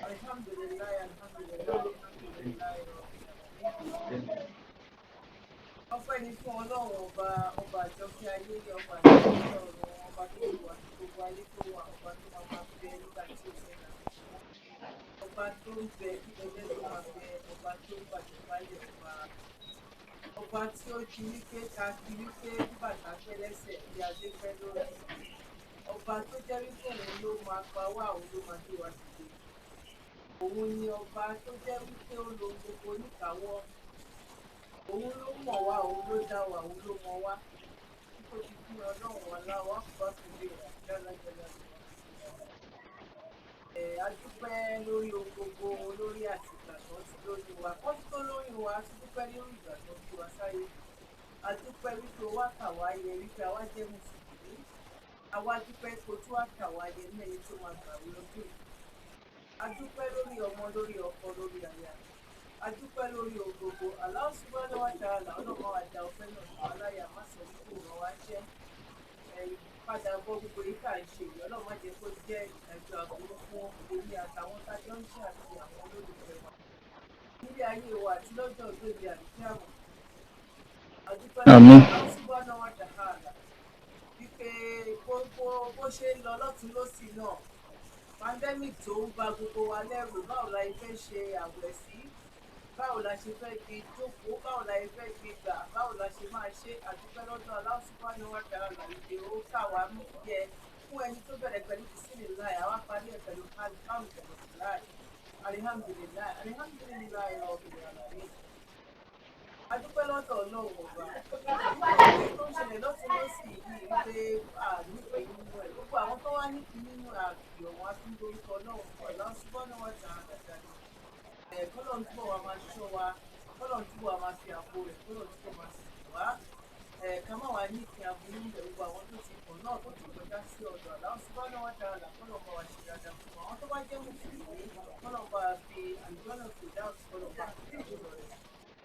Alhamdulillah, alhamdulillah, alhamdulillah, ọpẹ́ ni fún Ọlọ́run ọba àjọkẹ́ ayé ọba àjọkẹ́ ọ̀run ọba tó wù wá gbogbo ayé tó wà ọba tó máa bẹ nígbà tí ò sẹ́nà ọba tó ń bẹ kí ẹgbẹ́ tó máa bẹ ọba tó ń bàjẹ́ báyẹ̀ ọba tí ó di wípé ká di wípé bàtà pẹ́ lẹ́sẹ̀ bí adé pẹ́ lórí ọba tó jẹ́ wípé òun ló máa pa wá òun ló máa gbé wa dìde òun ni ọba tó jẹ́ wípé ó lo gbogbo oníkàáwọ́ òun ló mọ̀ wá òun ló dá wa òun ló mọ̀ wá kó ti fún Ọlọ́run wa láwọ́ àkùbá tó lè rà jálajàla a dúpẹ́ lórí ohun gbogbo lórí àti ìgbàgbọ́ tí lórí wa wọ́n tó lórí wa a ti dúpẹ́ lórí ìgbàgbọ́ tí wa sáyé a dúpẹ́ wípé wá kà wá yẹ wípé àwa jẹ́ mùsùlùmí àwa dúpẹ́ kó tó wá kà wá yẹ mẹ́rin tó máa gbàwé ọdún a dúpẹ́ lórí ọmọ lórí ọkọ lórí aya a dúpẹ́ lórí ohun gbogbo Allah subhanahu wa ta'ala ọlọ́mọ àjà ọ̀fẹ́ náà fún aláya má sọ wípé òun wá jẹ́ padà bọ́ gbogbo yìí kà ń ṣe ìyọ́ náà má jẹ́ kó jẹ́ ìdájọ́ àbúrò fún omi àtàwọn tájọ́ ń ṣe àti àwọn olólùfẹ́ wa nílé ayé wa àti lọ́jọ́ ìgbèbí àdúgbò a dúpẹ́ lórí Allah subhanahu wa ta'ala wípé bó ṣe ń lọ lọ́tún lọ́sì náà pandemic tó ń ba gbogbo wa lẹ́rù báwo la fẹ́ ṣe àwẹ̀ sí báwo la ṣe fẹ́ fi jókòó báwo la fẹ́ fi gbà báwo la ṣe máa ṣe àdúpẹ́ lọ́dọ̀ Allah subhanahu wa ta'ala ìdè ó kà wá mú yẹ fún ẹni tó bẹ̀rẹ̀ pẹ̀lú bismillah àwa parí ẹ̀ pẹ̀lú alhamdulillah alhamdulillah alhamdulillah rabbil alamin adúpẹ́ lọ́dọ̀ Ọlọ́run ọba tó ń ṣẹlẹ̀ lọ́tún lọ́sì yìí wípé nípe nínú ẹ̀ gbogbo àwọn tó wá nípe nínú àgbẹ̀ wọn á tún lórúkọ Ọlọ́run Allah subhanahu wa ta'ala kọ́lọ̀ ń túbọ̀ wá máa ṣọ́ wa kọ́lọ̀ ń túbọ̀ wá máa fi àpò rẹ̀ kọ́lọ̀ ń túbọ̀ máa sì wá ká má wàá ní ìpín aburú ń bẹ̀ gbogbo àwọn tó ti kàn náà tó ti kọjá sí ọ̀dọ̀ Allah subhanahu wa ta'ala kọ́lọ̀ bá wa ṣe dáadáa fún àwọn tó bá jẹ́ mùsùlùmí kọ́lọ̀ bá wa fi àlùjọ́nà tó dá kọ́lọ̀ bá fi ìjọba rẹ̀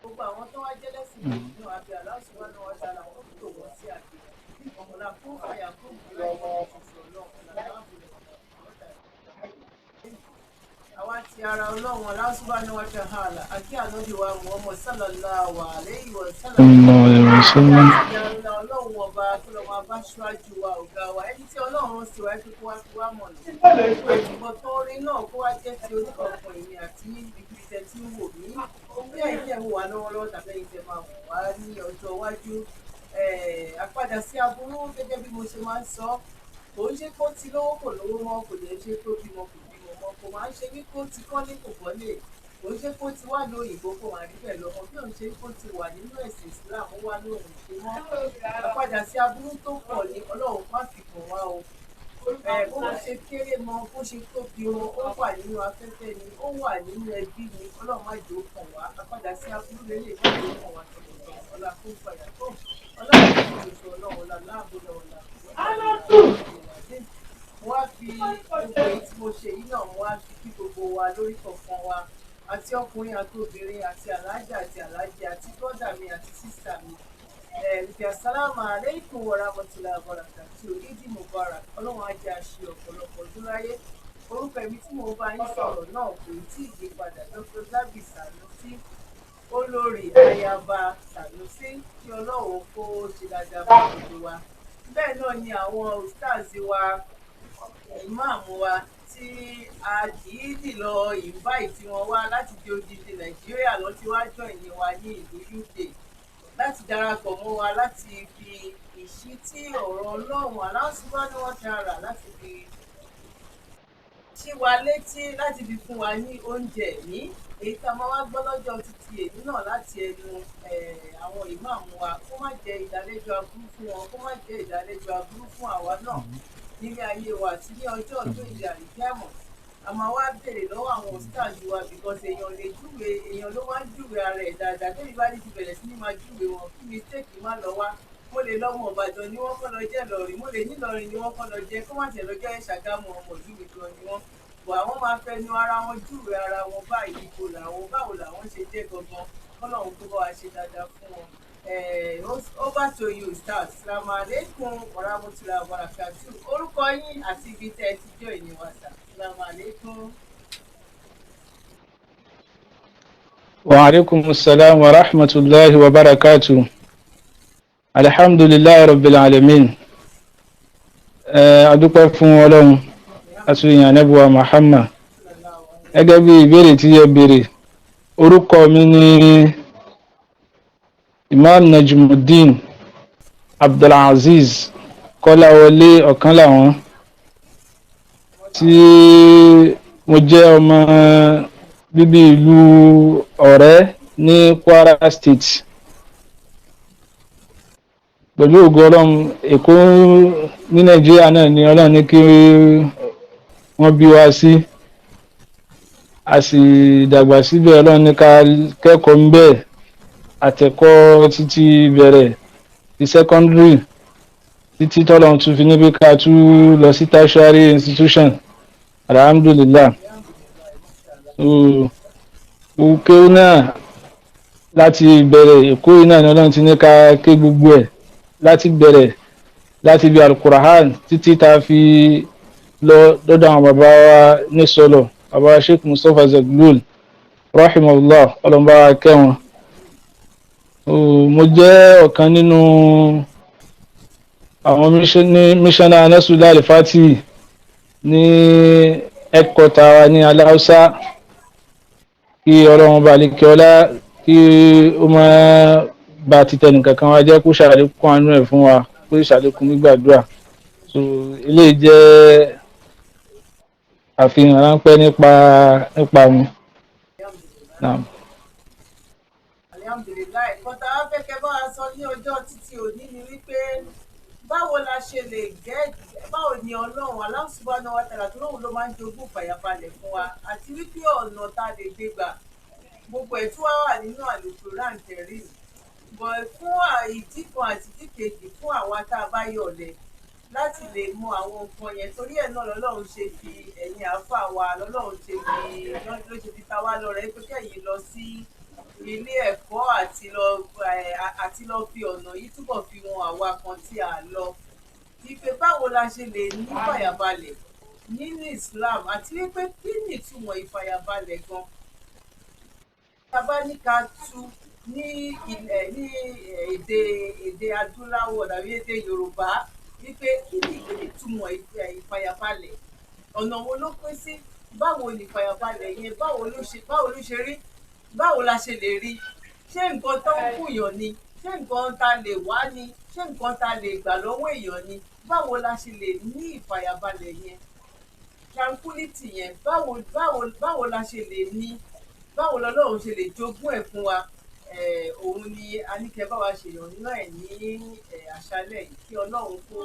gbogbo àwọn tó wá jẹ́ lẹ́sìn ìlú náà àbí Allah subhanahu wa ta'ala wọ́n tó wọ́n sí àgbẹ̀ ọ̀la fún àyà fún àwa ti ara Ọlọ́run Allah subhanahu wa ta'ala àti ànábì wa Muhammad sallallahu alayhi wa sallam Ọlọ́run ọba tó lọ́ máa bá ṣáájú wa ọ̀gá wa ẹni tí Ọlọ́run sì wá pé kó wá fi wá mọ̀nà ìgbọ̀n tó orin náà kó wá jẹ́ ti oníkọ̀ọ̀kan èmi àti ìgbìtẹ̀ tí ń wò mí bí ẹ̀yin tẹ̀ wò wá lọ́wọ́lọ́wọ́ tàbí ẹ̀yin tẹ̀ máa wò wá ní ọjọ́ iwájú àpadà sí aburú gẹ́gẹ́ bí mo ṣe máa ń sọ kò ń ṣe kó ti lówó kò lówó mọ́ kò lè ṣe kó bímọ kò kò máa ń ṣe wí kó ti kọ́lé kò kọ́lé kò ń ṣe kó ti wà lóyìnbó kò wà níbẹ̀ lọ́mọ bí òun ṣe kó ti wà nínú ẹ̀sìn Islam ó wà lóhùn ṣe mọ́ àpadà sí aburú tó pọ̀ ní Ọlọ́run má fi kàn wá o bó ṣe kéré mọ bó ṣe tóbi o ó wà nínú afẹ́fẹ́ ni ó wà nínú ẹbí ni Ọlọ́run má jẹ́ ó kàn wá àpadà sí aburú lélẹ̀ má jẹ́ ó kàn wá tọ̀tọ̀ ọ̀la fún ìpàdà tó Ọlọ́run tó ń sọ Ọlọ́run ọ̀la láàbùdà ọ̀la mo wá fi gbogbo èyí tí mo ṣe yìí náà mo wá fi kí gbogbo wa lórí kọ̀ọ̀kan wa àti ọkùnrin àti obìnrin àti alájà àti alájẹ àti bọ́dà mi àti sísà mi ìfẹ́ assalamu alaikum warahmatullahi wabarakatuh ìdí mubarak Ọlọ́run á jẹ́ àṣẹ ọ̀pọ̀lọpọ̀ ọdún láyé orúkọ ibi tí mo bá yín sọ̀rọ̀ náà kò tí ì yí padà Dr. Zabby Sanusi olórí ayaba Sanusi kí Ọlọ́run kó ṣe dáadáa fún gbogbo wa bẹ́ẹ̀ náà ni àwọn stars wa Imam wa tí a dìídì lọ invite wọn wá láti di odidi Nàìjíríà lọ tí wàá join wa ní ìlú UK láti darapọ̀ mọ́ wa láti fi ìṣítí ọ̀rọ̀ Ọlọ́run Allah subhanahu wa ta'ala láti fi ṣí wa létí láti fi fún wa ní oúnjẹ ní èyí tá a máa wá gbọ́ lọ́jọ́ títí èyí náà láti ẹnu àwọn Imam wa kó má jẹ́ ìdálẹ́jọ́ aburú fún wọn kó má jẹ́ ìdálẹ́jọ́ aburú fún àwa náà nílé ayé wa àti ní ọjọ́ ọdún ìdí àríkẹ́mọ̀ a máa wá béèrè lọ́wọ́ àwọn stars wa because èèyàn lè júwe èèyàn ló wá ń júwe ara ẹ̀ dáadáa tó ìbá ní ti bẹ̀rẹ̀ sí ní máa júwe wọn kí mistake má lọ wá mo lè lọ́mọ Ìbàdàn ni wọ́n kọ́ lọ jẹ́ lọ́rin mo lè ní lọ́rin ni wọ́n kọ́ lọ jẹ́ kó má tẹ̀ lọ jẹ́ Ṣàgámù ọmọ ìlú mi gan ni wọ́n bọ̀ àwọn máa fẹnu ara wọn júwe ara wọn báyìí ipò làwọn báwo làwọn ṣe jẹ́ gangan kọ́lọ́hún tó bá wa ṣe dáadáa fún wọn Over to you, start. Salaam alaikum warahmatullahi wabarakatuh. Orúkọ yín àti ibi tẹ́ ẹ ti join ní WhatsApp. Salaam alaikum. وعليكم السلام ورحمة الله وبركاته. الحمد لله رب العالمين. adúpẹ́ fún Ọlọ́run àti Ànábì wa Muhammad. Gẹ́gẹ́ bí ìbéèrè tí ẹ béèrè, orúkọ mi ni Imam Najmudeen Abdulaziz Kọ́láwọlé Ọ̀kánláwọ̀n, tí mo jẹ́ ọmọ bíbí ìlú Ọ̀rẹ́ ní Kwara State. Pẹ̀lú ògo Ọlọ́run, Èkó ní Nàìjíríà náà ni Ọlọ́run ní kí wọ́n bí wa sí. A sì dàgbà síbẹ̀, Ọlọ́run ní ká kẹ́kọ̀ọ́ ń bẹ̀, àtẹ̀kọ́ títí bẹ̀rẹ̀ sí secondary, títí tọ́lọ́run tún fi ní pé ká tún lọ sí tertiary institution. Alhamdulillah. Òkè náà láti bẹ̀rẹ̀ Èkó yìí náà ni Ọlọ́run ti ní ká ké gbogbo ẹ̀ láti bẹ̀rẹ̀, láti bí Al-Qur'an títí tá fi lọ lọ́dọ̀ àwọn bàbá wa ní sọ́lọ̀, bàbá Sheikh Mustapha Zaglul rahimahullah, Ọlọ́run bá wa kẹ́ wọn. Mo jẹ́ ọ̀kan nínú àwọn missioner Nasrullah Al-Fati ní headquarter wa ní Aláùsá. Kí Ọlọ́run bá lè kí ọlá, kí ó máa bá títẹ̀ nìkankan wa jẹ́, kó ṣàlékún àánú ẹ̀ fún wa, kó ṣàlékún gbígbàdúrà. Eléyìí jẹ́ àfihàn ráńpẹ́ nípa mi. Alhamdulilayi, nǹkan tá a fẹ́ kẹ́ bá wa sọ ní ọjọ́ títí òní ni wípé báwo la ṣe lè báwo ni Ọlọ́run Allah subhanahu wa ta'ala tó lóun ló máa ń jogún ìfàyàbalẹ̀ fún wa, àti wípé ọ̀nà tá a lè gbé gbà gbogbo ẹ̀ tí wọ́n wà nínú Al-Qur'an Karim. Bọ̀ fún ìdí kan àti ìdí kejì fún àwa tá a bá yọ̀lẹ̀ láti lè mọ àwọn nǹkan yẹn, torí ẹ̀ náà lọ́lọ́run ṣe fi ẹ̀yin àáfàá wa, lọ́lọ́run ṣe fi ta wá lọ́rẹ pé kẹ́yìn lọ sí ilé ẹ̀kọ́ àti lọ fi ọ̀nà yìí túbọ̀ fi wọn àwa kan tí a lọ. Ìpè báwo la ṣe lè ní ìfàyàbalẹ̀ nínú Islam, àti wípé kí ni ìtumọ̀ ìfàyàbalẹ̀ gan? Tá a bá ní ká tú ní èdè adúláwọ̀ tàbí èdè Yorùbá, wípé kí ni ìtumọ̀ ìfàyàbalẹ̀, ọ̀nà wo ló pín sí, báwo ni ìfàyàbalẹ̀ yẹn báwo ló ṣe rí, báwo la ṣe lè rí, ṣé nǹkan tó ń kùyàn ni, ṣé nǹkan tá lè wá ni, ṣé nǹkan tá lè gbà lọ́wọ́ èèyàn ni, báwo la ṣe lè ní ìfàyàbalẹ̀ yẹn, tranquility yẹn, báwo la ṣe lè ní, báwo lọ́lọ́run ṣe lè jogún ẹ̀ fún wa. Òun ni a ní kẹ́ bá wa ṣèyàn nínú ẹ̀ ní àṣálẹ̀ yìí, kí Ọlọ́run kó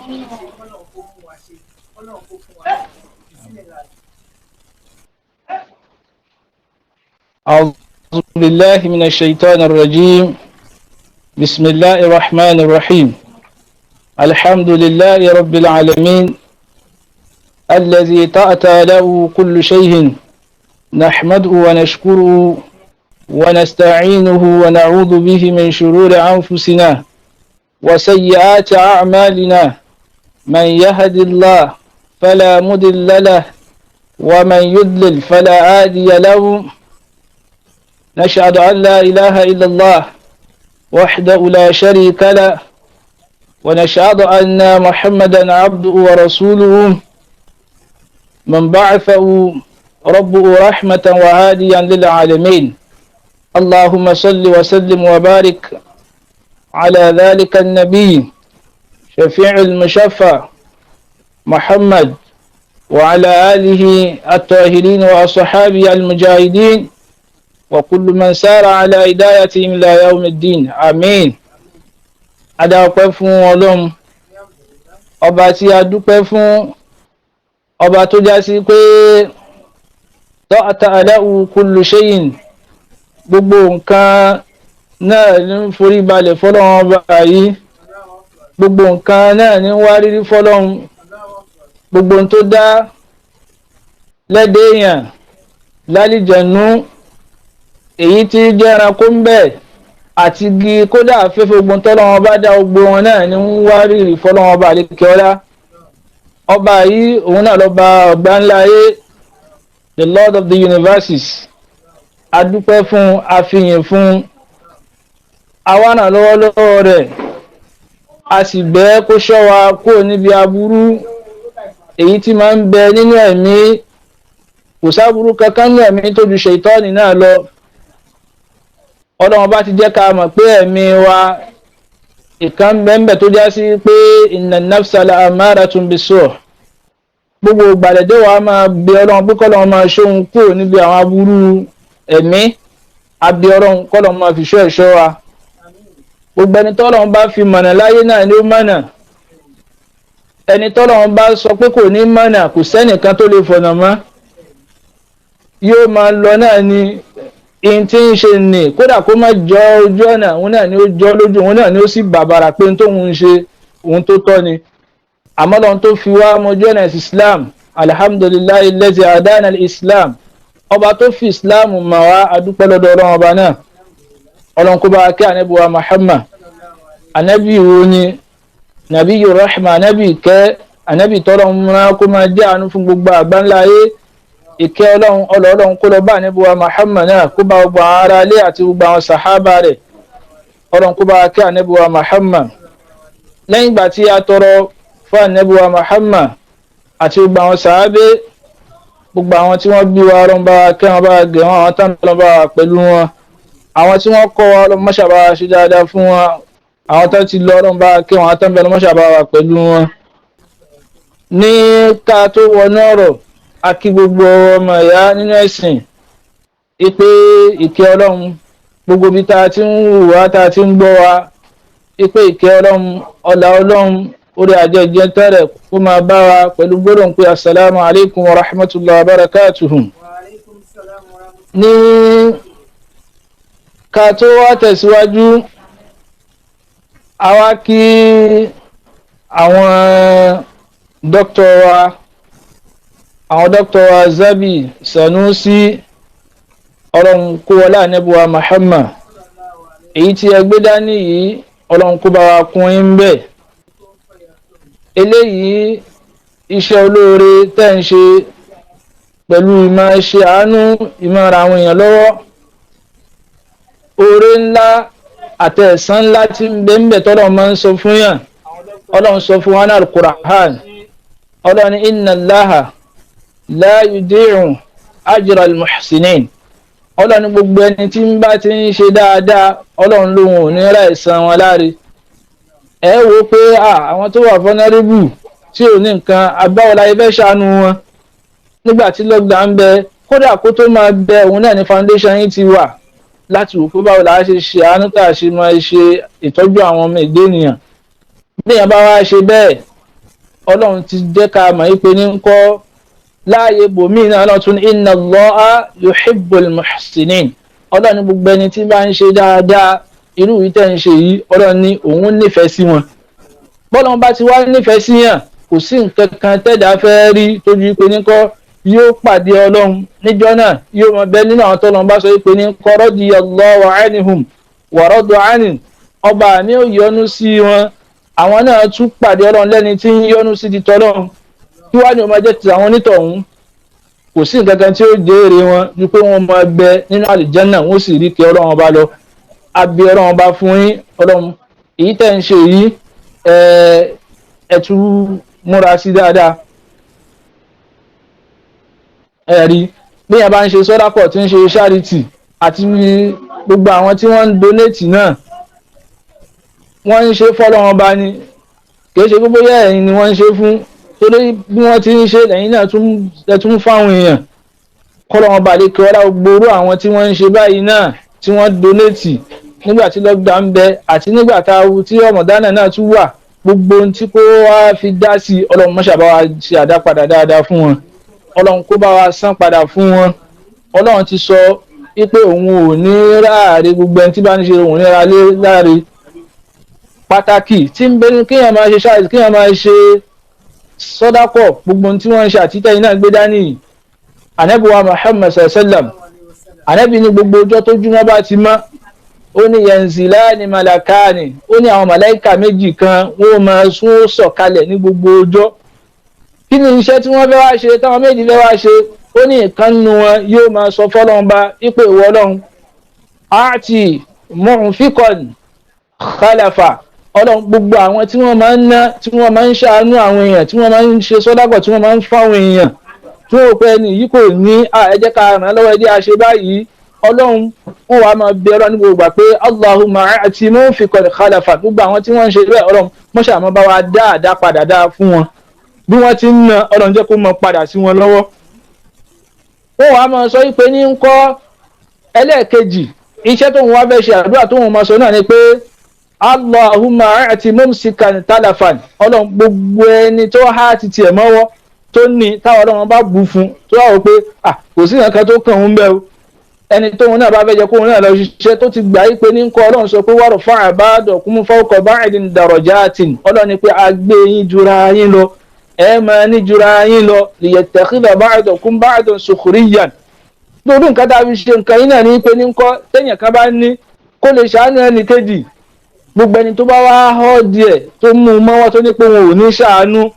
ṣe, kọ́lọ́run kó fún wa ṣe, kọ́lọ́run kó fún wa ṣe. Sílẹ̀ láti. أعوذ بالله من الشيطان الرجيم. بسم الله الرحمن الرحيم. الحمد لله رب العالمين الذي تأتى له كل شيء، نحمده ونشكره ونستعينه ونعوذ به من شرور أنفسنا وسيئات أعمالنا. من يهد الله فلا مضل له ومن يضلل فلا هادي له. نشهد أن لا إله إلا الله وحده لا شريك له، ونشهد أن محمدا عبده ورسوله من بعثه ربه رحمة وهاديا للعالمين. اللهم صل وسلم وبارك على ذلك النبي شفيع المشفع محمد وعلى آله الطاهرين وأصحابه المجاهدين وكل من سار على هدايتهم إلى يوم الدين. آمين. Adáwọ̀pẹ́ fún Ọlọ́run, ọba tí a dúpẹ́ fún, ọba tó já sí pé ta'ata lahu kullu shay'in, gbogbo nǹkan náà ní forí balẹ̀ fọ́lọ́run ọba yìí, gbogbo nǹkan náà ní wárírí fọ́lọ́run, gbogbo tó dá lẹ́dẹ̀ èèyàn lálìjẹ̀nú, èyí tí jẹ́ ẹranko ń bẹ àti igi kódà afẹ́fẹ́ ogun tọ́lọ́wọ́n bá dá gbogbo wọn náà ni ń wá rírì fọlọ́wọ́n bá àlékè ọlá. Ọba yìí òun náà lọ́ba ọ̀gbá ńlá ayé, the Lord of the universes. Adúpẹ́ fún, àfihàn fún, àwa náà lọ́wọ́lọ́wọ́ rẹ̀, a sì bẹ̀ kó ṣọ́ wa kúrò níbi aburú èyí tí máa ń bẹ nínú ẹ̀mí. Kò sáburú kankan nínú ẹ̀mí tó ju ṣètánì náà lọ. Ọlọ́run bá ti jẹ́ ká mọ̀ pé ẹ̀mí wa ìkan bẹ́ẹ̀ tó já sí pé inna nafsa la amaratun bisu'. Gbogbo ìgbàlódé wa máa bẹ Ọlọ́run pé kọ́lọ́run máa ṣóhun kúrò níbi àwọn aburú ẹ̀mí. Abẹ Ọlọ́run kọ́lọ́run máa fi ṣọ́ ẹ̀ṣọ́ wa. Gbogbo ẹni tọ́lọ́run bá fi mọ̀nà láyé náà ni ó mọ̀nà. Ẹni tọ́lọ́run bá sọ pé kò ní mọ̀nà, kò sẹ́nìkan tó lè fọ̀nà mọ́. Yóò máa lọ náà ni in tí ń ṣe nì, kódà kó má jọ ojú ọ̀nà, òun náà ni ó jọ lójú, òun náà ni ó sì bàbàrà pé tó ń ṣe òun tó tọ́ ni. Àmọ́ Ọlọ́run tó fi wá mọ́jú ọ̀nà Islam, alhamdulillahi allazi hadana al-Islam. Ọba tó fi Islam mà wá, adúpẹ́ lọ́dọ̀ Ọlọ́run ọba náà. Ọlọ́run kó bá kí ànábì wa Muhammad. Ànábì wo ni? Nabiyyu rahma, ànábì kẹ́, ànábì tọ́lọ́run múra kó máa jẹ́ àánú fún gbogbo àgbáńlá ayé. Ìkẹ́ Ọlọ́run kó lọ bá ànábì wa Muhammad náà, kó bá gbogbo àwọn ará ilé àti gbogbo àwọn sàhábà rẹ̀. Ọlọ́run kó bá kí ànábì wa Muhammad. Lẹ́yìn ìgbà tí a tọrọ fún ànábì wa Muhammad àti gbogbo àwọn sàhábé, gbogbo àwọn tí wọ́n bí wa Ọlọ́run bá kẹ́ wọn bá gẹ̀ wọ́n, àwọn tán lọ bá pẹ̀lú wọn. Àwọn tí wọ́n kọ́ wa Ọlọ́run má ṣe bá ṣe dáadáa fún wọn. Àwọn tó ti lọ Ọlọ́run bá kẹ́ wọn, àwọn tán bẹ̀rẹ̀ má ṣe bá pẹ̀lú wọn. Ní ká tó wọnú ọ̀rọ̀, a kí gbogbo ọmọ ìyá nínú ẹ̀sìn ipe ìkẹ́ Ọlọ́run gbogbo bí ta ti ń hùwà, ta ti ń gbọ́ wa, ipe ìkẹ́ Ọlọ́run, ọlá Ọlọ́run, orí àjẹjẹ tẹ́rẹ̀ kó máa bá wa pẹ̀lú gbọ́dọ̀ pé assalamu alaikum wa rahmatullahi wa barakatuhu. Ní ká tó wá tẹ̀síwájú, a wá kí àwọn dókítà wa, àwọn dókítà wa Zabi Sanusi, Ọlọ́run kó wọlé ànábì wa Muhammad. Èyí tí ẹ gbé dání yìí, Ọlọ́run kó bá wa kún yín bẹ́ẹ̀. Eléyìí iṣẹ́ olóore tẹ́ ń ṣe pẹ̀lú ìmọ̀ ṣe àánú, ìmọ̀ ra àwọn èèyàn lọ́wọ́. Oore ńlá àti ẹ̀san ńlá tí ń bẹ ńbẹ̀ tọ́lọ́run máa ń sọ fún yàn. Ọlọ́run sọ fún wa ní Al-Qur'an. Ọlọ́run ní inna Allaha la yudi'u ajra al-muhsinin. Ọlọ́run ní gbogbo ẹni tí ń bá ti ń ṣe dáadáa, Ọlọ́run lóhun ò ní ra ẹ̀san wọn láre. Ẹ wò pé àwọn tó wà vulnerable tí ò ní nǹkan, àbáwọlá ibẹ̀ ṣàánú wọn. Nígbà tí lockdown bẹ, kódà kó tó máa bẹ, òun náà ní foundation yìí ti wà láti wò pé báwo la ṣe ṣe àánú tá a ṣe máa ṣe ìtọ́jú àwọn ọmọ èdè ènìyàn. Bí èèyàn bá wá ṣe bẹ́ẹ̀, Ọlọ́run ti jẹ́ ká mọ̀ wípé ní ń kọ́ láàyè bòmíì náà Ọlọ́run tún inna Allaha yuhibbul muhsinin. Ọlọ́run ní gbogbo ẹni tí bá ń ṣe dáadáa, irú yìí tẹ́ ń ṣe yìí, Ọlọ́run ní òun nífẹ̀ẹ́ sí wọn. Bọ́lọ́run bá ti wá nífẹ̀ẹ́ sí yàn, kò sí nǹkan kan tẹ́dà fẹ́ rí tó ju pé ní kọ́ yóò pàdé Ọlọ́run níjọ́ náà, yóò mọ bẹ nínú àwọn tọ́lọ́run bá sọ pé ní kọ́ radiyallahu anhum wa radu anhu. Ọba mi ò yọ́nú sí wọn, àwọn náà tún pàdé Ọlọ́run lẹ́ni tí ń yọ́nú sí ti tọ́lọ́run. Kí wá ní o máa jẹ́ ti àwọn onítọ̀hún? Kò sí nǹkan kan tí ó jẹ́ èrè wọn ju pé wọ́n máa bẹ nínú àlìjánnà, wọ́n sì rí kí Ọlọ́run ọba lọ. Abẹ Ọlọ́run ọba fún yín, Ọlọ́run èyí tẹ́ ń ṣe yìí, ẹ tún múra sí dáadáa. Ẹ̀rí bí èèyàn bá ń ṣe sọ́dákọ̀ tí ń ṣe charity àti gbogbo àwọn tí wọ́n ń donate náà, wọ́n ń ṣe fọ́lọ́run ọba ni, kìí ṣe gbogbo yẹ́ ẹ̀yin ni wọ́n ń ṣe fún, torí bí wọ́n ti ń ṣe lẹ́yìn náà tún fáwọn èèyàn. Kọ́lọ́run ọba lè kí ọlá gbòòrò àwọn tí wọ́n ń ṣe báyìí náà, tí wọ́n donate nígbà tí lockdown bẹ àti nígbà tí Ramadan náà tún wà. Gbogbo ohun tí kò wá fi dá sí, Ọlọ́run má ṣe bá wa ṣe àdápadà dáadáa fún wọn. Ọlọ́run kó bá wa san padà fún wọn. Ọlọ́run ti sọ wípé òun ò ní ráàre gbogbo ẹni tí bá ń ṣe òun ní ra lé láre. Pàtàkì tí ń bẹ ní kéèyàn máa ṣe ṣáàtì, kéèyàn máa ṣe sọ́dákọ̀, gbogbo ohun tí wọ́n ń ṣe àtìtẹ́ iná gbé dání. Ànábì wa Muhammad sallallahu alaihi wasallam, ànábì ní gbogbo ọjọ́ tó jùmọ̀ bá ti mọ́, ó ní yanzilani malakani, ó ní àwọn màláìkà méjì kan wọ́n máa sún sọ̀kalẹ̀ ní gbogbo ọjọ́. Kí ni iṣẹ́ tí wọ́n fẹ́ wá ṣe táwọn méjì fẹ́ wá ṣe? Ó ní ìkan nínú wọn yóò máa sọ fọ́lọ́run bá wípé ìwọ Ọlọ́run àti munfiqan khalafa, Ọlọ́run gbogbo àwọn tí wọ́n máa ń ná, tí wọ́n máa ń ṣàánú àwọn èèyàn, tí wọ́n máa ń ṣe sọ́dákọ̀, tí wọ́n máa ń fáwọn èèyàn, tí wọ́n pẹ́ ní yìí kò ní ẹ jẹ́ ká ràn án lọ́wọ́, ẹ jẹ́ a ṣe báyìí. Ọlọ́run wọ́n wá máa bẹ Ọlọ́run ní gbogbo ìgbà pé Allahumma àti munfiqan khalafa, gbogbo àwọn tí wọ́n ń ṣe bẹ́ẹ̀ Ọlọ́run mọ́ṣà máa bá wa dáadáa padà dáa fún wọn, bí wọ́n ti ń ná Ọlọ́run jẹ́ kó máa padà sí wọn lọ́wọ́. Wọ́n wá máa sọ wípé ní ń kọ́ ẹlẹ́ẹ̀kejì iṣẹ́ tóun wá fẹ́ ṣe àdúrà tóun máa sọ náà ni pé Allahumma àti mumsikan talafan, Ọlọ́run gbogbo ẹni tó há ti tiẹ̀ mọ́wọ́ tó ní táwọn Ọlọ́run bá bù fún tó wà wò pé kò sí nǹkan tó kàn ń bẹ́ o, ẹni tóun náà bá fẹ́ jẹ́ kóun náà lọ ṣiṣẹ́ tó ti gbà yí pé ní ń kọ́ Ọlọ́run sọ pé warfa'a ba'dakum fawqa ba'din darajatin, Ọlọ́run ni pé a gbé yín jura yín lọ, ẹ máa ní jura yín lọ liyattakhidha ba'dakum ba'dan sukhriyan. Lórí nǹkan tá a fi ṣe nǹkan yín náà ní pé ní ń kọ́ téèyàn kan bá ní kó lè ṣàánú ẹnì kejì, gbogbo ẹni tó bá wá họ́ díẹ̀ tó mú un mọ́wọ́ tó ní pé wọn ò ní ṣàánú,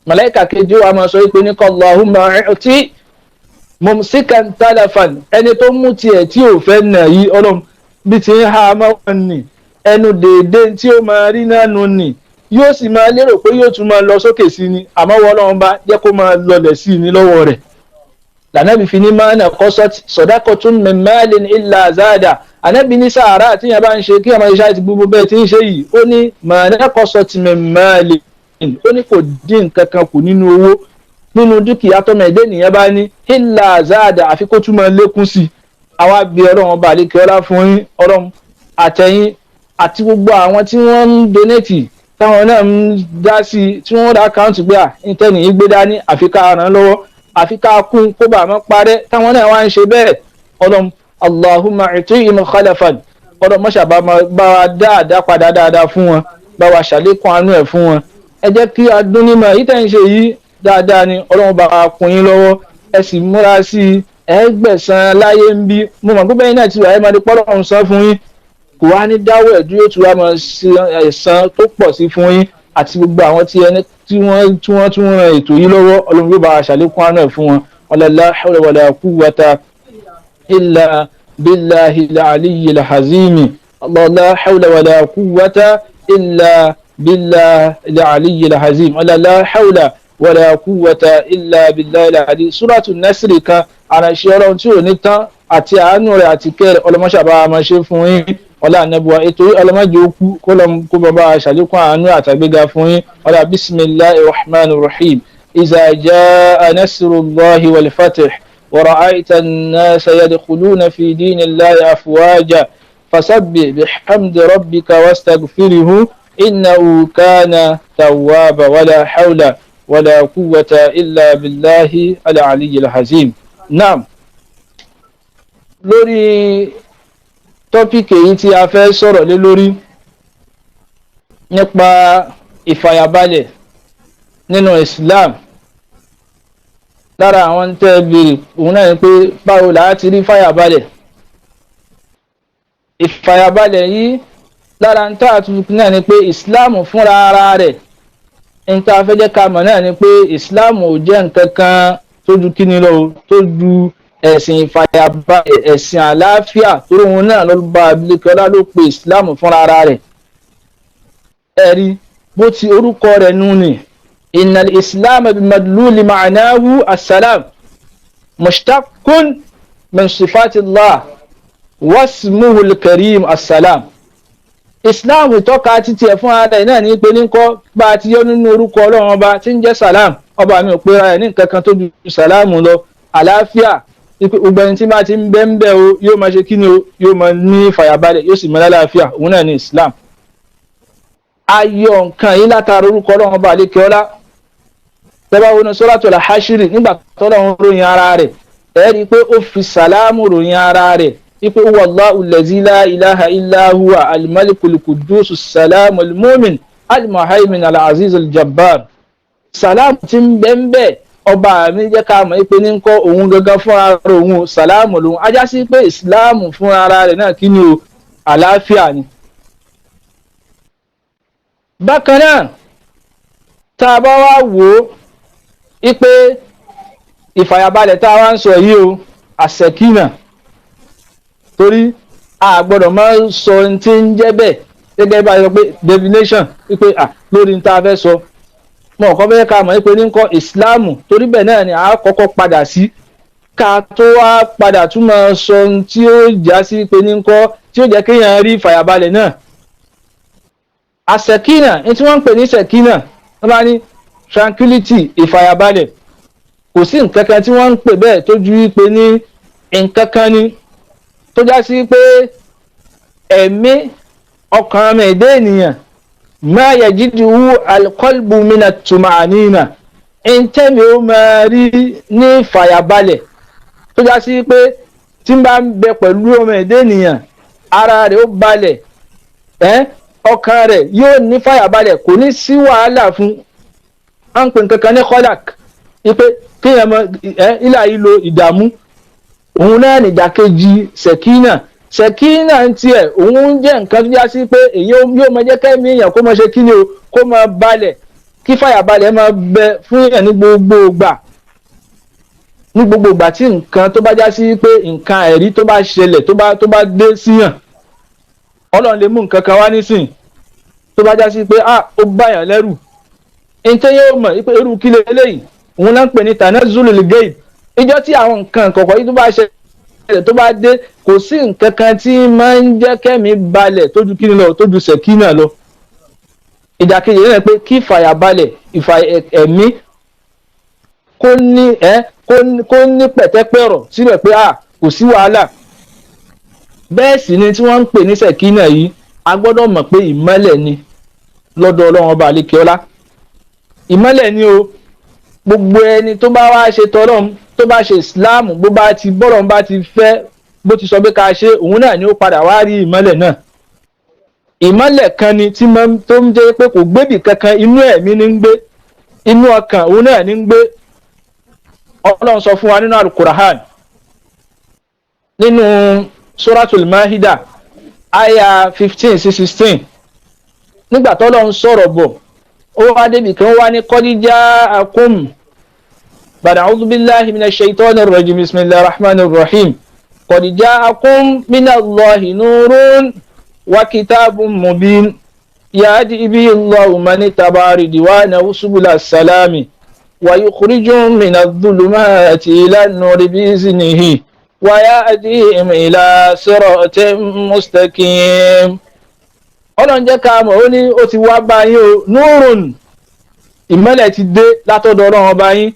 màláìkà kejì wa máa sọ wípé ní Allahumma àti mumsikan talafan, ẹni tó mú tiẹ̀ tí ò fẹ́ nà yí Ọlọ́run bí ti ń ha máa nì ẹnu déédéé tí ó máa rí náà nù nì, yóò sì máa lérò pé yóò tún máa lọ sókè sí ni, àmọ́ wọ́n Ọlọ́run bá jẹ́ kó máa lọlẹ̀ sí ni lọ́wọ́ rẹ̀. Lànàbì fi ní máa nà kọ́sọ́ sadaqatun min malin illa zada, ànábì ní sàárà tí yẹn bá ń ṣe kí ọmọ iṣẹ́ àti gbogbo bẹ́ẹ̀ tí ń ṣe yìí, ó ní máa nà kọ́sọ́ min malin, ó ní kò dín nǹkan kan kù nínú owó, nínú dúkìá tọ́mọ ẹ̀dẹ́ nìyẹn bá ní illa zada, àfi kó tún máa lékún sí i. Àwa bí Ọlọ́run ọba àlékè ọlá fún yín, Ọlọ́run àtẹ̀yìn àti gbogbo àwọn tí wọ́n ń donate táwọn náà ń dá sí i, tí wọ́n dá àkáǹtì gbé ìtẹ́nì yìí gbé dání, àfi ká ràn án lọ́wọ́, àfi ká kún kó bá máa parẹ́, táwọn náà wá ń ṣe bẹ́ẹ̀. Ọlọ́run Allahumma i'tihim khalafan, Ọlọ́run mọ́ṣà bá wa dáadáa padà dáadáa fún wọn, bá wa ṣàlékún àánú ẹ̀ fún wọn. Ẹ jẹ́ kí a dún nímọ̀ yìí tẹ̀ ń ṣe yìí dáadáa ni, Ọlọ́run bá wa kún yín lọ́wọ́, ẹ sì múra sí i, ẹ gbẹ̀san láyé ń bí. Mo mọ̀ pé bẹ́ẹ̀ náà ti wà ẹ́ máa di pọ́lọ́run san fún yín, kò wá ní dáwọ́ ẹ̀ dúró tí wàá máa ṣe ẹ̀san tó pọ̀ sí fún yín, àti gbogbo àwọn tí wọ́n tún ran ètò yìí lọ́wọ́, Ọlọ́run yóò bá wa ṣàlékún àánú ẹ̀ fún wọn. La hawla wala quwwata illa billahil aliyyil azim. La hawla wala quwwata illa billahil aliyyil azim. La hawla wala quwwata illa billahil aliyyil. Suratu Nasr kan àránṣẹ́ Ọlọ́run tí ò ní tán àti àánú rẹ̀ àti kẹ́rẹ̀ ọlọ́mọṣàbá máa ṣe fún yín. Ọlá ànábùwà ètò ọlọ́mọdé okú kó bàbá ṣàlékún àánú àtàgbéga fún yín. Ọlá bismillahir rahmanir rahim. إذا جاء نصر الله والفتح ورأيت الناس يدخلون في دين الله أفواجا فسبح بحمد ربك واستغفره إنه كان توابا ولا حول ولا قوة إلا بالله العلي العظيم. نعم، lórí tọ́pìkì èyí tí a fẹ́ sọ̀rọ̀ lé lórí nípa ìfàyàbalẹ̀ nínú Islam, lára àwọn tẹ́ bèèrè òun náà ni pé báwo la ti rí fàyàbalẹ̀. Ìfàyàbalẹ̀ yìí lára ń tà àtúntò náà ni pé Islam fúnra ara rẹ̀ ń tà fẹ́ jẹ́ ká mọ̀ náà ni pé Islam ò jẹ́ nǹkan kan tó ju kíni lọ, tó ju ẹ̀sìn ìfàyàbalẹ̀, ẹ̀sìn àlàáfíà tó òun náà ló bá abilékẹ́ ọlá ló pe Islam fúnra ara rẹ̀. Ẹ̀rí bó ti orúkọ rẹ̀ nù ni إن الإسلام بمدلول معناه السلام مشتق من صفات الله واسمه الكريم السلام. Islam tọ́ka títí ẹ̀ fún ara ẹ̀ náà ní pé ní kọ́ bá a ti yọ nínú orúkọ Ọlọ́run ọba tí ń jẹ́ salam, ọba mi ò pé ara ẹ̀ ní nǹkan kan tó ju sàlámù lọ, àlàáfíà. Gbogbo ẹni tí bá ti ń bẹ́ o yóò máa ṣe kí ni o, yóò máa ní fàyàbalẹ̀, yóò sì máa lálàáfíà, òun náà ní Islam. Ayọ̀ nǹkan yìí látara orúkọ Ọlọ́run ọba àlékè ọlá. Tẹ́bá wọnú Suratul Hashri nígbà tọ́lọ́run ròyìn ara rẹ̀, ẹ rí i pé ó fi sàlámù ròyìn ara rẹ̀ wípé wallahu allazi la ilaha illa huwa al-malikul quddus as-salamu al-mu'min al-muhaymin al-aziz al-jabbar. Sàlámù tí ń bẹ́ẹ̀ ọba mi jẹ́ ká mọ̀ pé ní kọ́ òun gangan fún ara òun sàlámù lòun. Ajá sí pé ìsìláàmù fún ara rẹ̀ náà kí ni o, àlàáfíà ni. bákan náà tá a bá wá wò ó ipe ìfàyàbalẹ̀ tá a wá ń sọ yìí o àṣẹkínà torí a gbọ́dọ̀ máa sọ ohun tí ń jẹ́ bẹ́ẹ̀ gẹ́gẹ́ bá a sọ pé definition wípé lórí ní tá a fẹ́ sọ mọ̀ ọ̀kan fẹ́ ká mọ̀ wípé ní kọ́ ìsìláàmù torí bẹ́ẹ̀ náà ni a kọ́kọ́ padà sí ká tó wá padà tún máa sọ ohun tí ó já sí pé ní kọ́ tí ó jẹ́ kéèyàn rí ìfàyàbalẹ̀ náà. àṣẹkínà ní tí wọ́n ń pè ní ṣẹkínà wọ́n bá ní tranquility ìfàyàbalẹ̀ kò sí nǹkan kan tí wọ́n ń pè bẹ́ẹ̀ tó ju wípé ní nǹkan kan ni tó já sí pé ẹ̀mí ọkàn ọmọ ẹ̀dá ènìyàn ma yajiduhu alqalbu mina tumanina ntẹ́mi ó máa rí ní ìfàyàbalẹ̀ tó já sí pé tí n bá ń bẹ pẹ̀lú ọmọ ẹ̀dá ènìyàn ara rẹ̀ ó balẹ̀ ọkàn rẹ̀ yóò ní fàyàbalẹ̀ kò ní sí wàhálà fún à ń pè nǹkan kan ní kọ́lák ipe kéèyàn mọ ilà yìí lo ìdààmú òun náà nìdàkejì sẹ̀kínà sẹ̀kínà ń tiẹ̀ òun jẹ́ nǹkan tó já sí pé èyí yóò máa jẹ́ kẹ́mi èèyàn kó máa ṣe kí ni o kó máa balẹ̀ kí fàyàbalẹ̀ máa bẹ fún èèyàn ní gbogbo ìgbà tí nǹkan tó bá já sí pé nǹkan ẹ̀rí tó bá ṣẹlẹ̀ tó bá dé síyàn ọlọ́run lè mú nǹkan kan wá nísìn tó bá já sí pé ó báyàn lẹ́rù ntẹ́ yóò mọ̀ pé irú kí leléyìí òun náà ń pè ní tanazulul ghaib ìjọ tí àwọn nǹkan kọ̀ọ̀kan yìí tó bá ṣẹlẹ̀ tó bá dé kò sí nǹkan kan tí máa ń jẹ́ kẹ́mi balẹ̀ tójú kí ni lọ tójú sẹ̀kínà lọ. ìdàkejì yẹn pé kí ìfàyàbalẹ̀ ẹ̀mí kó ní pẹ̀tẹ́pẹ̀rọ̀ sílẹ̀ pé kò sí wàhálà. bẹ́ẹ̀ sì ni tí wọ́n ń pè ní sẹ̀kínà yìí a gbọ́dọ̀ mọ̀ pé ìmọ́lẹ̀ ni lọ́dọ̀ ọlọ́run ọba àlékeọlá ìmọ́lẹ̀ ni o gbogbo ẹni tó bá wá ṣe tọ́lọ́run tó bá ṣe ìsìláàmù bó bá ti bọ́rọ̀ bá ti fẹ́ bó ti sọ pé ká ṣe òun náà ni ó padà wá rí ìmọ́lẹ̀ náà. ìmọ́lẹ̀ kan ni tó ń jẹ́ pé kò gbébì kankan inú ẹ̀mí ní ń gbé inú ọkàn òun náà ní ń gbé. ọlọ́run sọ fún wa nínú al-Qur'an nínú suratul Mahida aya 15 sí 16 nígbà tọ́lọ́run sọ̀rọ̀ bọ̀ ó wá débi kan wá ní qad ja'akum بعد أعوذ بالله من الشيطان الرجيم بسم الله الرحمن الرحيم قد جاءكم من الله نور وكتاب مبين يهدي به الله من اتبع رضوانه سبل السلام ويخرجهم من الظلمات إلى النور بإذنه ويهديهم إلى صراط مستقيم. Ọlọ́run jẹ́ ká mọ̀ ó ní ó ti wá báyìí o nurun ìmọ́lẹ̀ ti dé látọ̀dọ̀ Ọlọ́run ọba yín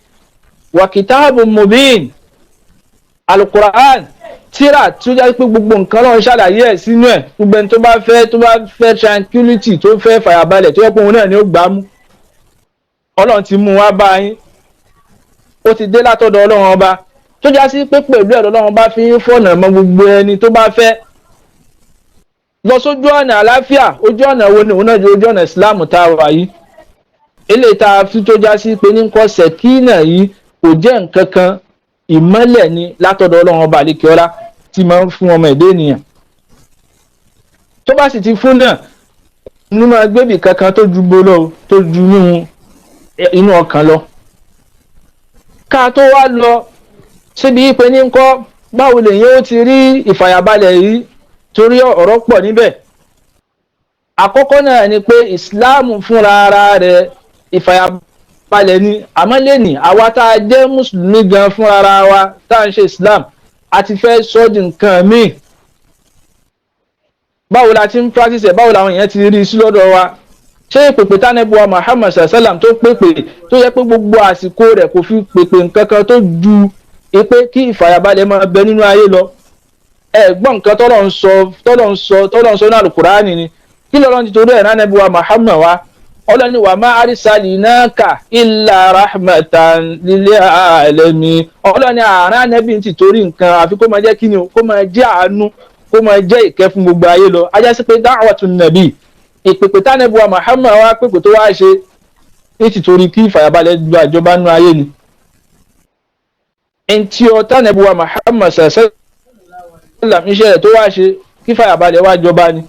wa kitabun mubin alukur'an tíra tó jẹ́ pé gbogbo nǹkan lọ́wọ́ ṣàlàyé ẹ̀ sínú ẹ̀ gbogbo ẹni tó bá fẹ́ tranquility tó fẹ́ fàyàbalẹ̀ tó yẹ pé òun náà ni ó gbà mú Ọlọ́run ti mú wá bá yín ó ti dé látọ̀dọ̀ Ọlọ́run ọba tó já sí pé pẹ̀lú ẹ̀rọ Ọlọ́run bá fi ń fọ̀nà mọ́ gbogbo ẹni tó bá fẹ́ lọ sójú ọ̀nà àlàáfíà ojú ọ̀nà wo ni òun náà jẹ́ ojú ọ̀nà ìsìláàmù tá a wà yìí eléyìí tá a fi tó já sí pé ní kọ́ sẹ̀kínà yìí kò jẹ́ nǹkan kan ìmọ́lẹ̀ ni látọ̀dọ̀ Ọlọ́run ọba àlékeọlá tí máa ń fún ọmọ ẹ̀dá ènìyàn tó bá sì ti fún náà nínú agbébì kankan tó ju gbólọ tó ju inú ọkàn lọ ká tó wá lọ síbi pé ní kọ́ báwo lèyìn ó ti rí ìfàyàbalẹ̀ yìí torí ọ̀rọ̀ pọ̀ níbẹ̀ àkọ́kọ́ náà ni pé ìsìláàmù fúnra ara rẹ̀ ìfàyàbalẹ̀ ni àmọ́ lẹ́nìí àwa tá a jẹ́ mùsùlùmí gan fúnra ara wa tá à ń ṣe islam a ti fẹ́ sọ di nǹkan míì báwo la ti ń practice ẹ̀ báwo làwọn èèyàn ti rí sí lọ́dọ̀ wa ṣé ìpèpè tánẹ́bù wa Muhammad sallam tó pèpè tó yẹ pé gbogbo àsìkò rẹ̀ kò fi pèpè nǹkan kan tó ju pé kí ìfàyàbalẹ̀ máa bẹ nínú ayé lọ ẹ̀gbọ́n nǹkan tọ́lọ̀ ń sọ ní Al-Qur'ani ni kí lọ́lọ́run ti torí ẹ̀ tánẹ́bù wa Muhammad wa ọlọ́ni wa ma arsalinaka illa rahmatan lil alamin ọlọ́ni àárín ànẹ́bì ti torí nǹkan àfi kó máa jẹ́ kí ni o kó máa jẹ́ àánú kó máa jẹ́ ìkẹ́ fún gbogbo ayé lọ ajá sí pé da'watun nabi ìpèpè tánẹ́bù wa Muhammad wa pèpè tó wá ṣe ní ti torí kí ìfàyàbalẹ̀ ju àjọba nú ayé ni ẹni tí ọ tánẹ́bù wa Muhammad sallam iṣẹ́ rẹ̀ tó wá ṣe kí kí fàyàbalẹ̀ wá jọba ni.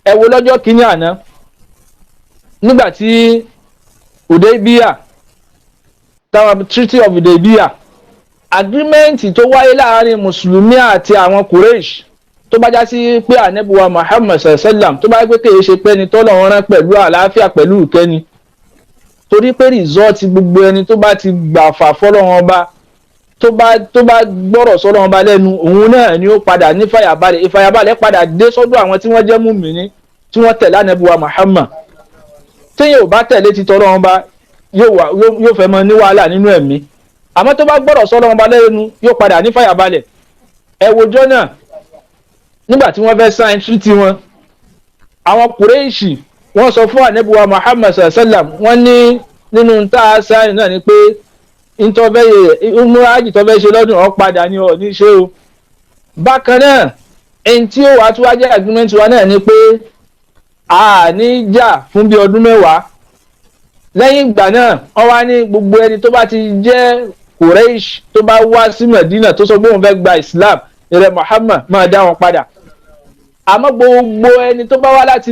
Ẹ wo lọ́jọ́ kìíní àná nígbà tí Hudaybiyah táwọn treaty of Hudaybiyah agreement tó wáyé láàrin mùsùlùmí àti àwọn Quraysh tó bá já sí pé ànábì wa Muhammad sallam tó bá gbé kéye ṣe pé ni tọ́lọ́run rán pẹ̀lú àlàáfíà pẹ̀lú ìkẹ́ni torí pé result gbogbo ẹni tó bá ti gbà fà fọ́lọ́run ọba tó bá gbọ́rọ̀ sọ́lọ́run ọba lẹ́nu òun náà ni ó padà ní fàyàbalẹ̀ ìfàyàbalẹ̀ padà dé sọ́dọ̀ àwọn tí wọ́n jẹ́ mùmínì tí wọ́n tẹ̀lé ànábì wa Muhammad téèyàn ò bá tẹ̀lé ti tọ́lọ́run ọba yóò fẹ́ mọ ní wàhálà nínú ẹ̀mí àmọ́ tó bá gbọ́rọ̀ sọ́lọ́run ọba lẹ́nu yóò padà ní fàyàbalẹ̀. Ẹ wojọ́ náà nígbà tí wọ́n fẹ́ sign treaty wọn àwọn Qurayshi wọ́n sọ fún ànábì wa Muhammad sallam wọ́n ní nínú tá a sign náà ni pé ìmúrájì tó fẹ́ ṣe lọ́dún ọ̀ padà ní ọ̀ ní ṣe o. Bákan náà ẹni tí ó wà tó wá jẹ́ agreement wa náà ni pé a ní jà fún bí ọdún 10 lẹ́yìn ìgbà náà wọ́n wá ní gbogbo ẹni tó bá ti jẹ́ Quraysh tó bá wá sí Medina tó sọ pé òun fẹ́ gba Islam ìrẹ Muhammad máa dá wọn padà àmọ́ gbogbo ẹni tó bá wá láti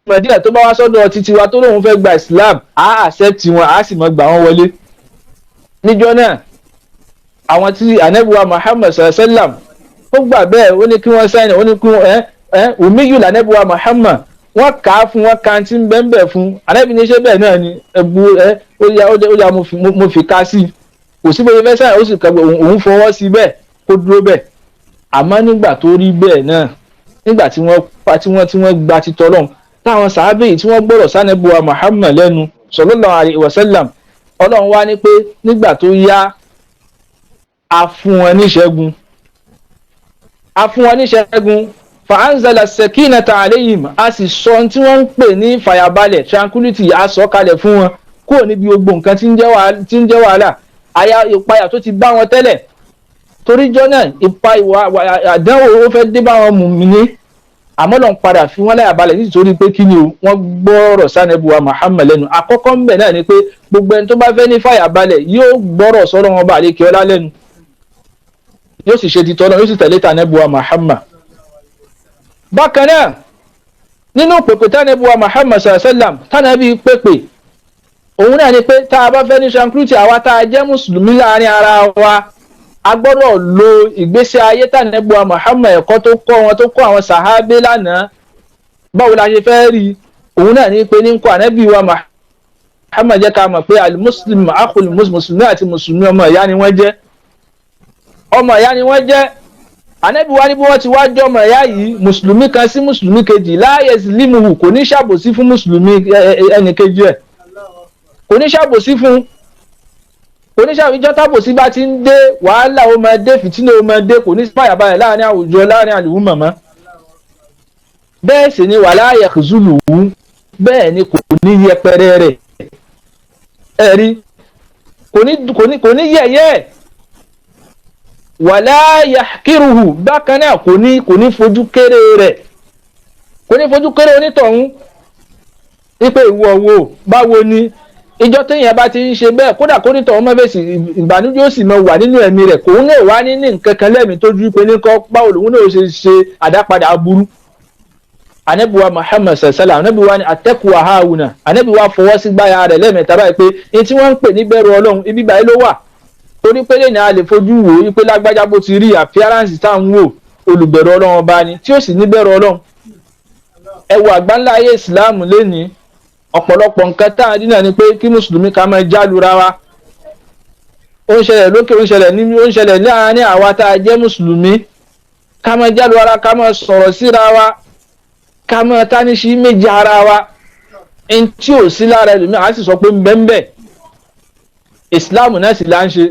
Medina tó bá wá sọ́dọ̀ títí wa tó lóun fẹ́ gba Islam á accept wọn á sì máa gbà wọn wọlé. Níjọ́ náà àwọn tí ànábì wa Muhammad sallam ó gbà bẹ́ẹ̀ ó ní kí wọ́n sign ó ní kí wọ́n umiyu ànábì wa Muhammad wọ́n kà á fún wọn kan tí ń bẹ́ẹ̀ fún ànábì ní ṣe bẹ́ẹ̀ náà ni ó yá mo fi ká sí kò sí bóyá fẹ́ sáyẹn ó sì kàgbé òun fọwọ́ sí bẹ́ẹ̀ kó dúró bẹ́ẹ̀. Àmọ́ nígbà tó rí bẹ́ẹ̀ náà nígbà tí wọ́n gba titọ́ lọ́hùn táwọn sàábé yìí tí wọ́n gbọ́rọ̀ sànábì wa Muhammad lẹ́nu sallallahu alaihi wasallam Ọlọ́run wá ní pé nígbà tó yá a fún wọn níṣẹ́gun fa'anzala sakinata alayhim a sì sọ tí wọ́n ń pè ní fàyàbalẹ̀ tranquility a sọ kalẹ̀ fún wọn kúrò níbi gbogbo nǹkan tí ń jẹ́ wàhálà ìpayà tó ti bá wọn tẹ́lẹ̀ torí jọ́nà àdánwò ó fẹ́ dé bá wọn mùmínì àmọ́ lọ́n padà fi wọ́n láyà balẹ̀ nítorí pé kí ni o wọ́n gbọ́rọ̀ sànábì wa Muhammad lẹ́nu. Àkọ́kọ́ ń bẹ̀ náà ni pé gbogbo ẹni tó bá fẹ́ ní fàyàbalẹ̀ yóò gbọ́rọ̀ sọ́dọ̀ wọn bá àlékè ọlá lẹ́nu yóò sì ṣe ti tọ́lọ́ yóò sì tẹ̀lé tànábì wa Muhammad. Bákan náà nínú pèpè tànábì wa Muhammad sallam tànábì pèpè òun náà ni pé tá a bá fẹ́ ní tranquility àwa tá a jẹ́ mùsùlùmí láàrin ara wa a gbọ́dọ̀ lo ìgbésí ayé tànábì wa Muhammad ẹ̀kọ́ tó kọ́ wọn tó kọ́ àwọn sàhábé lánàá báwo la ṣe fẹ́ rí òun náà ní pé ní kọ́ ànábì wa Muhammad jẹ́ ká mọ̀ pé al-muslim akhul mùsùlùmí àti mùsùlùmí ọmọ ìyá ni wọ́n jẹ́ ànábì wa ní bí wọ́n ti wá jọ ọmọ ìyá yìí mùsùlùmí kan sí mùsùlùmí kejì la yazlimuhu kò ní ṣàbòsí fún mùsùlùmí ẹnì kejì ẹ̀ kò ní ṣàbòsí fún ìjọ tábòsí bá ti ń dé wàhálà ó máa dé fìtínà ó máa dé kò ní fàyàbalẹ̀ láàrin àwùjọ láàrin àlùmọ̀ mọ́. Bẹ́ẹ̀ sì ni wala yakhzuluhu bẹ́ẹ̀ ni kò ní yẹpẹrẹ rẹ̀ ẹ̀rí kò ní yẹ̀yẹ́ wala yahkiruhu bákan náà kò ní fojú kéré rẹ̀ kò ní fojú kéré onítọ̀hún wípé ìwọ wo báwo ni ìjọ téèyàn bá ti ń ṣe bẹ́ẹ̀ kódà kó nítọ̀hún mọ́ fèsì ìbànújẹ́ ó sì mọ wà nínú ẹ̀mí rẹ̀ kò ń wá ní nǹkan kan lẹ́mìí tó ju pé ní kọ́ báwo lòun náà ṣe àdápadà aburú. Ànábì wa Muhammad sallam ànábì wa ní àtẹ́kùwà hauna ànábì wa fọwọ́ sí gbáya rẹ̀ lẹ́mẹ̀ta báyìí pé ní tí wọ́n ń pè ní bẹ̀rù Ọlọ́run ibi báyìí ló wà torí pé lẹ́yìn a lè fojú wò ó pé lágbájá bó ti rí appearance tá à ń wò olùbẹ̀rù Ọlọ́run ọba ni tí ó sì ní bẹ̀rù Ọlọ́run. Ẹ wo àgbáńlá ayé ìsìláàmù lénìí ọ̀pọ̀lọpọ̀ nǹkan tá à ń dínà ni pé kí mùsùlùmí ká máa jálura wa ó ń ṣẹlẹ̀ lókè ó ń ṣẹlẹ̀ láàárín àwa tá a jẹ́ mùsùlùmí ká máa jálura ká máa sọ̀rọ̀ síra wa ká máa táníṣí méjì ara wa ẹni tí ò sí lára ẹlòmíì á sì sọ pé mbẹ́mbẹ́ ìsìláàmù náà sì là ń ṣe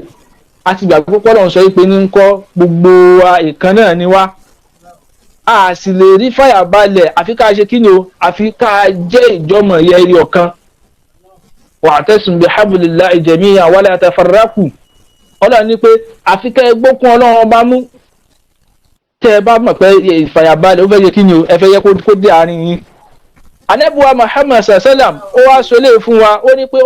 àti ìgbà púpọ̀ lọ́n sọ pé ní ń kọ́ gbogbo wa ìkan náà ni wá a sì lè rí fàyàbalẹ̀ àfi ká ṣe kí ni o àfi ká jẹ́ ìjọmọ̀ ẹ̀yẹ eré ọ̀kan wa'tasimu bihablillahi jami'an wala tafarraqu Ọlọ́run ní pé àfi ká ẹ gbókun Ọlọ́run ọba mú tẹ́ ẹ bá mọ̀ pé ìfàyàbalẹ̀ ó fẹ́ yẹ kí ni o ẹ fẹ́ yẹ kó dé àárín yín. Ànábì wa Muhammad sallam ó wá sọ lé fún wa ó ní pé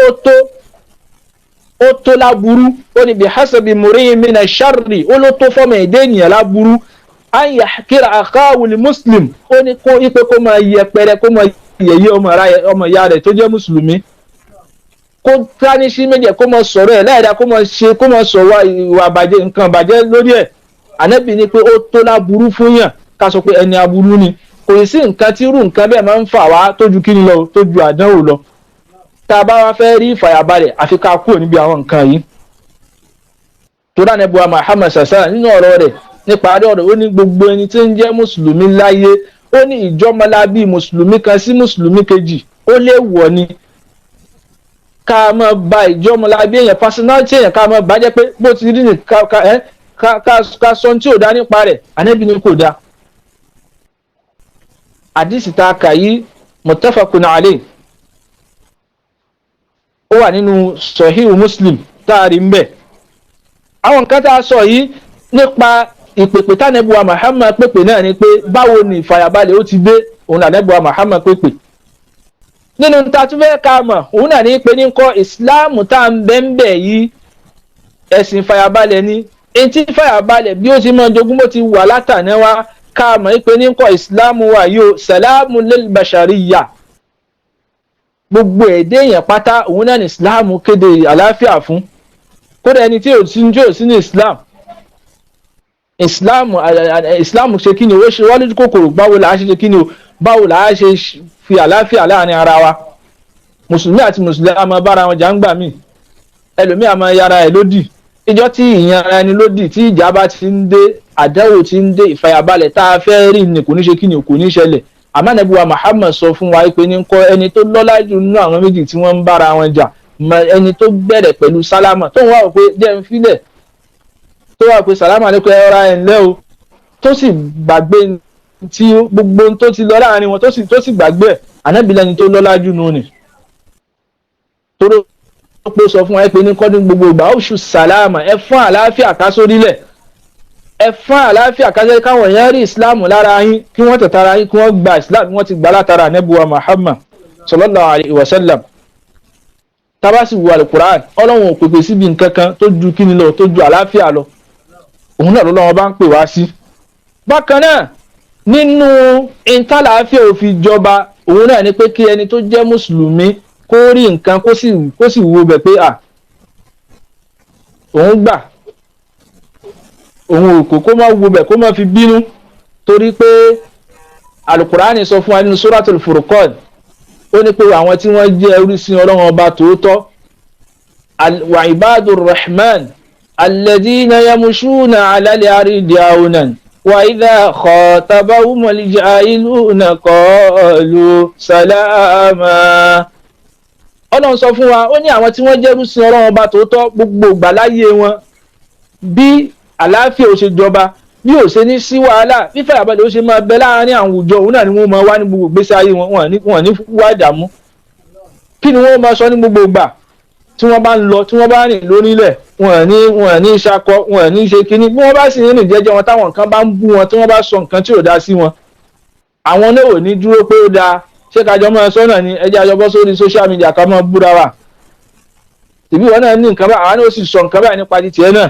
ó tó láburú ó ní bihasabi muri'in mina sharri ó ló tó fọ́mọ èdè ènìyàn láburú an yahkira akhahu li muslim, ó ní kó ipe kó máa yẹpẹrẹ kó máa yẹ̀yẹ́ ọmọ ìyá rẹ̀ tó jẹ́ mùsùlùmí, kó tánìṣí méjì kó máa sọ̀rọ̀ ẹ̀ láìda kó máa sọ̀rọ̀ ìwà àbàjẹ́ nǹkan àbàjẹ́ lórí ẹ̀. Ànábì ní pé ó tó láburú fún yàn ká sọ pé ẹni aburú ni. Kò sí nǹkan tí irú nǹkan bẹ́ẹ̀ máa ń fà wá tójú kíni lọ, tójú àdánwò lọ. Tá a bá wá fẹ́ rí ìfàyàbalẹ̀ àfi ká kúrò níbi àwọn nǹkan yìí. Torí Ànábì wa Muhammad sallallahu nínú ọ̀rọ̀ rẹ̀ nípa àdé ọ̀rọ̀, ó ní gbogbo ẹni tí ń jẹ́ mùsùlùmí láyé, ó ní ìjọmọlábí mùsùlùmí kan sí mùsùlùmí kejì ó lè wọ̀ ni ká máa ba ìjọmọlábí èèyàn personality èèyàn ká máa bàjẹ́ pé bó ti rí ni ká sọ tí ò dá nípa rẹ̀. Ànábì ní kò dá. Àdìsí tá a kà yìí muttafaqun alayh, ó wà nínú Sahih Muslim tá a rí ń bẹ̀. Àwọn nǹkan tá a sọ yìí nípa ìpèpè tánẹ́bù wa Muhammad pèpè náà ni pé báwo ni ìfàyàbalẹ̀ ó ti dé, òun lànẹ́bù wa Muhammad pèpè. Nínú ta tún fẹ́ ká mọ̀ òun náà ní pé ní kọ́ ìsìláàmù tá à ń bẹ́ńbẹ̀ yìí ẹ̀sìn ìfàyàbalẹ̀ ni. Etí ìfàyàbalẹ̀ bí ó ti mọ jogún bó ti wà látàná wa ká mọ̀ pé ní kọ́ ìsìláàmù wa yóò sàlámù lil bashariyya, gbogbo èdè èèyàn pátá òun náà ní ìsìláàmù kéde àlàáfíà fún. Kódà ẹni tí ò sí ní ìsìláàmù ṣe kí ni ó ṣe wọ́n lójú kòkòrò báwo là á ṣe kí ni o, báwo là á ṣe fi àlàáfíà láàrin ara wa. Mùsùlùmí àti mùsùlùmí a máa bára wọn jà ń gbà míì, ẹlòmíì a máa yára ẹ̀ lódì. Ìjọ́ tí ìyẹn ara ẹni lódì tí ìjà bá ti ń dé, àdánwò ti ń dé, ìfàyàbalẹ̀ tá a fẹ́ rí ni kò ní ṣe kí ni kò ní ṣẹlẹ̀. Àmọ́ Ànábì wa Muhammad sọ fún wa pé ní kọ́ ẹni tó lọ́lá jù nínú àwọn méjì tí wọ́n ń bára wọn jà, ẹni tó bẹ̀rẹ̀ pẹ̀lú sálámà tó ń wá pé jẹ́ ń filẹ̀, tó wà pé sàlámà alaykum ẹ̀rọ ẹ̀ ńlẹ́ o, tó sì gbàgbé tí gbogbo tó ti lọ láàrin wọn tó sì gbàgbé ẹ̀. Ànábì lẹ́ni tó lọ́lá jù nù ni. Torí pé sọ fún wa pé ní kọ́dún gbogbo ìgbà ó ṣù sàlámà, ẹ fún àlàáfíà ká sórílẹ̀, ẹ fún àlàáfíà ká jẹ́ káwọn èèyàn rí ìsìláàmù lára yín, kí wọ́n tẹ̀tara yín, kí wọ́n gba ìsìláàmù wọ́n ti gbà látara Ànábì wa Muhammad sallallahu alayhi wa sallam. Tabasi wo Al-Qur'an, Ọlọ́run ò pèpè síbi nǹkan kan tó ju kíni lọ, tó ju àlàáfíà lọ. Òun náà lọ́wọ́ bá ń pè wá sí. Bákan náà nínú ìntàláfíà òfin jọba òun náà ni pé kí ẹni tó jẹ́ mùsùlùmí kó rí nǹkan kó sì wo bẹ̀ pé òun gbà, òun òkò kó má wo bẹ̀ kó má fi bínú. Torí pé Al-Qur'ani sọ fún wa nínú Suratul Furqan, ó ní pé àwọn tí wọ́n jẹ́ orísun Ọlọ́run ọba tòótọ́, wa ibadur rahman alladhina yamushuna ala al-ardi hawnan wa idha khatabahumul jahiluna qalu salama. Ọlọ́run sọ fún wa, ó ní àwọn tí wọ́n jẹ́ orísun Ọlọ́run ọba tòótọ́ gbogbo ìgbà láyé wọn, bí àlàáfíà ó ṣe jọba, bí ó ṣe ní sí wàhálà, bí ìfàyàbalẹ̀ ó ṣe máa bẹ láàárín àwùjọ, òun náà ni wọ́n máa wá ní gbogbo ìgbésí ayé wọn, wọn ní wá ìdààmú. Kí ni wọ́n máa sọ ní gbogbo ìgbà tí wọ́n bá ń lọ, tí wọ́n bá rìn lórílẹ̀, wọn ní ṣakọ, wọn ní ṣe kíní. Bí wọ́n bá sì rìn jẹ́jẹ́ wọn táwọn nǹkan bá ń bú wọn, tí wọ́n bá sọ nǹkan tí ò dá sí wọn, àwọn náà ò ní dúró pé ó dáa, ṣé kájọ máa sọ náà ni ẹjẹ́ àjọbọ́ sórí social media ká máa búra wa. Tèmi wọn náà ní nǹkan báyìí, àwọn náà ó sì sọ nǹkan báyìí nípa ti tiẹ̀ náà,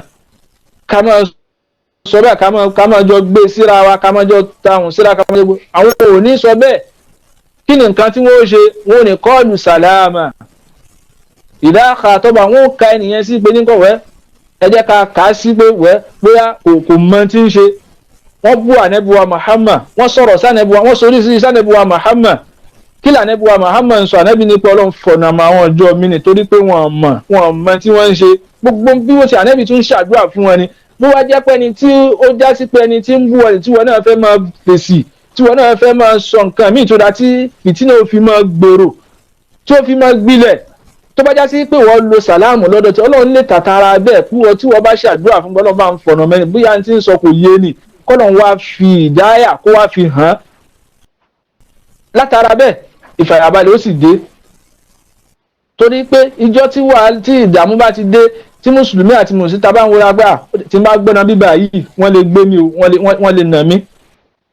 ká máa sọ bẹ́ẹ̀ ká máa jọ gbé síra wa, ká máa jọ tahùn síra, ká máa jọ gbé. Àwọn ò ní sọ bẹ́ẹ̀. Kí ni nǹkan tí wọ́n ó ṣe? Wọ́n ò ní kọ́ọ̀lù sàlámà. Idha khataba, wọ́n ó ka ẹnìyẹn sí pé nígbà wẹ́ ẹ jẹ́ ká kà á sí pé wẹ́ bóyá kò mọ tí ń ṣe. Wọ́n bú Ànábì wa Muhammad, wọ́n sọ̀rọ̀ sànẹ́bù wa, wọ́n sorí sí sànẹ́bù wa Muhammad. Kí l'Ànábì wa Muhammad ń sọ? Ànábì ní pé Ọlọ́run fọ̀nà mọ́ àwọn ọjọ́ mi nítorí pé wọ́n mọ̀ tí wọ́n ń ṣe. Gbogbo bí wọ́n ṣe Ànábì tún ṣàdúrà fún wọn ni. Bó wá jẹ́ pé ẹni tí ó já sí pé ẹni tí ń bú ọ tí wọ́n náà fẹ́ máa fèsì, tí wọ́n náà fẹ́ máa sọ nǹkan míì tó dá tí fìtínà ó fi máa gbèrò, tí ó fi máa gbilẹ̀, tó bá já sí pé wọ́n lo sàlámù lọ́dọ̀ tí Ọlọ́run lè tàtàrà bẹ́ẹ̀ kú ọ tí wọ́n bá ṣàdúrà fún Ọlọ́run bá ń fọ̀nà mẹ́rin bóyá ti ń sọ kò yé ni kọ́lọ́run wá fi ìdáyà kó wá fi hàn. Látara bẹ́ẹ̀ ìfàyàbalẹ̀ ó sì dé. Torí pé ìjọ tí ìdààmú bá ti dé, tí mùsùlùmí àti mùsùlùmí ta bá ń wọra gbà tí n bá gbọ́nà bíbà yìí wọ́n lè gbé mi o, wọ́n lè nà mí,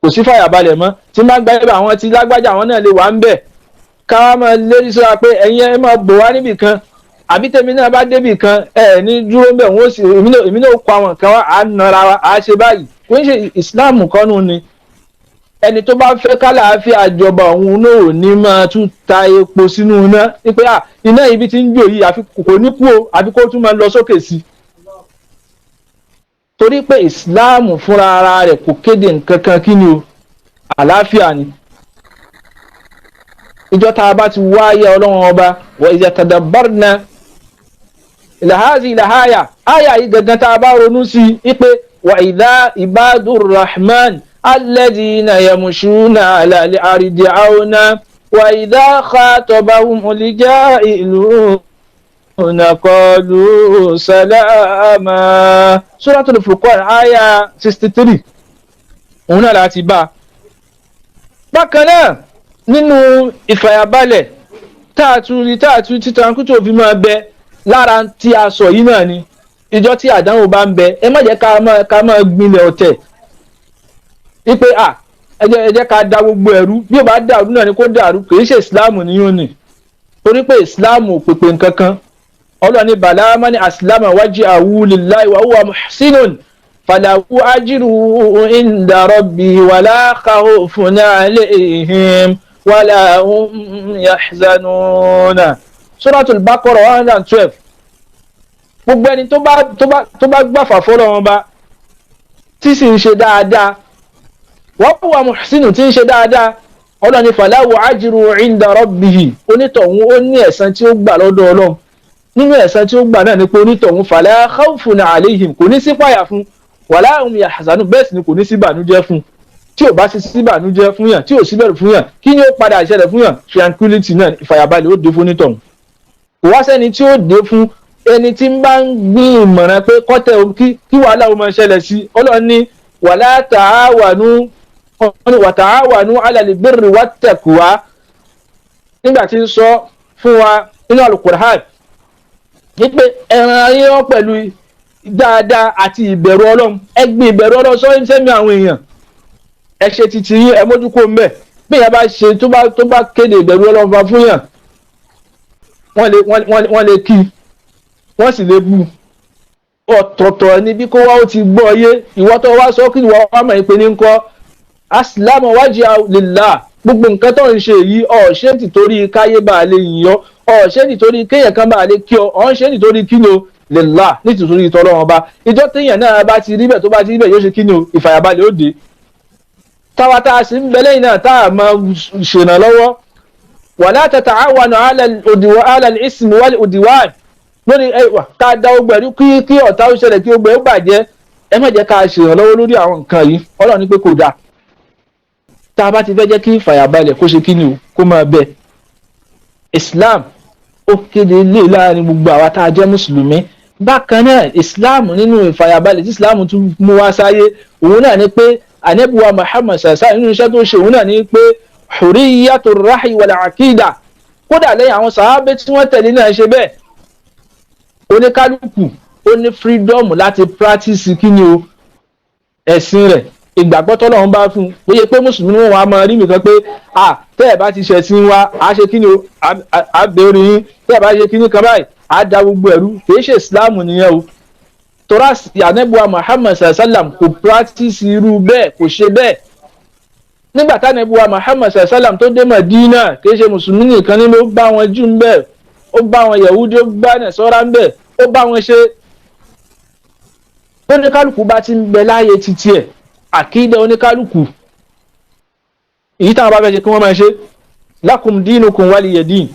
kò sí fàyàbalẹ̀ mọ́. Tí n bá gbá ibà àwọn tí lágbájá àwọn náà lè wà ń bẹ̀, ká máa lérí sọ́ra pé ẹ̀yin ẹ máa bò wá níbì kan, àbí tèmi náà bá débì kan ẹ ní dúró bẹ́ẹ̀ wọ́n sì èmi náà kọ àwọn kan wá à ń nara wa à á ṣe báyìí kò ń ṣe ìsìláàmù kọ́nù ni ẹni tó bá fẹ́ kálàáfíà jọba òun náà ò ní máa tún ta epo sínú iná wípé iná ibi tí ń jò yìí àfi kò ní kú o àfi kó tún máa lọ sókè sí i torí pé ìsìláàmù fúnra ara rẹ̀ kò kéde nǹkan kan kí ni o àlàáfíà ni ìjọ tá a bá ti wáyé ọlọ́run ọba wa iza tadabbarna ilahazi ilahaya aya yìí gangan tá a bá ronú sí i pé wa idha ibadur rahman alladhina yamshuna ala al-ardi auna wa idha khatabahumul jahiluna qalu salama suratul furqan aya 63 òun náà láti bá bákan náà nínú ìfàyàbalẹ̀ táàtúrí tí Tranquility fi máa bẹ lára tí a sọ yìí náà ni ìjọ tí àdánwò bá ń bẹ ẹ má jẹ́ ká máa gbilẹ̀ ọ̀tẹ̀ wípé ẹ jẹ́ ká da gbogbo ẹ̀rú bí ó bá dàrú náà ni kó dàrú kì í ṣe ìsìláàmù níyàn ni torí pé ìsìláàmù ò pèpè nǹkan kan ọlọ́ni bàlá mani aslama wajhahu lillahi wa huwa muhsinun falahu ajruhu inda rabbihi wala khawfun alayhim wala hum yahzanuna suratul baqara 112 gbogbo ẹni tó bá gbàfà fọ́lọ́run bá tí sì ń ṣe dáadáa wa huwa muhsinun tí ń ṣe dáadáa ọlọ́ni falahu ajruhu inda rabbihi onítọ̀hún ó ní ẹ̀san tí ó gbà lọ́dọ̀ Ọlọ́run nínú ẹ̀san tí ó gbà náà ni pé onítọ̀hún fala khawfun alayhim kò ní sí páyà fún wala hum yahzanun bẹ́ẹ̀ sì ni kò ní sí ìbànújẹ́ fún tí ò bá sí ìbànújẹ́ fún yàn tí ò sí bẹ̀rù fún yàn kí ni ó padà ṣẹlẹ̀ fún yàn tranquility náà ìfàyàbalẹ̀ ó dé fún onítọ̀hún kò wá sẹ́ni tí ó dé fún ẹni tí ń bá ń gbin ìmọ̀ràn pé kọ́tẹ̀ kí wàhálà ó máa ṣẹlẹ̀ sí Ọlọ́run ní wala ta'awanu 'ala al-birri wat-taqwa nígbà tí ń sọ fún wa nínú Al-Qur'an wípé ẹran yíyan pẹ̀lú dáadáa àti ìbẹ̀rù Ọlọ́run ẹ gbin ìbẹ̀rù Ọlọ́run sọ sẹ́mi àwọn èèyàn ẹ ṣe títí yín ẹ mójúkó mbẹ bí ìyá bá ṣe tó bá kéde ìbẹ̀rù Ọlọ́run fa fún yàn wọ́n lè kí wọ́n sì lè bú ọ̀tọ̀ọ̀tọ̀ ni bí kó wá ó ti gbọ́ yé ìwọ tó wá sọ kí ìwọ wá mọ̀ pé ní kọ́ aslama wajhahu lillah gbogbo nǹkan tó ń ṣe yìí ọ̀ ṣe nítorí káyé bá lè yìn ọ́ ọ̀ ṣe nítorí kéèyàn kan bá lè kí ọ̀ ṣe nítorí kí ni o lillah nítorí ìtọ́lọ́run ọba ìjọ téèyàn náà bá ti rí bẹ̀ tó bá ti rí bẹ̀ yóò ṣe kí ni o ìfàyàbalẹ̀ ó dé táwa tá a sì ń bẹ lẹ́yìn náà tá a máa ṣèrànlọ́wọ́ wala tata'awanu 'ala al-ismi wal-'udwan lórí ká da ogbẹ̀rú kí ọ̀tá ó ṣẹlẹ̀ kí ogbẹ̀ ó bàjẹ́ ẹ má jẹ́ ká ṣèrànlọ́wọ́ lórí àwọn nǹkan yìí Ọlọ́run ní pé kò dáa tá a bá ti fẹ́ jẹ́ kí ìfàyàbalẹ̀ kó ṣe kí ni o kó máa bẹ Islam ó kéde lé láàrin gbogbo àwa tá a jẹ́ mùsùlùmí bákan náà Islam nínú ìfàyàbalẹ̀ tí Islam tún mú wá sáyé òun náà ni pé anabiwa Muhammad sàṣà nínú iṣẹ́ tó ṣe òun náà ni pé hurriyatur rahi wal aqida kódà lẹ́yìn àwọn sàhábé tí wọ́n tẹ̀lé náà ṣe bẹ́ẹ̀ oníkálukú ó ní freedom láti practice kí ni o ẹ̀sìn rẹ̀ ìgbàgbọ́ tọ́lọ́run bá fún un bóyá pé mùsùlùmí wọn a máa rí nìkan pé tẹ́ ẹ̀ bá ti ṣẹ̀sìn wa a ṣe kí ni o a bẹ̀rù yín tẹ́ ẹ̀ bá ṣe kí ni kan báyìí a da gbogbo ẹ̀rú kìí ṣe Islam nìyẹn o torá ànẹ́bùwà Muhammad sallam kò practice irú bẹ́ẹ̀ kò ṣe bẹ́ẹ̀ nígbà tánẹ́bùwà Muhammad sallam tó dé Madina kìí ṣe mùsùlùmí nìkan nínú ó bá wọn Júù ń bẹ̀ ó bá wọn Yahudi ó bá Nasara ń bẹ̀ ó bá wọn ṣe oníkálukú bá ti ń bẹ láàyè títí ẹ̀ àkídà oníkálukú èyí táwọn bá fẹ́ ṣe kí wọ́n máa ṣe lakum dinukum waliya din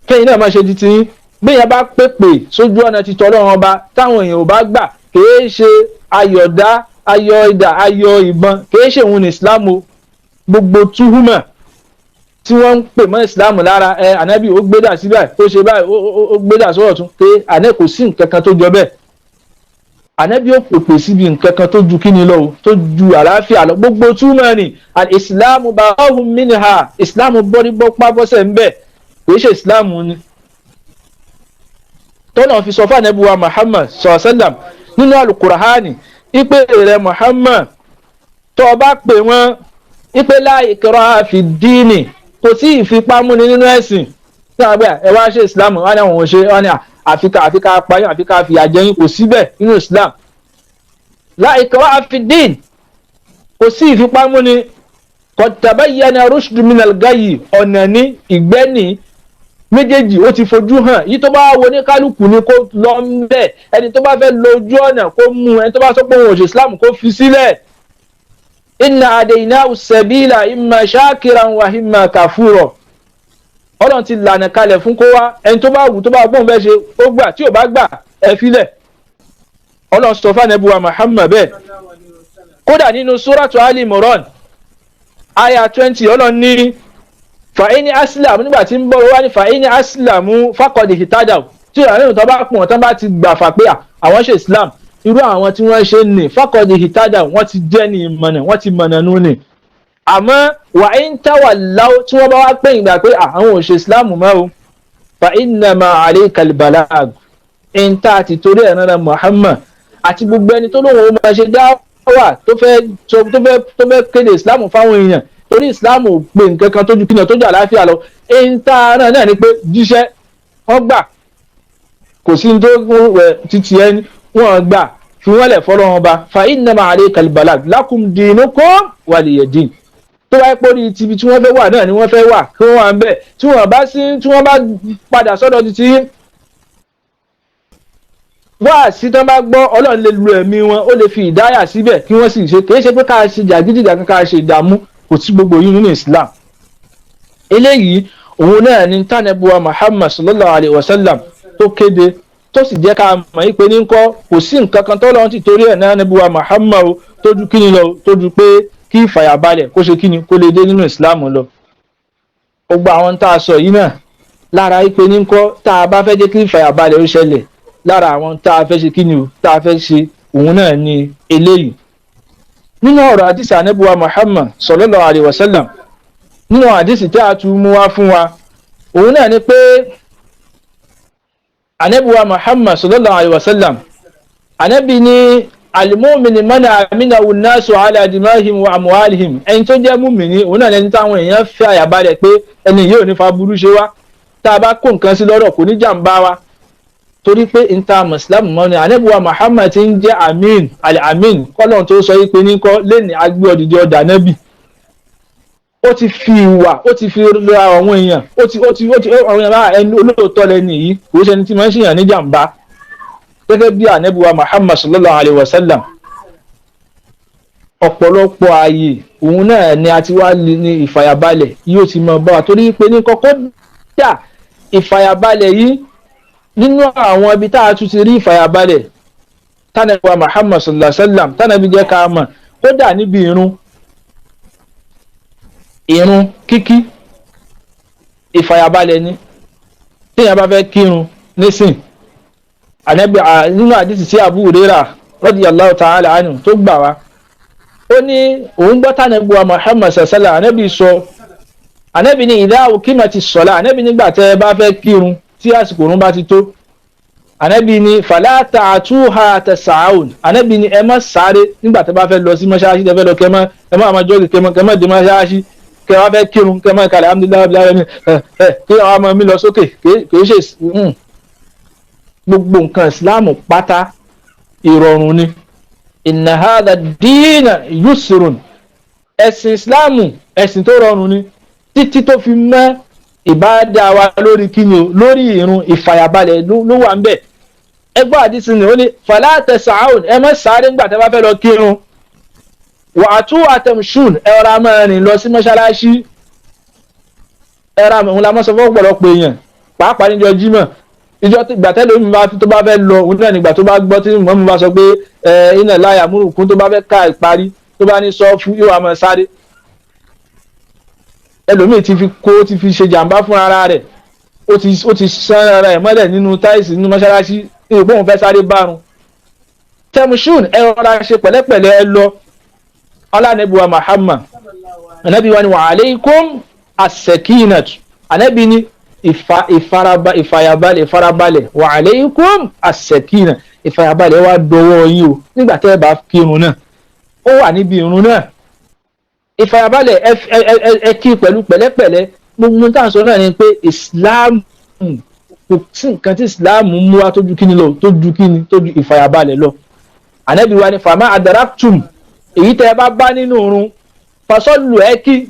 kẹ́yìn náà máa ṣe títí yín béèyàn bá pèpè sójú ọ̀nà ti tọ́lọ́run ọba táwọn èèyàn ò bá gbà kìí ṣe ayọ̀dá ayọ̀ idà ayọ̀ ìbọn kìí ṣe òun ní Islam o gbogbo túhùmọ̀ tí wọ́n ń pè mọ́ Islam lára ànábì ó gbédà síbẹ̀ ó ṣe báyìí ó gbédà sọ́rọ̀ tún pé àná kò sí nǹkan kan tó jọ bẹ́ẹ̀ ànábì ó pèpè síbi nǹkan kan tó ju kíni lọ tó ju àlàáfíà lọ gbogbo túmọ̀ ni al-Islamu ba'ahum minha Islam bọ́rí bọ́ pábọ́sẹ̀ ń bẹ̀ kìí ṣe Islam ni tọ́nà fi sọ fún ànábì wa Muhammad sallam nínú al-Qur'ani ipe rẹ̀ Muhammad tó bá pè wọ́n ipe la ikraha fi dini kò sí ìfipámúni nínú ẹ̀sìn ní àgbẹ̀ ẹ wá ṣe Islam wọn ni àwọn ò ṣe wọn ni àfi ká payán àfi ká fìyà jẹ yín, kò síbẹ̀ nínú Islam. La ikraha fi ddin, kò sí ìfipámúni. Qad tabayyana rushdu minal ghayy, ọ̀nà ní ìgbẹ́ni méjèèjì ó ti fojú hàn. Yìí tó bá wo ní kálukú ni kó lọ ń bẹ̀, ẹni tó bá fẹ́ lo ojú ọ̀nà kó mú, ẹni tó bá sọ pé òun ò ṣe Islam kó fi sílẹ̀. Inna hadaynahu sabila imma shakiran wa imma kafura. Ọlọ́run ti lànà kalẹ̀ fún kó wá, ẹni tó bá wù tó bá gbóhùn bẹ́ẹ̀ ṣe ó gbà, tí ò bá gbà ẹ filẹ̀. Ọlọ́run sọ fún Ànábì wa Muhammad bẹ́ẹ̀. Kódà nínú suratu Ali Imran aya 20 Ọlọ́run ní fa'ini aslam, nígbà tí ń bọ̀ wá ní fa'ini aslamu faqad ihtadaw, tí ìrànlẹ́yìn tó bá pọ̀ tán bá ti gbà fà pé àwọn ṣe Islam, irú àwọn tí wọ́n ṣe ní faqad ihtadaw, wọ́n ti jẹ́ ní ìmọ̀nà, wọ́n ti mọ̀nà nú ni. Àmọ́ wa in tawallaw, tí wọ́n bá wá pè ìgbà pé àwọn ò ṣe Islam mọ́ o, fa innama alaykal balag, in ta ti torí ẹ̀rọ Muhammad àti gbogbo ẹni tó lóun ó máa ṣe dáwà tó fẹ́ kéde Islam fáwọn èèyàn, torí Islam ò pè nǹkan kan tójú kíni tó jà láfíà lọ. In ta náà ni pé jíṣẹ́ wọ́n gbà, kò sí tó títí ẹni wọ́n gbà, fi wọ́n lẹ̀ fọ́lọ́run ọba. Fa innama alaykal balag lakum dinukum waliyadin. Tó bá pòrí tibi tí wọ́n fẹ́ wà náà ni wọ́n fẹ́ wà, kí wọ́n wà ń bẹ̀. Tí wọ́n bá padà sọ́dọ̀ títí wá sí tán bá gbọ́, Ọlọ́run lè lu ẹ̀mí wọn, ó lè fi ìdáyà síbẹ̀ kí wọ́n sì ṣe. Kìí ṣe pé ká ṣe jàgídíjàgan, ká ṣe ìdààmú, kò sí gbogbo yìí nínú Islam. Eléyìí òun náà ni tánàbí wa Muhammad sallallahu alayhi wa sallam tó kéde, tó sì jẹ́ ká mọ̀ pé ní kọ́ kò sí nǹkan kan tó lọ́n ti torí ẹ̀ náà nàbí wa Muhammad tójú kíni lọ, tójú pé kí ìfàyàbalẹ̀ kó ṣe kíni kó lè dé nínú Islam lọ. Gbogbo àwọn tá a sọ yìí náà lára pé ní kọ́ tá a bá fẹ́ jẹ́ kí ìfàyàbalẹ̀ ó ṣẹlẹ̀, lára àwọn tá a fẹ́ ṣe kíni o, tá a fẹ́ ṣe òun náà ni eléyìí. Nínú ọ̀rọ̀ àdìsí ànábì wa Muhammad sallallahu alayhi wa sallam, nínú àdìsí tí a tún mú wá fún wa, òun náà ni pé ànábì wa Muhammad sallallahu alayhi wa sallam, ànábì ní al-mu'minu man aminahu an-nasu ala dima'ihim wa amwalihim. Ẹni tó jẹ́ mùmínì òun náà lẹni táwọn èèyàn fẹ́ àyàbalẹ̀ pé ẹni yìí ò ní fa burú ṣe wá, tá a bá kó nǹkan sí lọ́rọ̀ kò ní jàǹbá wa, torí pé ìta mùsùlùmí mọ́ ni ànábì wa Muhammad ti ń jẹ́ amin al-amin, kọ́lọ́n tó sọ yí pé ní kọ́ lẹ́ni agbé ọ̀dìdì ọ̀dà nẹ́bì. Ó ti fi ìwà, ó ti fi ra àwọn èèyàn, ó ti àwọn èèyàn bá ẹni olóòótọ́ lẹ́ni yìí, kò ṣe ẹni tí máa ń ṣèyàn ní jàǹbá, gẹ́gẹ́ bí ànábì wa Muhammad sallallahu alayhi wa sallam. Ọ̀pọ̀lọpọ̀ ààyè òun náà ni a ti wá ní ìfàyàbalẹ̀ yóò ti mọ̀ bá wa, torí pé ní kọ́kọ́ dà ìfàyàbalẹ̀ yìí nínú àwọn ibi tá a tún ti rí ìfàyàbalẹ̀ tánàbí wa Muhammad sallallahu alayhi wa sallam tánàbí jẹ́ ká mọ̀, kódà níbi ìrun kíkí ìfàyàbalẹ̀ ni. Téèyàn bá fẹ́ kírun nísìn, ànábì nínú àdìsí sí Abu Hurairah radiyallahu ta'ala anhu tó gbà wá, ó ní òun gbọ́ tánàbí wa Muhammad sallallahu alayhi wa sallam, ànábì sọ, ànábì ní idha uqimatis salah, ànábì nígbà tẹ́ ẹ bá fẹ́ kírun tí àsìkò òun bá ti tó, ànábì ní fala ta'tuha tas'aun, ànábì ní ẹ má sáré nígbà tẹ́ bá fẹ́ lọ sí mọ́ṣáláṣí, tẹ́ fẹ́ lọ kẹ́ má máa jọ́gì kẹ́ má dé mọ́ṣáláṣí, kẹ́ wá fẹ́ kírun kẹ́ má kalẹ̀ alhamdulillahi kí àwọn ọmọ mi lọ sókè, kì í ṣe gbogbo nǹkan Islam pátá ìrọ̀rùn ni. Inna hadha ad-dina yusrun, ẹ̀sìn Islam ẹ̀sìn tó rọrùn ni, títí tó fi mọ́ ìbádà wa lórí kíni o, lórí ìrun ìfàyàbalẹ̀ ló wà ń bẹ̀. Ẹgbẹ́ àdìsí ni ó ní fala tas'aun, ẹ má sáré nígbà tẹ́ bá fẹ́ lọ kírun, wa atu atamshun, ẹ ra máa rìn lọ sí mọ́ṣáláṣí, ẹ ra òun la mọ́ sọ fún ọ̀pọ̀lọpọ̀ èèyàn pàápàá níjọ́ Jímọ̀, ìjọ ìgbà tẹ́lẹ̀ omi tó bá fẹ́ lọ òun náà nígbà tó bá gbọ́ tí mọ́mú bá sọ pé inna la ya'murukum, tó bá fẹ́ ká ìparí tó bá ní sọ fún yóò wá máa sáré. Ẹlòmíì ti fi ṣe jàǹbá fún ara rẹ̀, ó ti sán ara ẹ̀ mọ́lẹ̀ nínú táìsì nínú mọ́ṣáláṣí, ìgbó òun fẹ́ sáré bárun. Tamshun, ẹ rọra ṣe pẹ̀lẹ́pẹ̀lẹ́ ẹ lọ. Ànábì wa Muhammad, ànábì wa ni wa alaykum as-sakinatu, ànábì ni ìfarabalẹ̀ wa alaykum as-sakina, ìfarabalẹ̀ wá dọwọ́ yín o nígbà tẹ́ ẹ bá kírun náà, ó wà níbi ìrun náà. Ìfàyàbalẹ̀ ẹ kí pẹ̀lú pẹ̀lẹ́pẹ̀lẹ́. Gbogbo tá à ń sọ náà ni pé Islam kò sí nǹkan tí islam mú wá tó ju kíni lọ, tó ju kíni, tó ju ìfàyàbalẹ̀ lọ. ànábì wa ni fama adaraktum, èyí tẹ́ ẹ bá bá nínú oorun fasọ́lù ẹ kí,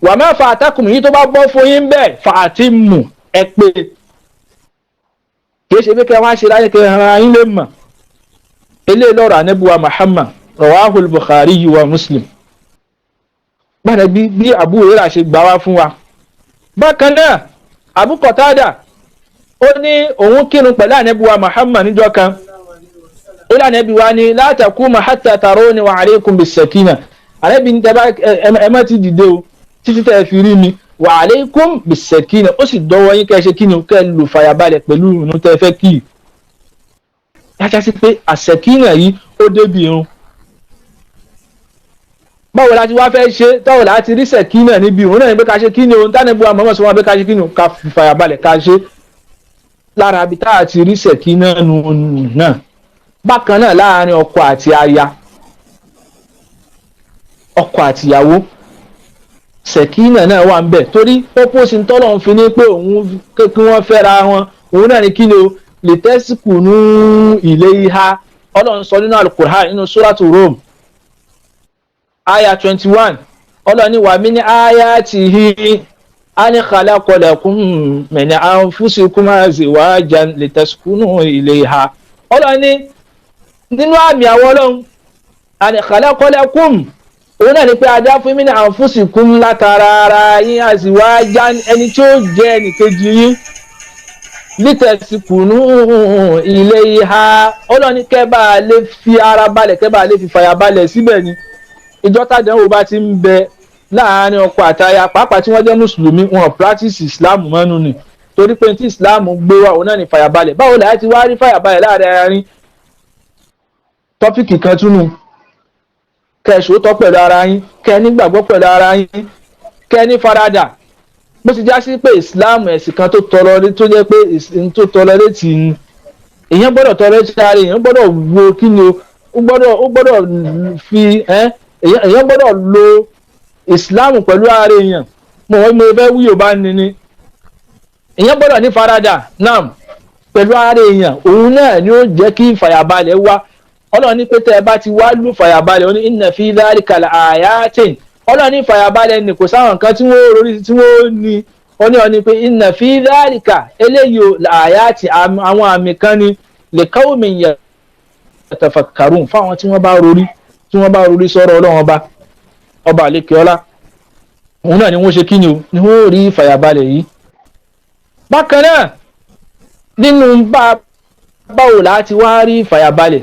wà má fa àtàkùn, èyí tó bá bọ́ fún yín bẹ́ẹ̀ fa àti mù ẹ pé. kì í ṣe pé kẹ́ wá ṣe láyé kẹ́ ara yín lè mọ̀. eléyìí lọ́rọ̀ ànábì wa Muhammad rawahul Bukhari wa Muslim. báyìí bí Abu Hurairah ṣe gbà wá fún wa. bákan náà Abu Qatada ó ní òun kírun pẹ̀lú ànábì wa Muhammad níjọ́ kan. ó ní ànábì wa ní la takuma hatta taruni wa alaykum bis-sakina. ànábì ní ẹ má ti dìde o títí tẹ́ fi rí mi wa alaykum bis-sakina. ó sì dọ́wọ́ yín kẹ́ ṣe kí ni kẹ́ lù fàyàbalẹ̀ pẹ̀lú ìrun tẹ́ fẹ́ kí. yájá sí pé àṣẹkínà yìí ó débi irun. báwo la ti wá fẹ́ ṣe táwọn láti rí sẹ̀kínà níbi òun náà ní pé ká ṣe kí ni ohun tánàbí wa mọ́mọ́ sọ wọn pé ká ṣe kí ni ká fàyàbalẹ̀ ká ṣe lára bí tá a ti rí sẹ̀kínà nù náà. bákan náà láàárín ọkọ àti aya, ọkọ àtìyàwó, sẹ̀kínà náà wà ń bẹ̀ torí pọ́pọ́sì ń tọ́lọ̀ ń fi ní pé òun kí wọ́n fẹ́ra wọn, òun náà ní kí ni o lè tẹ́sìkù ní ilé ìhà. ọlọ́run sọ nínú Al-Qur'an nínú suratu Rum aya 21, ọlọ́run ní wa min ayatihi an khalaqa lakum min anfusikum azwajan litaskunu ilayha. ọlọ́run ní nínú àmì àwọn ọlọ́run an khalaqa lakum, òun náà ní pé adá fún min anfusikum látara ara yín azwajan, ẹni tí ó jẹ́ ẹnìkejì yín, litaskunu ilayha. ọlọ́run ní kẹ́ bá lè fi ara balẹ̀, kẹ́ bá lè fi fàyà balẹ̀ síbẹ̀ ni. ìjọ tàdánwò bá ti ń bẹ láàárín ọkọ àtaya, pàápàá tí wọ́n jẹ́ mùsùlùmí, wọn practice islam mọ́nú ni, torí pé tí islam gbé wá òun náà ní fàyàbalẹ̀. báwo la ti wá rí fàyàbalẹ̀ láàárín ara yín? tọ́pìkì kan túnú, kẹ́ ṣòótọ́ pẹ̀lú ara yín, kẹ́ nígbàgbọ́ pẹ̀lú ara yín, kẹ́ ní faradà. bó ti já sí pé islam ẹ̀sìn kan tó tọrọ, tó jẹ́ pé tó tọrọ létí ni, èèyàn gbọ́dọ̀ tọrọ létí ara, èèyàn gbọ́dọ̀ wo kí ni o, ó gbọ́dọ̀ fi èèyàn gbọ́dọ̀ lo islam pẹ̀lú ara èèyàn. mo fẹ́ wí yorùbá ni èèyàn gbọ́dọ̀ ní faradà náà pẹ̀lú ara èèyàn, òun náà ni ó jẹ́ kí ìfàyàbalẹ̀ wá. ọlọ́run ní pé tẹ́ ẹ bá ti wá lù fàyàbalẹ̀, ó ní inna fi dhalika laayatin. ọlọ́run ní ìfàyàbalẹ̀ ni kò sáwọn nǹkan tí wọ́n rí tí wọ́n ní. ó ní pé inna fi dhalika, eléyìí laayatin, àwọn àmì kan ni li qawmin yatafakkarun, fáwọn tí wọ́n bá rorí sọ̀rọ̀ ọlọ́run ọba àlékè ọlá. òun náà ni wọ́n ṣe kí ni o, ni wọ́n rí ìfàyàbalẹ̀ yìí. bákan náà nínú báwo láti wá rí ìfàyàbalẹ̀,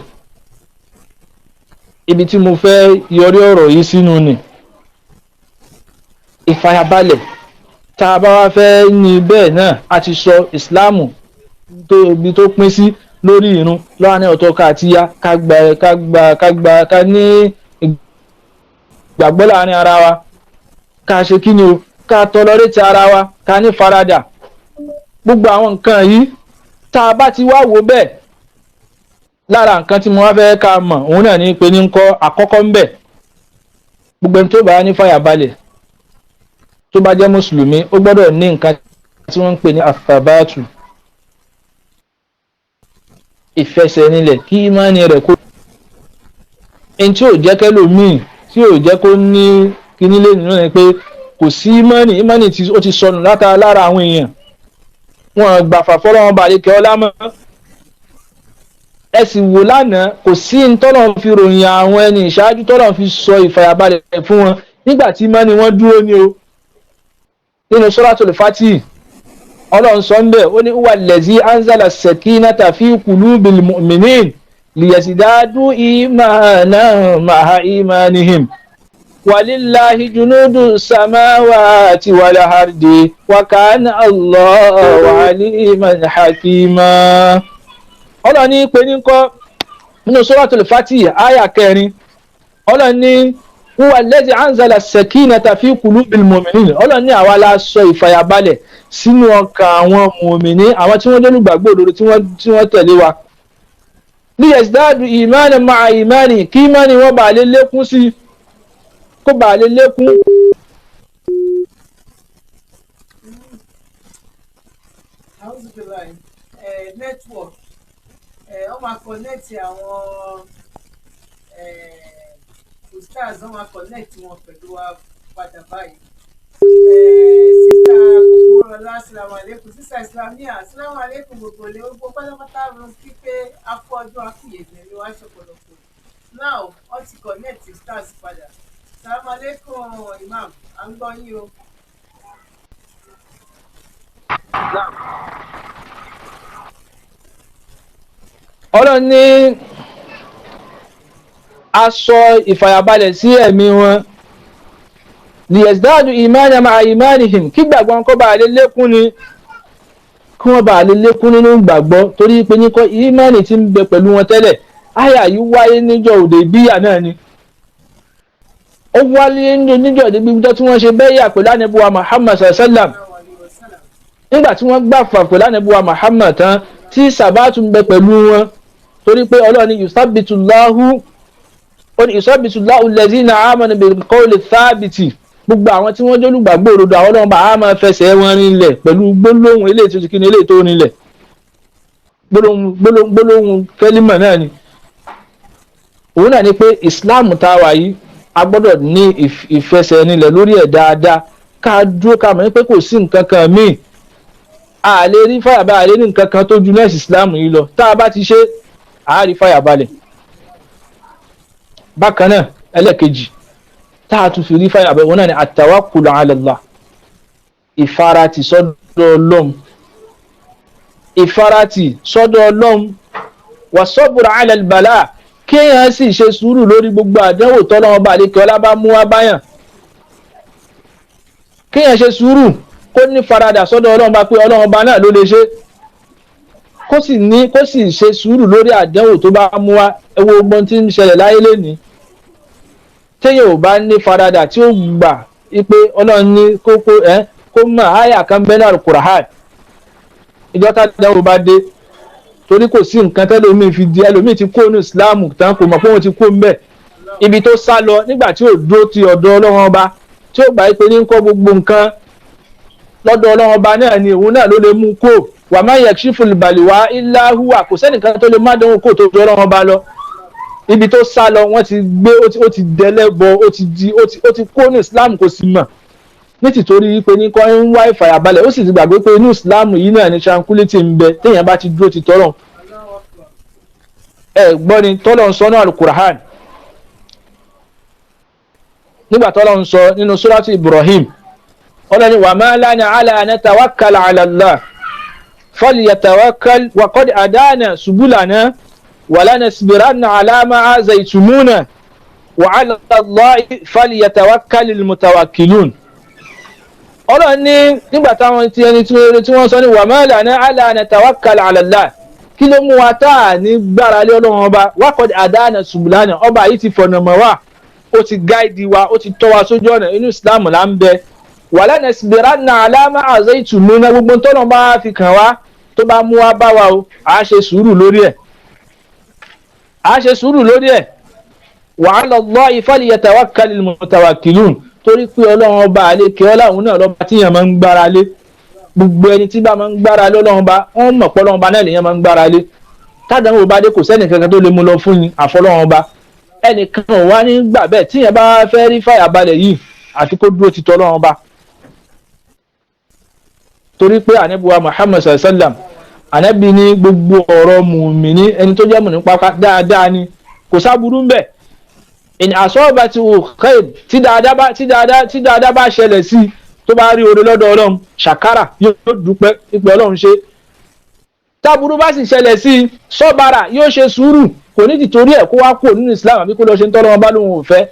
ibi tí mo fẹ́ yọrí ọ̀rọ̀ yìí sínú ni ìfàyàbalẹ̀. tá a bá wá fẹ́ ní bẹ́ẹ̀ náà, a ti sọ ìsìláàmù ibi tó pín sí lórí ìrun láàrin ọ̀tọ̀ ká àti ya, ká ní ìgbàgbọ́ láàrin ara wa, ká ṣe kí ni o, ká tọlọ́rẹ́tì ara wa, ká ní faradà. gbogbo àwọn nǹkan yìí tá a bá ti wá wò bẹ́ẹ̀, lára nǹkan tí mo wá fẹ́ ká mọ̀ òun náà ní pé ní ńkọ́ àkọ́kọ́ ń bẹ̀, gbogbo ẹni tó bá ní fàyàbalẹ̀, tó bá jẹ́ mùsùlùmí, ó gbọ́dọ̀ ní nǹkan tí wọ́n ń pè ní àfàbátù, ìfẹsẹ̀rinlẹ̀, kí ìmánì rẹ̀ kó. ẹni tí ò jẹ́ kẹ́lòmíì, tí ò jẹ́ kó ní kíní lé nínú ni pé kò sí ìmánì tí ó ti sọnù lára àwọn èèyàn. wọn gbàfà fọlọ́wọn bá àlékè ọlá mọ́. ẹ sì wò lánàá, kò sí ntọ́lọ̀ fi ròyìn àwọn ẹni ìṣáájú tọ́lọ̀ fi sọ ìfàyàbalẹ̀ fún wọn nígbà tí ìmánì wọn dúró ni o. nínú Suratul Fatih, ọlọ́run sọ ń bẹ̀, ó ní huwa allazi anzala sakinata fi qulubil mu'minin liyazdadu imanan ma'a imanihim walillahi junudu samawati wal ardi wa kana Allahu aliman hakima. ọlọ́run ní pé ní kọ́ nínú Suratul Fatih àyà 4, ọlọ́run ní huwa allazi anzala sakinata fi qulubil mu'minin. ọlọ́run ní àwa la sọ ìfàyàbalẹ̀ sínú ọkàn àwọn mùmìnì, àwọn tí wọ́n lólùgbàgbọ́ òdodo tí wọ́n tẹ̀lé wa. liyazdadu imanan ma'a imani, kí ìmánì wọn bá lè lékún sí, kó bá lè lékún. Auzubillahi. Network wọ́n máa connect àwọn ustaz, wọ́n máa connect wọn pẹ̀lú wa padà báyìí. Sísá Kòkòrọ́lá assalamu alaikum, sísá Islamia assalamu alaikum, gbogbo ilé gbogbo pátápátá ló ń kí pé akú ọdún akúyèsè ni wàá ṣọ̀pọ̀lọpọ̀. Now wọ́n ti connect ustaz padà. Assalamu alaikum Imam, à ń gbọ́ yín o. ọlọ́run ní aṣọ ìfàyàbalẹ̀ sí ẹ̀mí wọn liyazdadu imana ma'a imanihim, kí gbàgbọ́ wọn kó bá lè lékún ni, kí wọ́n bá lè lékún nínú gbàgbọ́, torí pé ní kọ́ ìmánì tí ń bẹ pẹ̀lú wọn tẹ́lẹ̀. Àyà yìí wáyé níjọ́ Hudaybiya náà ni, ó wáyé níjọ́ Hudaybiya tí wọ́n ṣe bẹ́yà pẹ̀lú Ànábì wa Muhammad sallam. Nígbà tí wọ́n gbàfà pẹ̀lú Ànábì wa Muhammad tán, tí sàbátù ń bẹ pẹ̀lú wọn, torí pé Ọlọ́run ní yusabbitullahu allazina amanu bil qawli thabiti, gbogbo àwọn tí wọ́n jólùgbàgbọ́ òdodo àwọn Ọlọ́run bá a máa fẹsẹ̀ wọn rinlẹ̀ pẹ̀lú gbólóhùn eléyìí tó ti kíni eléyìí tó rinlẹ̀, gbólóhùn kẹ́límà náà ni. Òun náà ni pé Islam tá a wà yìí a gbọ́dọ̀ ní ìfẹsẹ̀ rinlẹ̀ lórí ẹ̀ dáadáa, ká dúró ká mọ̀ pé kò sí nǹkan kan míì, a lè rí fàyàbalẹ̀, a lè rí nǹkan kan tó ju nẹ́ẹ̀sì Islam yìí lọ. Tá a bá ti ṣe a rí fàyàbalẹ̀. Bákan náà ẹlẹ́ẹ̀kejì tá a tún fi rí fàyàbalẹ̀ wọn náà ni at-tawakkulu ala Allah, ìfaratì sọ́dọ̀ Ọlọ́run, ìfaratì sọ́dọ̀ Ọlọ́run, wa sabru ala al-bala, kéèyàn sì ṣe sùúrù lórí gbogbo àdánwò tọ́lọ́run bá lékè ọlá bá mú wá báyàn. Kéèyàn ṣe sùúrù, kó ní faradà sọ́dọ̀ Ọlọ́run bá pé Ọlọ́run bá náà ló lè ṣe, kó sì ṣe sùúrù lórí àdánwò tó bá mú wá. Ẹ wo ogbon tí ń ṣẹlẹ̀ láyé lénìí, téèyàn ò bá ní faradà tí ó gbà pé Ọlọ́run ní kó mọ̀ àyà kan bẹ́ẹ̀ náà Al-Qur'an, ìjọ tá àdánwò bá dé, torí kò sí nǹkan tẹ́lómi fi di ẹlòmíì ti kó ní Islam tán kò mọ̀ pé wọ́n ti kó ń bẹ̀, ibi tó sá lọ nígbà tí ò dúró ti ọ̀dọ̀ Ọlọ́run ọba, tí ó gbà pé ní kọ́ gbogbo nǹkan lọ́dọ̀ Ọlọ́run ọba náà ni òun náà ló lè mú kó. Wa ma yakshiful balwa illa huwa, kò sẹ́nìkan tó lè má dánwò kó tó ju Ọlọ́run ọba lọ. Ibi tó sá lọ wọ́n ti gbé, ó ti dẹlẹ́bọ, ó ti kó ní Islam kò sì mọ̀, nítorí pé ní kọ́ ń wá ìfàyàbalẹ̀, ó sì ti gbàgbé pé inú Islam yìí náà ni tranquility ń bẹ téèyàn bá ti dúró ti tọ́lọ̀. Ẹ gbọ́ ni tọ́lọ̀ ń sọ náà Al-Qur'an, nígbà tọ́lọ̀ ń sọ nínú suratu Ibrahim, ọlọ́ni wa ma lana ala natawakkal ala Allah falyatawakkal wa qad adana subulana wa lanasbiranna ala ma azaytumuna wa ala Allahi falyatawakkalil mutawakkilun. Ọlọ́ni nígbà táwọn ti ẹni tí wọ́n sọ ní wa ma lana ala natawakkal ala Allah, kí ló mú wa táà ní gbára lé Ọlọ́run ọba, wa qad adana subulana, ọba yìí ti fọ̀nà mọ́ wa, ó ti gáìdì wa, ó ti tọ́ wa sójú ọ̀nà, inú Islam là ń bẹ. Wala nasbiranna ala ma azaytumuna, gbogbo tọ́nà bá fi kàn wá tó bá mú wá bá wa o, a ṣe sùúrù lórí ẹ̀, a ṣe sùúrù lórí ẹ̀. Wa ala Allahi falyatawakkalil mutawakkilun, torí pé Ọlọ́run ọba àlékè Ọlọ́run náà lọ́ba tíyàn máa ń gbára lé. Gbogbo ẹni tí bá máa ń gbára lé Ọlọ́run ọba, wọ́n mọ̀ pé Ọlọ́run ọba náà lèyàn máa ń gbára lé. Tádànwò bá dé kò sẹ́nìkankan tó lè mú lọ fún ni àfọlọ́run ọba. Ẹnìkan ò wá ní gbà bẹ́ẹ̀, tíyàn bá fẹ́ rí fàyàbalẹ̀ yìí àti kó dúró ti tọ́lọ́run ọba. Torí pé Ànábì wa Muhammad sallam, Ànábì ní gbogbo ọ̀rọ̀ mùmíní, ẹni tó jẹ́ mùmíní pápá dáadáa ni, kò sáburú ń bẹ̀. In asabatu khair, tí dáadáa bá ṣẹlẹ̀ sí, tó bá rí oore lọ́dọ̀ Ọlọ́run, ṣàkárà yóò dúpẹ́ ìpè Ọlọ́run ṣe. Táburú bá sì ṣẹlẹ̀ sí, sọ́bàrà yóò ṣe sùúrù, kò ní tìtorí ẹ̀ kó wá kúrò nínú Islam àbí kó lọ ṣe ń tọ́lọ́wọ́n bá lóun ò fẹ́.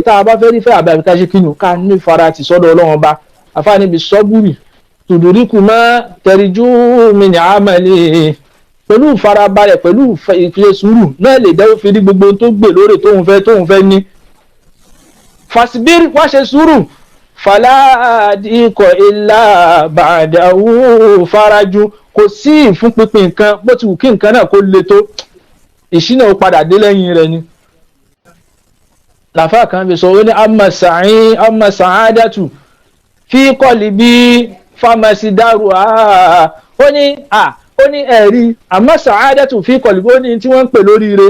Tá a bá fẹ́ rí fẹ́ àbí ká ṣe kí ni ká ní farati sọ́dọ̀ Ọlọ́run ọba, àfáàní bí sọ́búrì tùdùríkù má tẹ̀ríjú min amali, pẹ̀lú ìfarabalẹ̀ pẹ̀lú ìfẹ́ sùúrù náà lè dẹ́wọ́ fi rí gbogbo tó gbè lórí tóun fẹ́ ní. Fasbir, wá ṣe sùúrù, fala dikọ̀ illa ba'dahu faraju, kò sí ìfún pínpín nǹkan bó ti wù kí nǹkan náà kó le tó, ìṣínà ó padà dé lẹ́yìn rẹ̀ ni. Làfáà kan fi sọ wọ́n ní amma sa'adatu fi qalbi famasidaruha ó ní ẹ̀rí àmọ́ sa'adatu fi qalbi ó ní tí wọ́n ń pè lóríire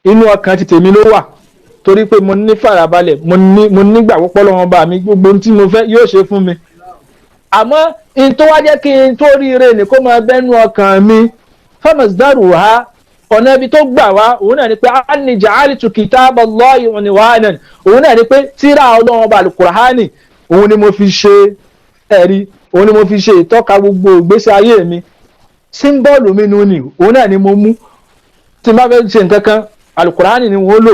inú ọkàn ti tèmi ló wà torí pé mo ní farabalẹ̀ mo nígbàgbọ́ pé Ọlọ́run bá mi gbogbo tí mo fẹ́ yóò ṣe fún mi àmọ́ in tó wá jẹ́ kí n tó ríire ní kó máa bẹ́nu ọkàn mi famasidaruha ọ̀nà ibi tó gbà wá òun náà ni pé anni ja'altu kitaballahi unwanan òun náà ni pé tírà Ọlọ́run ọba alukurahani òun ni mo fi ṣe ẹ̀rí òun ni mo fi ṣe ìtọ́ka gbogbo ìgbésí ayé mi símbọ́ọ̀lù mi nù ní òun náà ni mo mú tí má fẹ́ ṣe nǹkan kan alukurahani ni wọ́n lò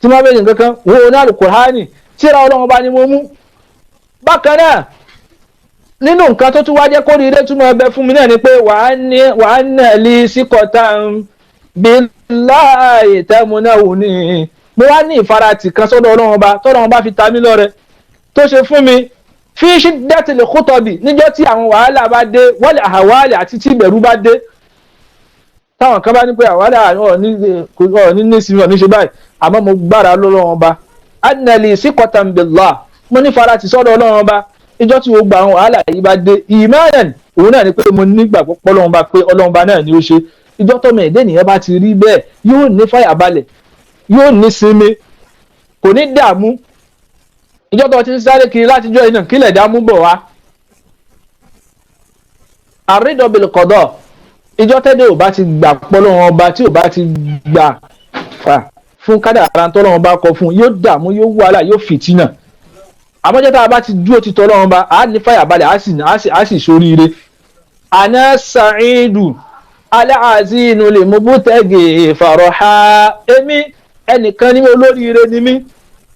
tí má fẹ́ ṣe nǹkan kan wọ́n ní alukurahani tírà Ọlọ́run ọba ni mo mú bákan náà nínú nǹkan tó tún wá jẹ́ kórìíre túmọ̀ ẹbẹ fún mi náà ni pé wàá nà lè síkọ̀tà billahi tamunawuni mo wá ní ìfaratì kan sọ́dọ̀ Ọlọ́run ọba tọ́lọ́run ọba fi ta mí lọ́rẹ tó ṣe fún mi fi shiddatil khutabi níjọ́ tí àwọn wàhálà bá dé wal ahwali àti tí ìbẹ̀rù bá dé táwọn kan bá ní pé àwàlà ní nísìnyí ọ̀ ní ṣe báyìí àmọ́ mo gbára lọ́lọ́run ọba annali siqatan billah mo ní ìfaratì sọ́dọ̀ Ọlọ́run ọba ìjọ́ tí gbogbo àwọn wàhálà yìí bá dé imanan òun náà ni pé mo nígbàgbọ́ pé Ọlọ́run ọba pé Ọlọ́run ọba náà ni ó ṣe ìjọ́ tọ́mọ ẹ̀dẹ́ nìyẹn bá ti rí bẹ́ẹ̀ yóò ní fàyàbalẹ̀ yóò ní sinmi kò ní dààmú ìjọ́ tó ti ń sáré kiri látijọ́ iná kílẹ̀ dààmú bọ̀ wá. àrídọ̀ bil qada ìjọ́ tẹ́lẹ̀ ò bá ti gbà pọ́lọ́wọ́n ọba tí ò bá ti gbà fà fún kádàrá tọ́lọ́wọ́n bá kọ fún yóò dààmú yóò wàhálà yóò fìtínà àmọ́jọ́ tá a bá ti dúró ti tọ́lọ́wọ́n ọba á ní fàyàbalẹ̀ á sì ṣoríire. ana sa'idu aláàzínú lè mú bútẹ́gì fàrọ̀há èmi ẹnìkan ní olóríire ni mí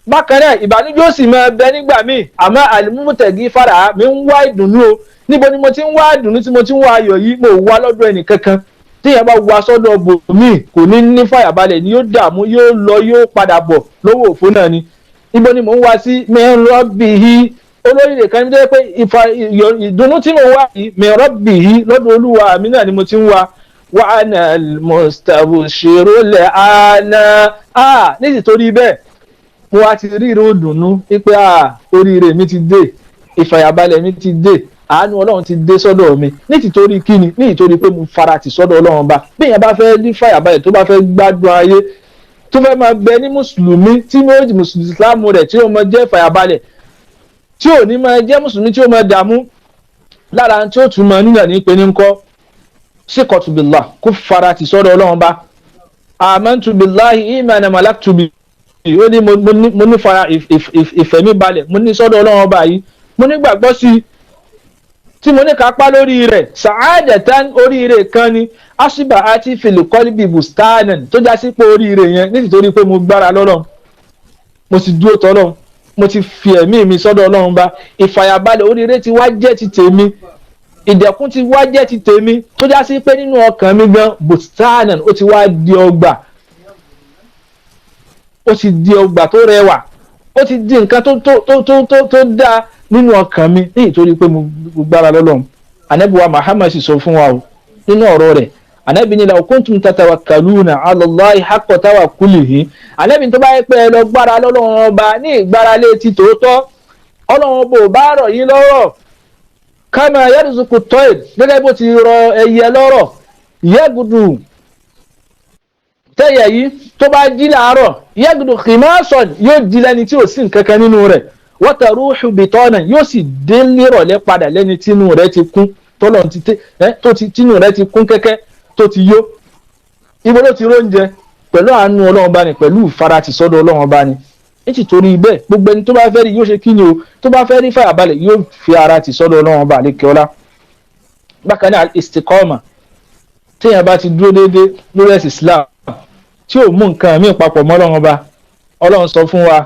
bákan náà ìbànújẹ́ ó sì máa bẹ nígbà míì àmọ́ àlùmútẹ̀gì fàrà mi ń wá ìdùnnú o níbo ni mo ti ń wá ìdùnnú tí mo ti ń wá ayọ̀ yìí mo wá lọ́dọ̀ ẹnì kankan tíyẹn bá wá sọ́dọ̀ bòmíì kò ní fàyàbalẹ̀ ni yóò dààmú yóò lọ yóò padà bọ̀ lọ́wọ́ òfo náà ni níbo ni mò ń wá sí mẹ́rọ́bìhí olóríire kan ní pé ìdùnnú tí mo wá yìí mẹ́rọ́bìhí lọ́dọ̀ olúwa mi náà ni mo ti ń wá wàhánà mustabshiru lẹ́àánà nítorí bẹ́ẹ̀ mo wá ti rí ìró dùnnú pé oríire mi ti dé ìfàyàbalẹ̀ mi ti dé àánú Ọlọ́run ti dé sọ́dọ̀ mi nítorí kíni nítorí pé mo farati sọ́dọ̀ Ọlọ́run bá bí èèyàn bá fẹ́ ní fàyàbalẹ̀ tó bá fẹ́ gbádùn ayé tó fẹ́ máa bẹ ní mùsùlùmí tí méjì mùsùlùmí ìsìlámù rẹ̀ tí ó máa jẹ́ ìfàyàbalẹ̀ tí ò ní máa jẹ́ mùsùlùmí tí ó máa dààmú lára tí ó tún máa nílẹ̀ ní pé ní ń kọ́ síkọ̀tù billah kó farati sọ́dọ̀ Ọlọ́run bá amantu billahi imanan malaktu bi ó ní mo ní fara ìfẹ́ mi balẹ̀ mo ní sọ́dọ̀ Ọlọ́run ọba yìí mo ní gbàgbọ́ sí tí mo ní kápá lórí rẹ̀ sa'adatan oríire kan ni asiba àti filikọ́líbì bustanan tó já sí pé oríire yẹn nítorí pé mo gbára lọ́lọ́run mo sì dúró tọ́lọ́run mo ti fi ẹ̀mí mi sọ́dọ̀ Ọlọ́run bá ìfàyàbalẹ̀ oríire ti wá jẹ́ ti tèmi ìdẹ̀kùn ti wá jẹ́ ti tèmi tó já sí pé nínú ọkàn mi gan bustanan ó ti wá di ọgbà ó ti di ọgbà tó rẹwà ó ti di nǹkan tó dáa nínú ọkàn mi nítorí pé mo gbára lọ́lọ́run ànábì wa Muhammad sì sọ fún wa o nínú ọ̀rọ̀ rẹ̀ ànábì ní law kuntum tatawakkaluna ala Allahi haqqa tawakkulihi ànábì tó bá yẹ pé ẹ lọ gbára lọ́lọ́run ọba ní ìgbáralé ti tòótọ́ Ọlọ́run bò bá rọ̀ yín lọ́rọ̀ kama yarzuqu tayr gẹ́gẹ́ bó ti rọ ẹyẹ lọ́rọ̀ yagudu tẹ́yẹ yìí tó bá jí láàárọ̀ yagudu khimasan yóò di lẹ́ni tí ò sí nǹkan kan nínú rẹ̀ wa taruhu bitana yóò sì dé nírọ̀lẹ́ padà lẹ́ni tínú rẹ̀ ti kún tínú rẹ̀ ti kún kẹ́kẹ́ tó ti yó ibo ló ti róúnjẹ pẹ̀lú àánú Ọlọ́run bá ní pẹ̀lú ìfarati sọ́dọ̀ Ọlọ́run bá ní nítorí bẹ́ẹ̀ gbogbo ẹni tó bá fẹ́ rí yóò ṣe kí ni o tó bá fẹ́ rí fàyàbalẹ̀ yóò fi ara ti sọ́dọ̀ Ọlọ́run bá lékè ọlá bákan náà istiqama téèyàn bá ti dúró déédéé lórí ẹ̀sìn Islam tí ò mú nǹkan míì papọ̀ mọ́ Ọlọ́run bá Ọlọ́run sọ fún wa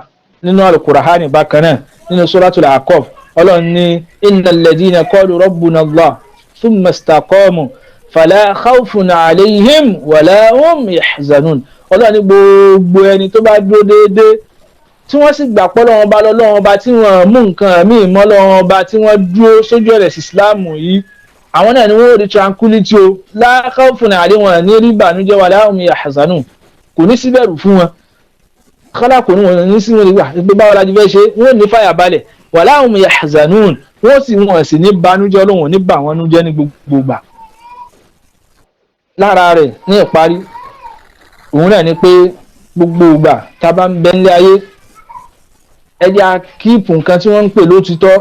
nínú Al-Qur'ani bákan náà nínú Suratul A'qaf Ọlọ́run ní innal ladhina qalu rabbuna Allah thumma istaqamu fala khawfun alayhim wala hum yahzanun Ọlọ́run ní gbogbo ẹni tó bá dúró déédéé tí wọ́n sì gbà pọ́ lọ́wọ́ ọba lọ́wọ́ ọba tí wọ́n mú nǹkan míì mọ́ lọ́wọ́ ọba tí wọ́n dúró sójú ẹ̀rẹ̀ ìsìláàmù yìí àwọn náà ni wọ́n rí tranquility o la khawfun alayhim ní rí ìbànújẹ́ wala hum yahzanun kò ní síbẹ̀rù fún wọn kọ́lá kò ní wọn ní sí wọn nígbà pé báwo la ti fẹ́ ṣe wọ́n ní fàyàbalẹ̀ wala hum yahzanun wọ́n sì ní banújẹ́ Ọlọ́run ní bà wọ́n nú jẹ́ ní gbogbo ìgbà. Lára rẹ̀ ní ìparí òun náà ni pé gbogbo ìgbà tá a bá ń bẹ nílé ayé ẹ jẹ́ á kíìpù nǹkan tí wọ́n ń pè lótìtọ́.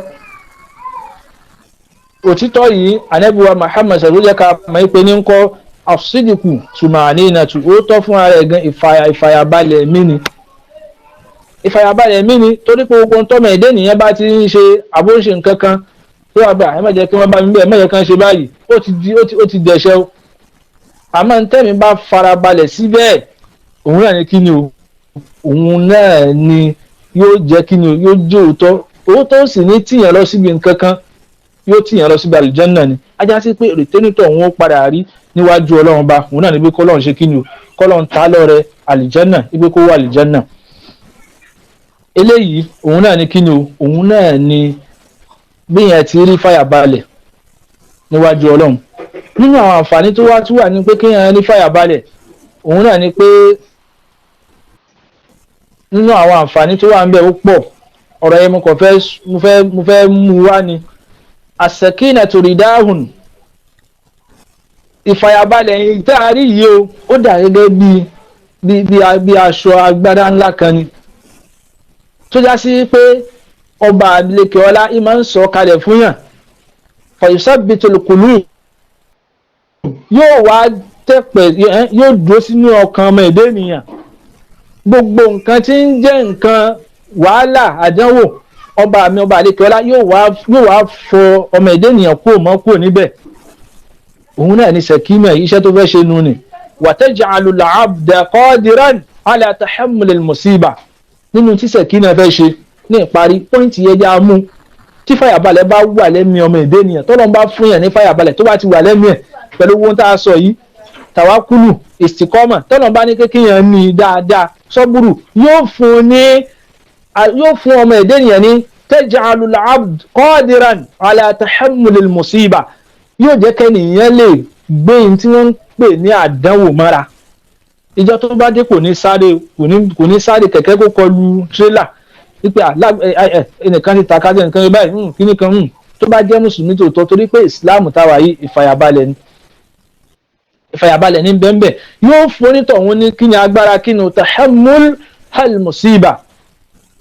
Òtítọ́ yìí Ànábì wa Muhammad sallallahu alaihi wasallam ká mọ̀ pé ní ń kọ́ àṣídìkù tùmànínàtù ó tọ́ fún ara ẹ̀ gan ìfàyàbalẹ̀ ẹ̀mí ni. Ìfàyàbalẹ̀ ẹ̀mí ni torí pé gbogbo tọ́mọ ẹ̀dẹ́ ènìyàn bá ti ń ṣe àbóṣe nǹkan kan tó wà gbà ẹ má jẹ́ kí wọ́n bá mi bẹ́ẹ̀ ẹ má jẹ́ kí wọ́n ṣe báyìí ó ti dẹ̀ṣẹ̀ o. Àmọ́ ntẹ́mi bá farabalẹ̀ síbẹ̀ òun náà ni kí ni o òun náà ni yóò jẹ́ kí ni o yóò jẹ́ òótọ́ sì ní tìyàn lọ síbi nǹkan kan yóò tìyàn lọ síbi àlùjánnà ni. Ajá sí pé rìtẹ́nítọ̀ òun ó padà rí níwájú Ọlọ́run ba òun náà ni pé kọ́lọ́run ṣe kí ni o kọ́lọ́run ta lọ́rẹ àlùjánnà ibi kó wà àlùjánnà. Eléyìí òun náà ni kí ni o òun náà ni bí yẹn ti rí fàyàbalẹ̀ níwájú Ọlọ́run. Nínú àwọn àǹfààní tó wá tún wà ní pé kéèyàn ní fàyàbalẹ̀ òun náà ni pé nínú àwọn àǹfààní tó wà ń bẹ ó pọ̀ ọ̀rọ̀ yẹn mo fẹ́ mú wá ni as-sakinatu ridahun. Ìfàyàbalẹ̀ yìí tá a rí yìí o ó dà gẹ́gẹ́ bí aṣọ agbádá ńlá kan ni tó já sí pé ọba àdìlẹ́kẹ̀ ọlá ìmọ̀ ń sọ kalẹ̀ fún yàn fa yusabbitul qulub yóò wá tẹ̀pẹ̀ yóò dúró sínú ọkàn ọmọ ẹ̀dá ènìyàn. Gbogbo nǹkan tí ń jẹ́ nǹkan wàhálà àdánwò ọba àdìlẹ́kẹ̀ ọlá yóò wá fọ ọmọ ẹ̀dá ènìyàn kúrò níbẹ̀. Òun náà ni sẹ̀kínà iṣẹ́ tó fẹ́ ṣe nù ni wa taj'alul 'abda qadiran 'ala tahammulil musiba. Nínú tí sẹ̀kínà fẹ́ ṣe ní ìparí pọ́ìntì yẹn já mú tí fàyàbalẹ̀ bá wà lẹ́mìí ọmọ ẹ̀dá ènìyàn tọ́lọ́run bá fún yàn ní fàyàbalẹ̀ tó bá ti wà lẹ́mìí ẹ̀ pẹ̀lú ohun tá a sọ yìí tàwákùlù ìsìkọ́mọ̀ tọ́lọ́run bá ní kéèyàn ní dáadáa sọ́bùrù yóò fún ọmọ ẹ̀dá ènìyàn ní taj'alul 'abd qadiran 'ala tahammulil musiba yóò jẹ́ kẹ́nìyàn lè gbé in tí wọ́n ń pè ní àdánwò mọ́ra. Ìjọ tó bá dé kò ní sáré kẹ̀kẹ́ kó kọlu tírélà wípé ẹnìkan ti takadé ẹnìkan báyìí kíní kan tó bá jẹ́ mùsùlùmí tòótọ́ torí pé ìsìláàmù táwa yìí ìfàyàbalẹ̀ ní bẹ́ẹ̀ yóò fún onítọ̀hún ní kíni agbára kíni tahammul al-musiba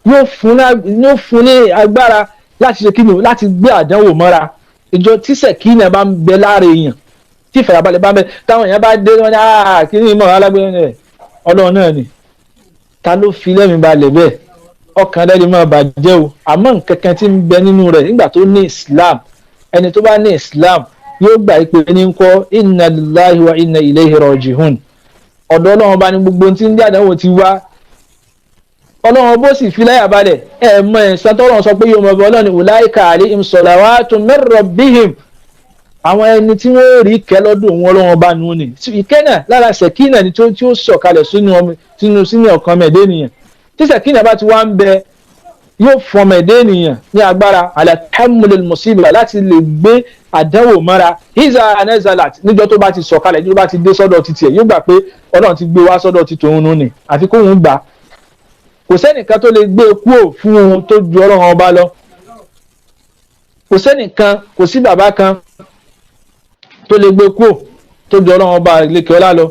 yóò fún ní agbára láti ṣe kíni láti gbé àdánwò mọ́ra. Ìjọ tí sẹ̀kínà bá ń bẹ lára èèyàn tí ìfàyàbalẹ̀ bá ń bẹ táwọn èèyàn bá dé wọn ní kíní mọ̀ alágbèrè rẹ̀ Ọlọ́run náà ni ta ló fi lẹ́mìí balẹ̀ bẹ́ẹ̀ ọkàn rẹ̀ lè máa bàjẹ́ o àmọ́ nǹkan kan tí ń bẹ nínú rẹ̀ nígbà tó ní Islam ẹni tó bá ní Islam yóò gbà pé ní ń kọ́ inna lillahi wa inna ilayhi rajihun ọ̀dọ̀ Ọlọ́run bá ní gbogbo tí ń dé àdánwò ti wá Ọlọ́run bó sì fi láyà balẹ̀ mọ ẹ̀sán tọ́lọ́run sọ pé yóò mọ̀ bí Ọlọ́run ní ulaika alayhim salawatun min rabbihim àwọn ẹni tí wọ́n rí ìkẹ́ lọ́dọ̀ wọn Ọlọ́run bá nù ní ìkẹ́ náà lára sẹ̀kínà ni tí ó sọ̀kalẹ̀ sínú ọkàn mẹ́ẹ̀dé ènìyàn tí sẹ̀kínà bá ti wá ń bẹ yóò fún ọmọ ẹ̀dá ènìyàn ní agbára ala tahammulil musiba láti lè gbé àdánwò mọ́ra iza nazalat níjọ́ tó bá ti sọ̀kalẹ̀ níjọ́ tó bá ti dé sọ́dọ̀ ti tiẹ̀ yóò gbà pé Ọlọ́run ti gbé wá sọ́dọ̀ ti tòun nù ní àfi kóun gbà kò sẹ́nìkan tó lè gbé kúrò fún ohun tó ju Ọlọ́run ọba lọ kò sẹ́nìkan kò sí bàbá kan tó lè gbé kúrò tó ju Ọlọ́run ọba lékè ọlá lọ.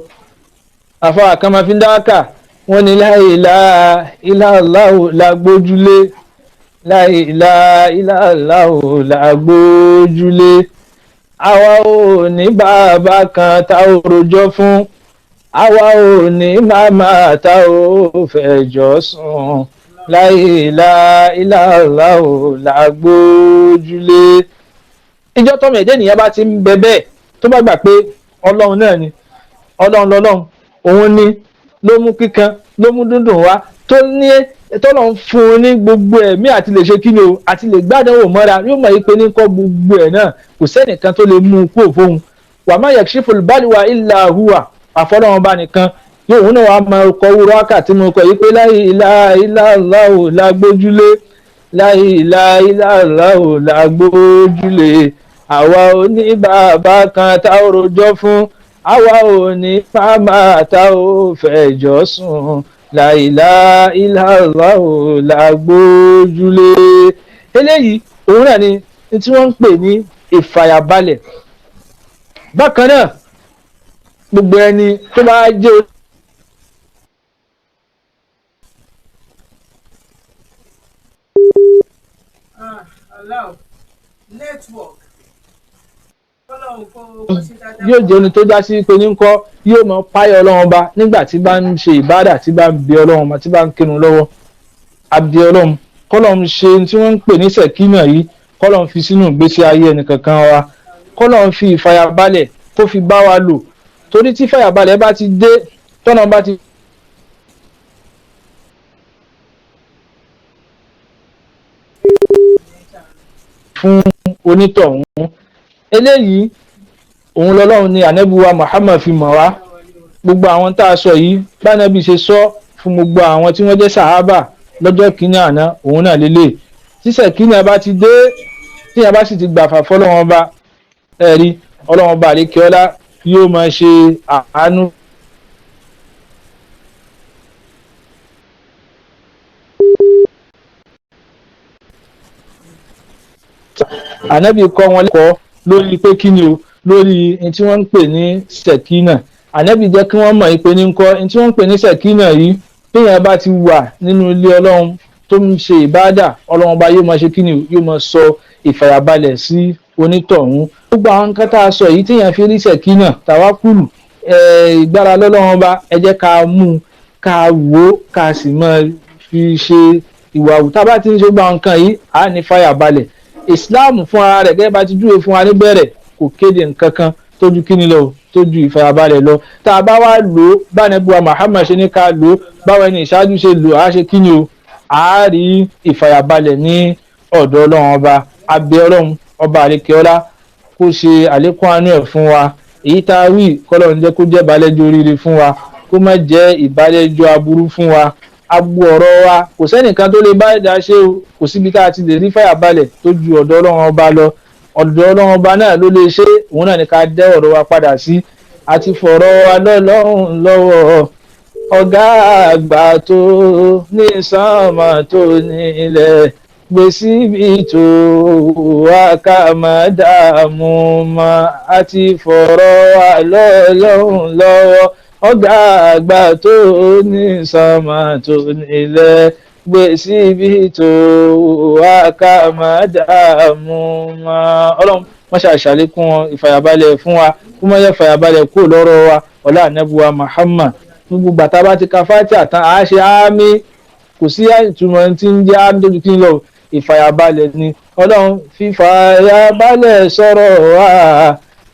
Àfọwà kan máa fi ń dáwàkà wọ́n ní la ilaha illallah la gbójúlé la ilaha illallah la gbójúlé àwa ò ní bàbá kan tá ò rojọ́ fún àwa ò ní màmá tá ò fẹjọ́ sùn la ilaha illallah la gbójúlé. Ìjọ tọ́mọ ẹ̀dá ènìyàn bá ti ń bẹ bẹ́ẹ̀ tó bá gbà pé Ọlọ́run náà ni Ọlọ́run lọ́lọ́run òun ni ló mú kíkan ló mú dúndùn wá tó ní tọ́lọ̀ ń fún un ní gbogbo ẹ̀mí àti lè ṣe kí ni o àti lè gbádùn mọ́ra yóò mọ̀ yí pé ní kọ́ gbogbo ẹ̀ náà kò sẹ́nìkan tó lè mú un kúrò fóun wa ma yakshiful balwa illa huwa àfọlọ́wọn bá nìkan yóò òun náà wàá máa kọ wúrọ́ wákàtí mo kọ yí pé la ilaha illallah la gbójúlé la ilaha illallah la gbójúlé àwa ò ní bàbá kan tá ò rojọ́ fún àwa ò ní màmá tá ò fẹjọ́ sùn la ilaha illallah la gbójúlé. eléyìí òun náà ni tí wọ́n ń pè ní ìfàyàbalẹ̀. Bákan náà gbogbo ẹni tó bá jẹ́ allow network kọ́lọ́hún kó ṣe dáadáa. yóò jẹ́ ẹni tó já sí pé ní kọ́ yóò mọ páyọ̀ ọlọ́run ọba nígbà tí bá ń ṣe ìbádà tí bá ń bẹ ọlọ́run ọba tí bá ń kírun lọ́wọ́ abẹ ọlọ́run kọ́lọ́hún ṣe tí wọ́n ń pè ní sẹ̀kínà yìí kọ́lọ́hún fi sínú ìgbésí ayé ẹnìkankan wa kọ́lọ́hún fi ìfàyàbalẹ̀ kó fi bá wa lò torí tí ìfàyàbalẹ̀ bá ti dé tọ́nà bá ti fún onítọ̀hún eléyìí òun lọ́lọ́run ni ànábìwa Muhammad fi mọ̀ wá gbogbo àwọn tá a sọ yìí bánábì ṣe sọ fún gbogbo àwọn tí wọ́n jẹ́ sàhábà lọ́jọ́ kìíní àná òun náà lélẹ̀ tí sẹ̀kínà bá ti dé tí a bá sì ti gbàfà fọlọ́wọ́n bá ẹ̀rí ọlọ́wọ́n bá àlékèọ́lá yóò máa ṣe àánú. ànábì kọ́ wọn lẹ́kọ̀ọ́ lórí pé kí ni o lórí tí wọ́n ń pè ní sẹ̀kínà ànábì jẹ́ kí wọ́n mọ̀ pé ní kọ́ tí wọ́n ń pè ní sẹ̀kínà yìí téèyàn bá ti wà nínú ilé ọlọ́run tó ń ṣe ìbádà ọlọ́run ọba yóò máa ṣe kí ni o yóò máa sọ ìfàyàbalẹ̀ sí onítọ̀hún gbogbo àwọn nǹkan tá a sọ yìí téèyàn fi rí sẹ̀kínà tàwákùlù ìgbára lọ́lọ́run ọba ẹ jẹ́ ká mú ká wò ó ká sì máa fi ṣe ìwà wù tá a bá ti ń ṣe gbogbo àwọn nǹkan yìí á ní fàyàbalẹ̀ Islam fún ara rẹ̀ gẹ́gẹ́ bá ti júwe fún wa níbẹ̀rẹ̀ kò kéde nǹkan kan tójú kíni lọ tójú ìfàyàbalẹ̀ lọ tá a bá wá lò ó bánẹ́bùwà Muhammad ṣe ní ká lò ó báwo ẹni ìṣáájú ṣe lò á ṣe kíni o á rí ìfàyàbalẹ̀ ní ọ̀dọ̀ ọlọ́run ọba abẹ́ ọlọ́run ọba àríkẹ́ọ́lá kó ṣe àlékún àánú ẹ̀ fún wa èyí tá a wí kọ́lọ̀ ń jẹ́ kó jẹ́ ìbálẹ́jọ́ oríire fún wa kó má jẹ́ ìbálẹ́jọ́ aburú fún wa agbo ọ̀rọ̀ wa kò sẹ́nìkan tó lè bá ẹ̀dá ṣe o kò síbi tá a ti lè rí fàyàbalẹ̀ tó ju ọ̀dọ̀ ọlọ́run ọba lọ ọ̀dọ̀ ọlọ́run ọba náà ló lè ṣe òun náà ní ká dẹ́ ọ̀rọ̀ wa padà sí àti fọ̀rọ̀ wa lọ́lọ́run lọ́wọ́ ọ̀gá àgbà tó ní sánmà tó nílẹ̀ gbé síbi tó wá ká má dààmú mọ́ àti fọ̀rọ̀ wa lọ́lọ́run lọ́wọ́ ọ̀gá àgbà tó ní sánmà tó nílẹ̀ gbé síbi tó wá ká má dààmú mọ́ ọlọ́run wọ́n ṣàṣàlékún ìfàyàbalẹ̀ fún wa kó má yẹ fàyàbalẹ̀ kó lọ́rọ̀ wa ọlá ànábùwà Muhammad gbogbo gbàtà bá ti ka Fátíhà tán àá ṣe àmì kò sí ìtumọ̀ tí ń jẹ́ àmì tó ju kí n lọ ìfàyàbalẹ̀ ni ọlọ́run fífàyàbalẹ̀ sọ̀rọ̀ wa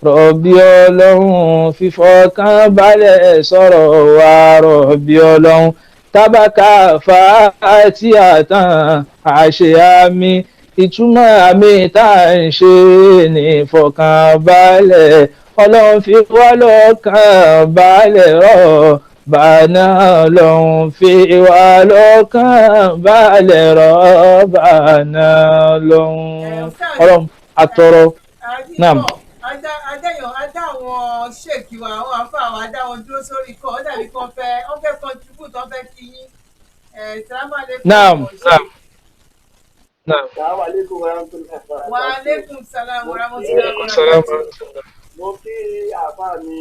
rọ̀bì ọlọ́run fífọkànbalẹ̀ sọ̀rọ̀ wa rọ̀bì ọlọ́run tábàkà Fátíhà tán àṣẹ àmì ìtumọ̀ àmì tá à ń ṣe ní ìfọkànbalẹ̀ ọlọ́run fi wá lọ́kàn balẹ̀ rọ̀ bàánà ọlọ́run fi wá lọ́kàn balẹ̀ rọ̀ bàánà ọlọ́run ọlọ́run àtọ̀rọ̀ náà. adá àwọn ṣèkì wa àwọn àfáà wa adá wọn dúró sórí kọ́ ọ́ dàbí kan fẹ́ contribute wọ́n fẹ́ kí yín naam wa aleykum salaam wa rahmatulahi wa barakatuh. Mo kí àbá mi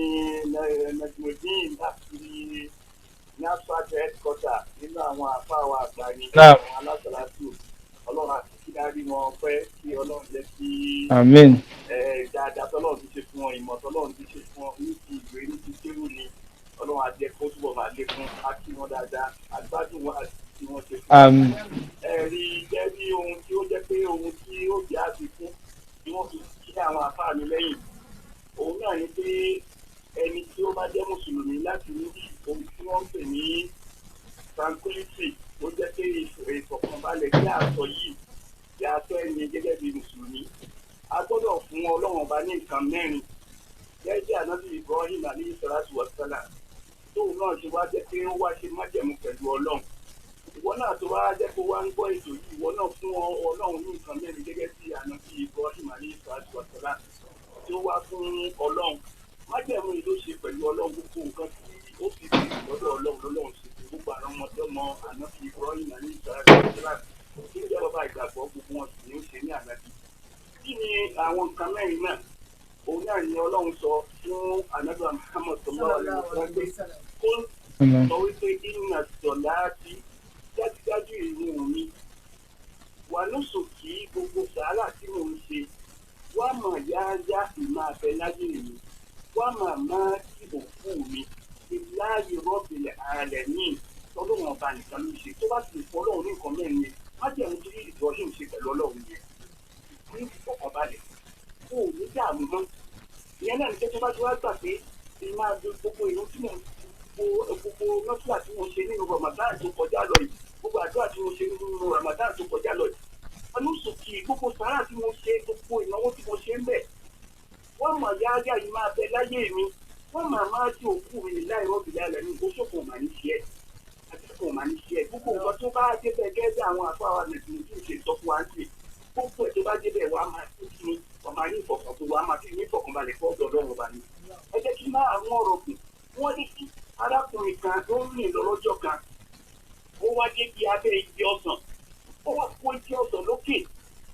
Najmudeen láti NAFSAT headquarter nínú àwọn àfáà wa àgbà ní àwọn alásàlátù ọlọ́run àti kí dárí wọn pẹ́ kí ọlọ́run jẹ́ kí dáadáa tọ́lọ́run ti ṣe fún wọn ìmọ̀ tọ́lọ́run ti ṣe fún wọn ní ti ìwé ní ti kéwù ni ọlọ́run á jẹ́ kó túbọ̀ máa lékún á kí wọn dáadáa àgbádùn wọn àti tí wọ́n ṣe fún wọn. Ẹ̀rí jẹ́ bí ohun tí ó jẹ́ pé ohun tí ó jẹ́ àfikún tí wọ́n fi kí àwọn àfáà mi lẹ́yìn òun náà ni pé ẹni tí ó bá jẹ́ mùsùlùmí láti ní ohun tí wọ́n ń pè ní tranquility ó jẹ́ pé ìfọ̀kànbalẹ̀ tí a sọ yìí tí a sọ ẹni gẹ́gẹ́ bí mùsùlùmí a gbọ́dọ̀ fún ọlọ́run ọba ní nǹkan mẹ́rin gẹ́gẹ́ ànábì Ibrahim alayhi salatu wa salam tóun náà ṣe wá jẹ́ pé ó wá ṣe májẹ̀mú pẹ̀lú ọlọ́run ìwọ náà tó wá jẹ́ pé wá ń gbọ́ ètò yìí ìwọ náà fún ọlọ́run ní nǹkan mẹ́rin gẹ́gẹ́ bí ànábì Ibrahim alayhi salatu wa salam tí ó wá fún ọlọ́run májẹ̀mú yìí ló ṣe pẹ̀lú ọlọ́run gbogbo nǹkan tí ó fi bèrè lọ́dọ̀ ọlọ́run lọ́lọ́run ṣe gbogbo àwọn ọmọdé ọmọ ànábì Ibrahim alayhi salatu wa salam kí ń jẹ́ bàbá ìgbàgbọ́ gbogbo wọn sì ní í ṣe ní ànábì. Kí ni àwọn nǹkan mẹ́rin náà? Òun náà ni Ọlọ́run sọ fún ànábì Muhammad sallallahu alaihi wasallam pé kó sọ wípé inna salati dájúdájú ìrun mi wà lóṣòkì gbogbo sàárà tí mò ń ṣe wá mà yáyá ìmọ̀ abẹ láyé mi wá mà má ìbòkú mi ìláyè rọ́bìlẹ̀ ààrẹ ní tọ́lọ́ wọn ba nìkan ló ṣe tó bá sì fọ́ ọlọ́run ní nǹkan mẹ́rin yẹn má jẹ́ ohun tí ìbọ̀lì ń ṣe pẹ̀lú ọlọ́run yẹn ní ìfọkànbalẹ̀ kó o ní dààmú mọ́ ìyẹn náà ní pé tó bá ti wá gbà pé ìmọ̀ àgbo gbogbo ìlú tí mò ń gbogbo nọ́tìlà tí mo ṣe nínú Ramadan tó kọjá lọ yìí gbogbo àdúrà tí mo ṣe nínú Ramadan tó kọjá lọ yìí ọlọ́sùnkì gbogbo sàárà tí mo ṣe gbogbo ìnáwó tí mo ṣe ń bẹ̀ wọ́n mọ̀ yáyá yìí máa bẹ láyé mi wọ́n máa máa tí òkú mi láì rọ́bì lálẹ́ ní oṣooṣù mà ní ṣe ẹ̀ àtìkù mà ní ṣe ẹ̀ gbogbo nǹkan tó bá débẹ̀ gẹ́gẹ́ àwọn àfọ àwọn nàìjíríà tí ń ṣe ìtọ́kùn wá sí gbogbo ẹ̀ tó bá débẹ̀ wàá máa tó kí ni wàá máa ní ìfọ̀kànbalẹ̀ wàá máa fi ní ìfọ̀kànbalẹ̀ fọ́ ọ̀dọ̀ ọlọ́run bá ní. ẹ jẹ́ kí máa àwọn ọ̀rọ̀ kù wọ́n ní kí arákùnrin kan tó ń rìn lọ́jọ́ kan ó wá dé bí abẹ́ igi ọsàn ó wá kó igi ọsàn lókè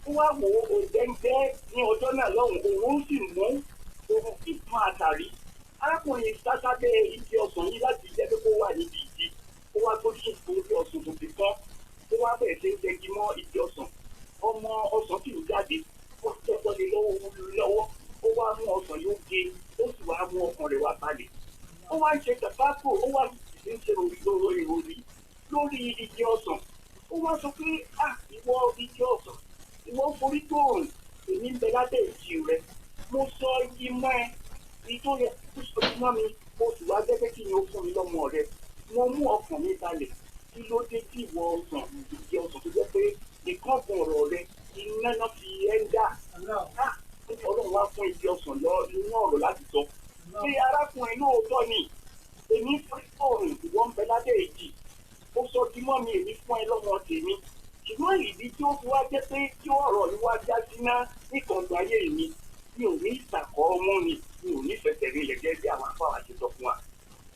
ó wá wò ó òǹdẹ́ńdẹ́ ní ọjọ́ náà lọ́hùn òun sì mú òun sì fún àtàrí arákùnrin sásábẹ́ igi ọsàn yìí láti jẹ́ pé kó wà níbi ìdí ó wá tó tún fún igi ọsàn tó ti tán ó wá bẹ̀rẹ̀ sí ń jẹgi mọ́ igi ọsàn ọmọ ọsàn sì ń jáde ó tẹ́kọ̀ọ́ lé lọ́wọ́ ó wá mú ọsàn yóò gé ó sì wá mú ọkàn rẹ̀ wá balẹ̀ ó wá ń ṣe tàbákò ó wá ń ṣe ìròyìn lórí igi ọsàn ó wá sọ pé ìwọ igi ọsàn ìwọ forí tóòrùn èmi ń bẹ lábẹ́ ìjì rẹ mo sọ igi mọ́ ẹ ìjọ yẹ kó sọ igi mọ́ mi mo sì wá gẹ́gẹ́ kí ni ó fún mi lọ́mọ rẹ mo mú ọkàn mi balẹ̀ kí ló dé tí ìwọ ọsàn igi ọsàn tó jẹ́ pé ìkọ́gun ọ̀rọ̀ rẹ iná náà fi ẹ́ ń dà ọlọ́run wá fún igi ọsàn lọ inú ọ̀rọ̀ láti sọ pé arákùnrin lóòótọ́ ni èmi forí tóòrùn ìwọ ń bẹ lábẹ́ ìjì ó sọ igi mọ́ mi èmi fún ẹ lọ́mọ tèmi ṣùgbọ́n ìdí tí ó fi wá jẹ́ pé kí ọ̀rọ̀ ni wá já síná níkànjú ayé mi mi ò ní ìtàkọ́ ọmú ni mi ò ní fẹsẹ̀ rinlẹ̀ gẹ́gẹ́ bí àwọn afọ àti sọ fún wa.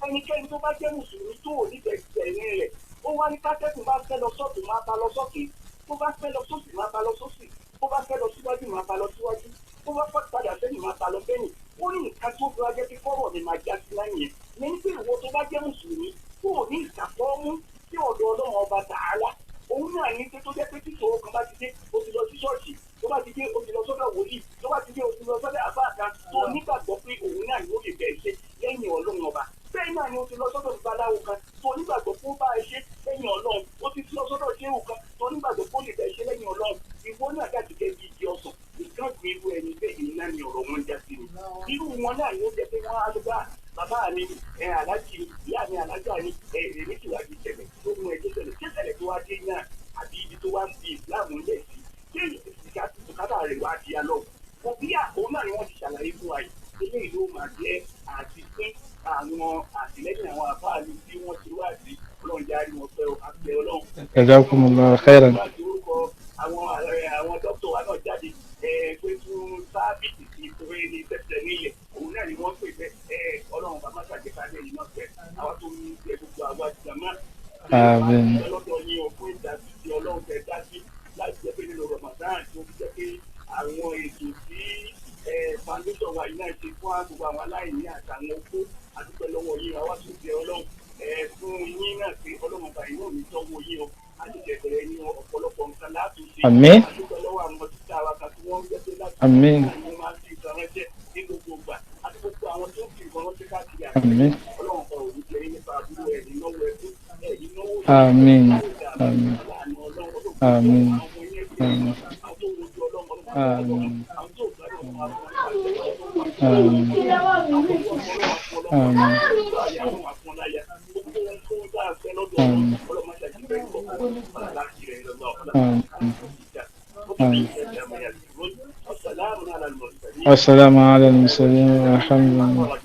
ẹnikẹ́ni tó bá jẹ́ mùsùlùmí tó ò ní fẹsẹ̀ rinlẹ̀ ó wá ní kátẹ́kùn bá fẹ́ lọ sọ́ọ̀tù máa bá lọ sọ́ọ̀tù tó bá fẹ́ lọ sọ́ọ̀tù máa bá lọ sọ́ọ̀tù tó bá fẹ́ lọ síwájú máa bá lọ síwájú tó bá fẹ́ padà sẹ́yìn máa bá lọ sẹ́yìn ó ní nǹkan tó fi wá jẹ́ pé kọ́rọ̀ ni máa já sí láyìn ní pé ìwọ tó bá jẹ́ mùsùlùmí tó ò ní ìtàkọ́ ọmú sí ọ̀dọ̀ ọlọ́run ọba tààlà òun náà ní pé tó jẹ́ pé títò kan bá ti dé o ti lọ sí ṣọ́ọ̀ṣì tó bá ti dé o ti lọ sọ́dọ̀ wòlíì tó bá ti dé o ti lọ sọ́dọ̀ àbáàkan tó nígbàgbọ́ pé òun náà ni ó lè bẹ̀ẹ́ ṣe lẹ́yìn ọlọ́run ọba bẹ́ẹ̀ náà ni o ti lọ sọ́dọ̀ babaláwo kan tó nígbàgbọ́ pé ó bá ẹ ṣe lẹ́yìn ọlọ́run o ti lọ sọ́dọ̀ ṣéwù kan tó nígbàgbọ́ pé ó lè bẹ̀ẹ́ ṣe lẹ́yìn ọlọ́run ìwọ náà dàbí gẹ́gẹ́ bí igi ọsàn nǹkan gbé irú ẹni bẹ́ẹ̀ ni náà ni ọ̀rọ̀ wọn já sí ni irú wọn náà ni ó jẹ́ pé wọ́n á lọ bá bàbá mi aláàjì ìyá mi alájà ni èmi ti wá di ìṣẹ̀lẹ̀ tó mú ẹjọ́ ṣẹlẹ̀ tó wá dé náà àbí ibi tó wá ń fi ìsìláàmù lẹ̀ sí kéèyàn ìkátà rẹ̀ wá di alọ́ wọn bí àkóó náà ni wọ́n ti ṣàlàyé fún wa yìí eléyìí ló máa jẹ́ àti pé àwọn àtìlẹ́yìn àwọn àfáàlú tí wọ́n ti wá sí ọlọ́run járí wọn pẹ́ àpẹ ọlọ́run. Jazakumullahu khairan. àwọn dókítà wa náà jáde pé fún sábìtì ti ìkórè ní tẹ̀sẹ̀ nílẹ̀ òun náà ni wọ́n pè bẹ́ẹ̀ ọlọ́run bàbá ṣàgbékalẹ̀ yìí náà pẹ́ àwọn tó ń gbé gbogbo àwọn àjàmá. Àmín. ọlọ́dọ̀ yín o fún ìdásí ti ọlọ́run tẹ̀ dá sí láti jẹ́ pé nínú Ramadan tó fi jẹ́ pé àwọn ètò tí foundation wa yìí náà ṣe fún gbogbo àwọn aláìní àtàwọn opó àdúpẹ́ lọ́wọ́ yín àwa tó jẹ ọlọ́run fún yín náà pé ọlọ́run ọba yìí náà ní tọ́wọ́ yín o àti jẹ̀bẹ̀rẹ̀ ní ọ̀pọ̀lọpọ̀ nǹkan láti ṣe. Àmín. àdúpẹ́ lọ́wọ́ àwọn títà wa kan tí wọ́n ń jẹ́ pé láti Àmín. ṣe máa ń fi ìtàn ránṣẹ́ ní gbogbo ìgbà àti gbogbo àwọn tó ń fi ìbọn ránṣẹ́ káàkiri Àmín. ọlọ́run kan òun jẹ́ nípa àbúrò ẹ̀ nínú ẹ̀kú ìnáwó Àmín. Àmín. Àmín. والسلام على المرسلين والحمد لله.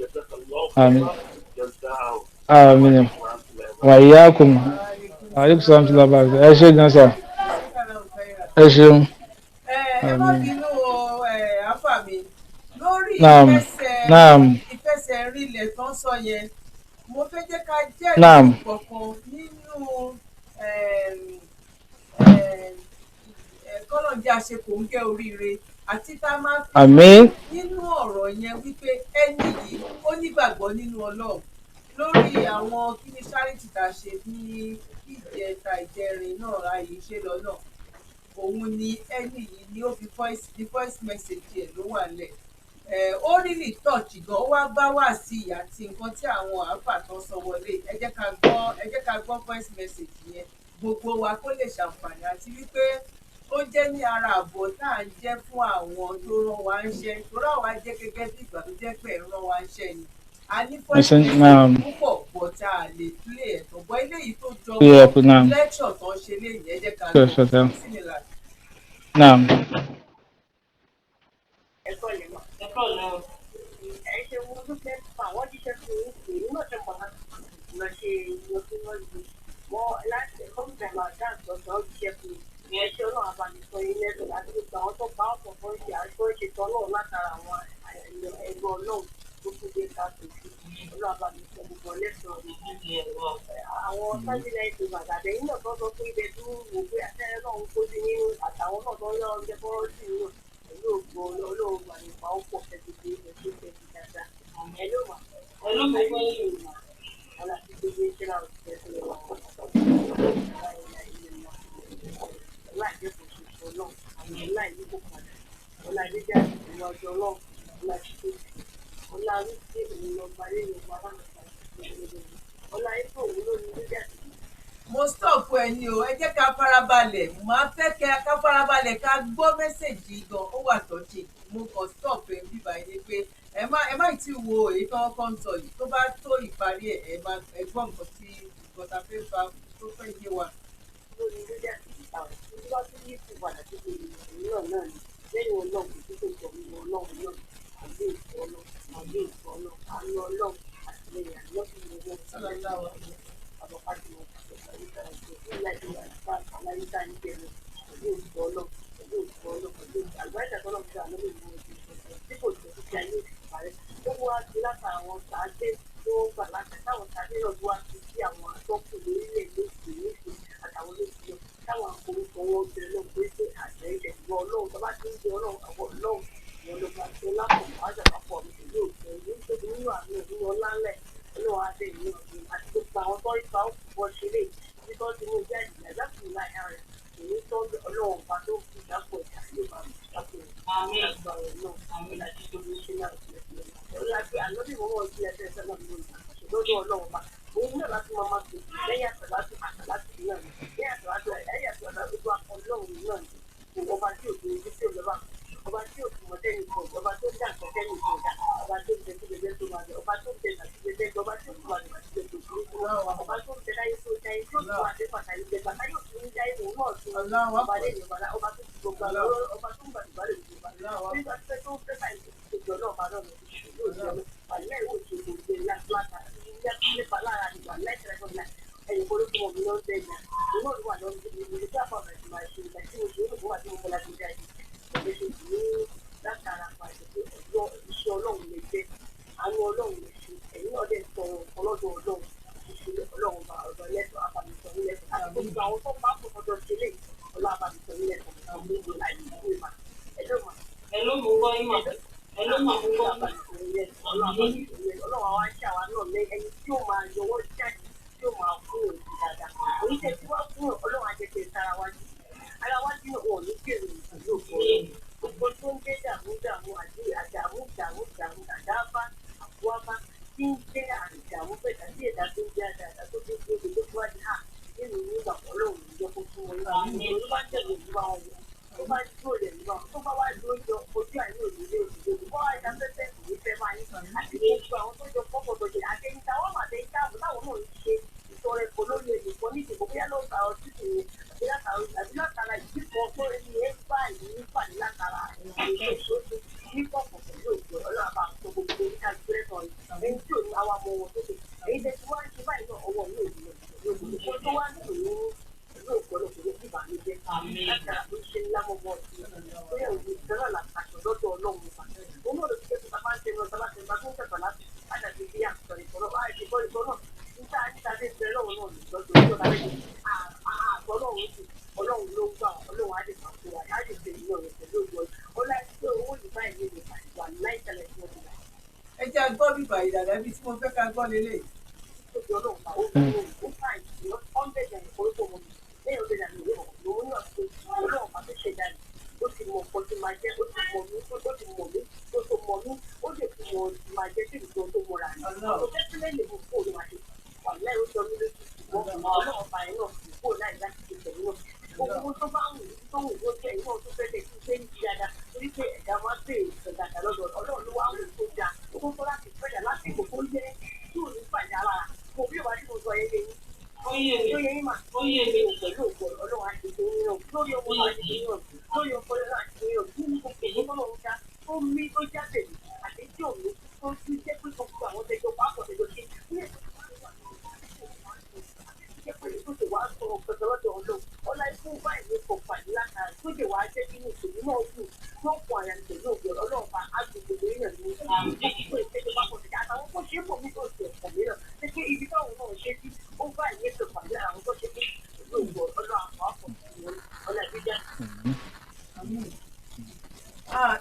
آمين. آمين. وإياكم. عليكم السلام ورحمة الله وبركاته. ẹ ṣé gan sà. ẹ ṣeun. ẹ má bínú àfà mi lórí ìfẹsẹ̀ rinlẹ̀ tó ń sọ yẹn mo fẹ́ jẹ́ ká jẹ́rìí kọ̀ọ̀kan nínú kọ́lọ̀ jẹ́ àṣekòńgẹ́ oríire àti tá a máa fi àmín nínú ọ̀rọ̀ yẹn wípé ẹni yìí ó nígbàgbọ́ nínú Ọlọ́run lórí àwọn kíní charity tá a ṣe ní ìjẹta ìjẹrin náà ayé ṣe lọ náà òun ni ẹni yìí ni ó fi voice message ẹ̀ ló wà lẹ̀ ó really touch gan ó wá bá wà sí àti nǹkan tí àwọn àáfà tán sọ wọlé ẹ jẹ́ ká gbọ́ voice message yẹn gbogbo wa kó lè ṣàǹfààní àti wípé ó jẹ́ ní ara àbọ̀ tá à ń jẹ́ fún àwọn tó rán wa ń ṣe tó rán wa jẹ́ gẹ́gẹ́ bí ìgbà tó jẹ́ pé rán wa ń ṣe ni a ní voice message púpọ̀ bọ̀ tá a lè play ẹ̀ tán bọ́ eléyìí tó jọ lecture tán ṣe léyìn ẹ jẹ́ ká lọ símìlà. Naam. ẹ̀kọ́ lọ ẹ̀ ṣe wo dúpẹ́ fún àwọn jíṣẹ́ fún yín pé nínú ọ̀sẹ̀ kan lọ ṣe ìyọkùn lọ́dún wọ́n láti kọ́ńtà máa dá àgbọ̀sọ̀ jíṣẹ́ fún mi ìyẹn ṣe ọlọ́run abanìsọ ilé ẹ̀dọ̀ láti gbogbo àwọn tó bá ọ̀pọ̀ fún ṣe àṣọ ìṣètò ọlọ́run látara àwọn ẹ̀rọ ọlọ́run tó kú dé káàtó sí ọlọ́run abanìsọ gbogbo lẹ́sọ̀ọ́ àwọn sájìlẹ̀ ètò ìgbàgbẹ́ yìí náà tó sọ pé ibẹ̀ tó wò pé àtẹ́rẹ́ náà ń kó sí nínú àtàwọn náà tó ń yọ ọjọ́ bọ́rọ́ sí nínú olóògbé olóògbé wà nípa ó pọ̀ fẹ́ẹ́ ilẹ̀ tó fẹ́ẹ́ dáadáa ẹlòmọ̀ ọ̀la ti gbogbo iṣẹ́ náà ti fẹ́ẹ́ lọ wà láìjẹ́ kò ṣoṣo náà àwọn láìní kò padà ọ̀la dídá ìwà ọjọ́ náà ọ̀la ti tó ọ̀la wípé òun lọ parí ìwà alámọ̀ta ọ̀la ètò òun ló ní dídá mo stop ẹ ní o ẹ jẹ́ ká farabalẹ̀ màá fẹ́ kẹ́ ká farabalẹ̀ ká gbọ́ mẹ́sẹ̀gì gan ó wà tọ́jú mo kàn stop ẹ bíbá ẹ ní pé ẹ má tí wo èyí tó kọ́ ń sọ yìí tó bá tó ìparí ẹ gbọ́ nǹkan tí ìgbọ̀ta fẹ́ fa tó fẹ́ yé wa. lórí dídá àwọn tí wọ́n ti ní ìfún padà tó ṣe ìrìn náà ni lẹ́yìn ọlọ́run tó tó jọ ìwọ ọlọ́run náà àgbé ìfọ́ ọlọ́run àánú ọlọ́run àtìlẹyìn àlọ́sìn ìwọ gbọ́ bíbà ìdàdà ibi tí mo fẹ́ ká gbọ́ lélẹ̀.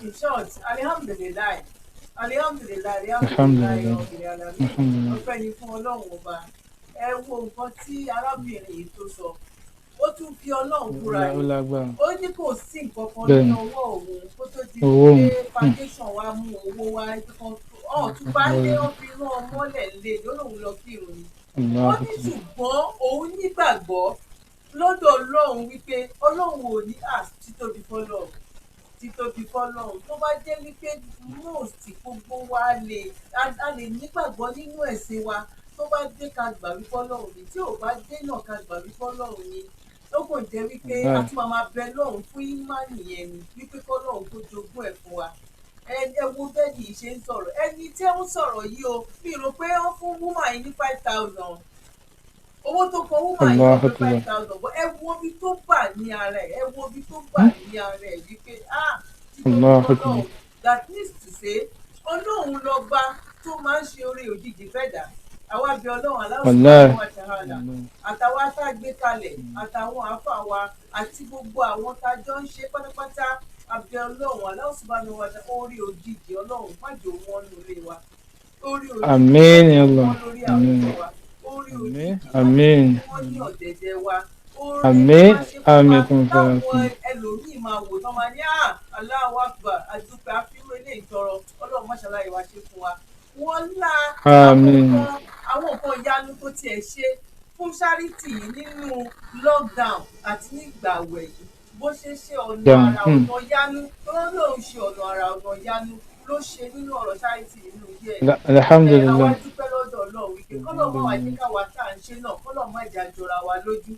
In short, alihamdulilayi ọpẹ́ ni fún Ọlọ́run ọba. Ẹ wo nǹkan tí arábìnrin yìí tó sọ, ó tún fi Ọlọ́run búra ni, ó ní kò sí nǹkan kan ní ọwọ́ òun kó tó di pé foundation wa mú owó wá tún bá lé ó fi rán ọmọlẹ̀ lé lóhùn lọ kírun ni. Ó ní ṣùgbọ́n òun nígbàgbọ́ lọ́dọ̀ Ọlọ́run wípé Ọlọ́run ò ní títóbi fọ́lọ́run tó bá jẹ́ wípé most gbogbo wa a lè nígbàgbọ́ nínú ẹ̀sìn wa, tó bá dé ká gbà wípé Ọlọ́run ni, tí ò bá dé náà ká gbà wípé Ọlọ́run ni. Ó kàn jẹ́ wípé a tún máa bẹ lọ́run fún ìmánì yẹn ni wípé kọ́lọ́run kó jogún ẹ̀ fún wa. Ẹ wo bẹ́ẹ̀ ni ìṣe ń sọ̀rọ̀, ẹni tí ó ń sọ̀rọ̀ yìí o, mi rò pé wọ́n fún woman yìí ní 5,000 owó tó kọ woman yìí ló pé 5,000, but ẹ wo ibi tó bà ní ara ẹ̀, wípé Ọlọ́run, that means to say Ọlọ́run lọ́ba tó máa ń ṣe oore òjijì fẹ́dà. Àwa bí Ọlọ́run aláwọ̀ àtàwọn tá a gbé kalẹ̀ àtàwọn àáfà wa àti gbogbo àwọn tá a jọ ń ṣe pátápátá, àbí Ọlọ́run aláwọ̀ subhanahu wa ta'ala oore òjijì Ọlọ́run má jò wọ́n lórí wa, oore òjijì wọ́n lórí àwùjọ wa, oore òjijì wọ́n ní ọ̀dẹ̀dẹ̀ wa, oore máa ṣe fún wa táwọn ẹlòmíì máa wò tán máa ní Allahu Akbar àdúpẹ́ àfihàn ilé ìtọrọ Ọlọ́run mọ́ṣáláyé wa ṣe fún wa. Wọ́n lá àwọn nǹkan ìyanu tó tiẹ̀ ṣe fún charity nínú lockdown àti nígbà àwẹ̀ yìí, bó ṣe ọ̀nà àrà ọ̀nà yanu lóun ṣe ọ̀nà àrà ọ̀nà yanu ló ṣe nínú ọ̀rọ̀ charity nínú ilé ẹ̀. Àwa dúpẹ́ lọ́dọ̀ Ọlọ́run wípé kọ́lọ́ mọ́ wá jẹ́ káwa tá à ń ṣe náà kọ́lọ́ má jà jọra wa lójú,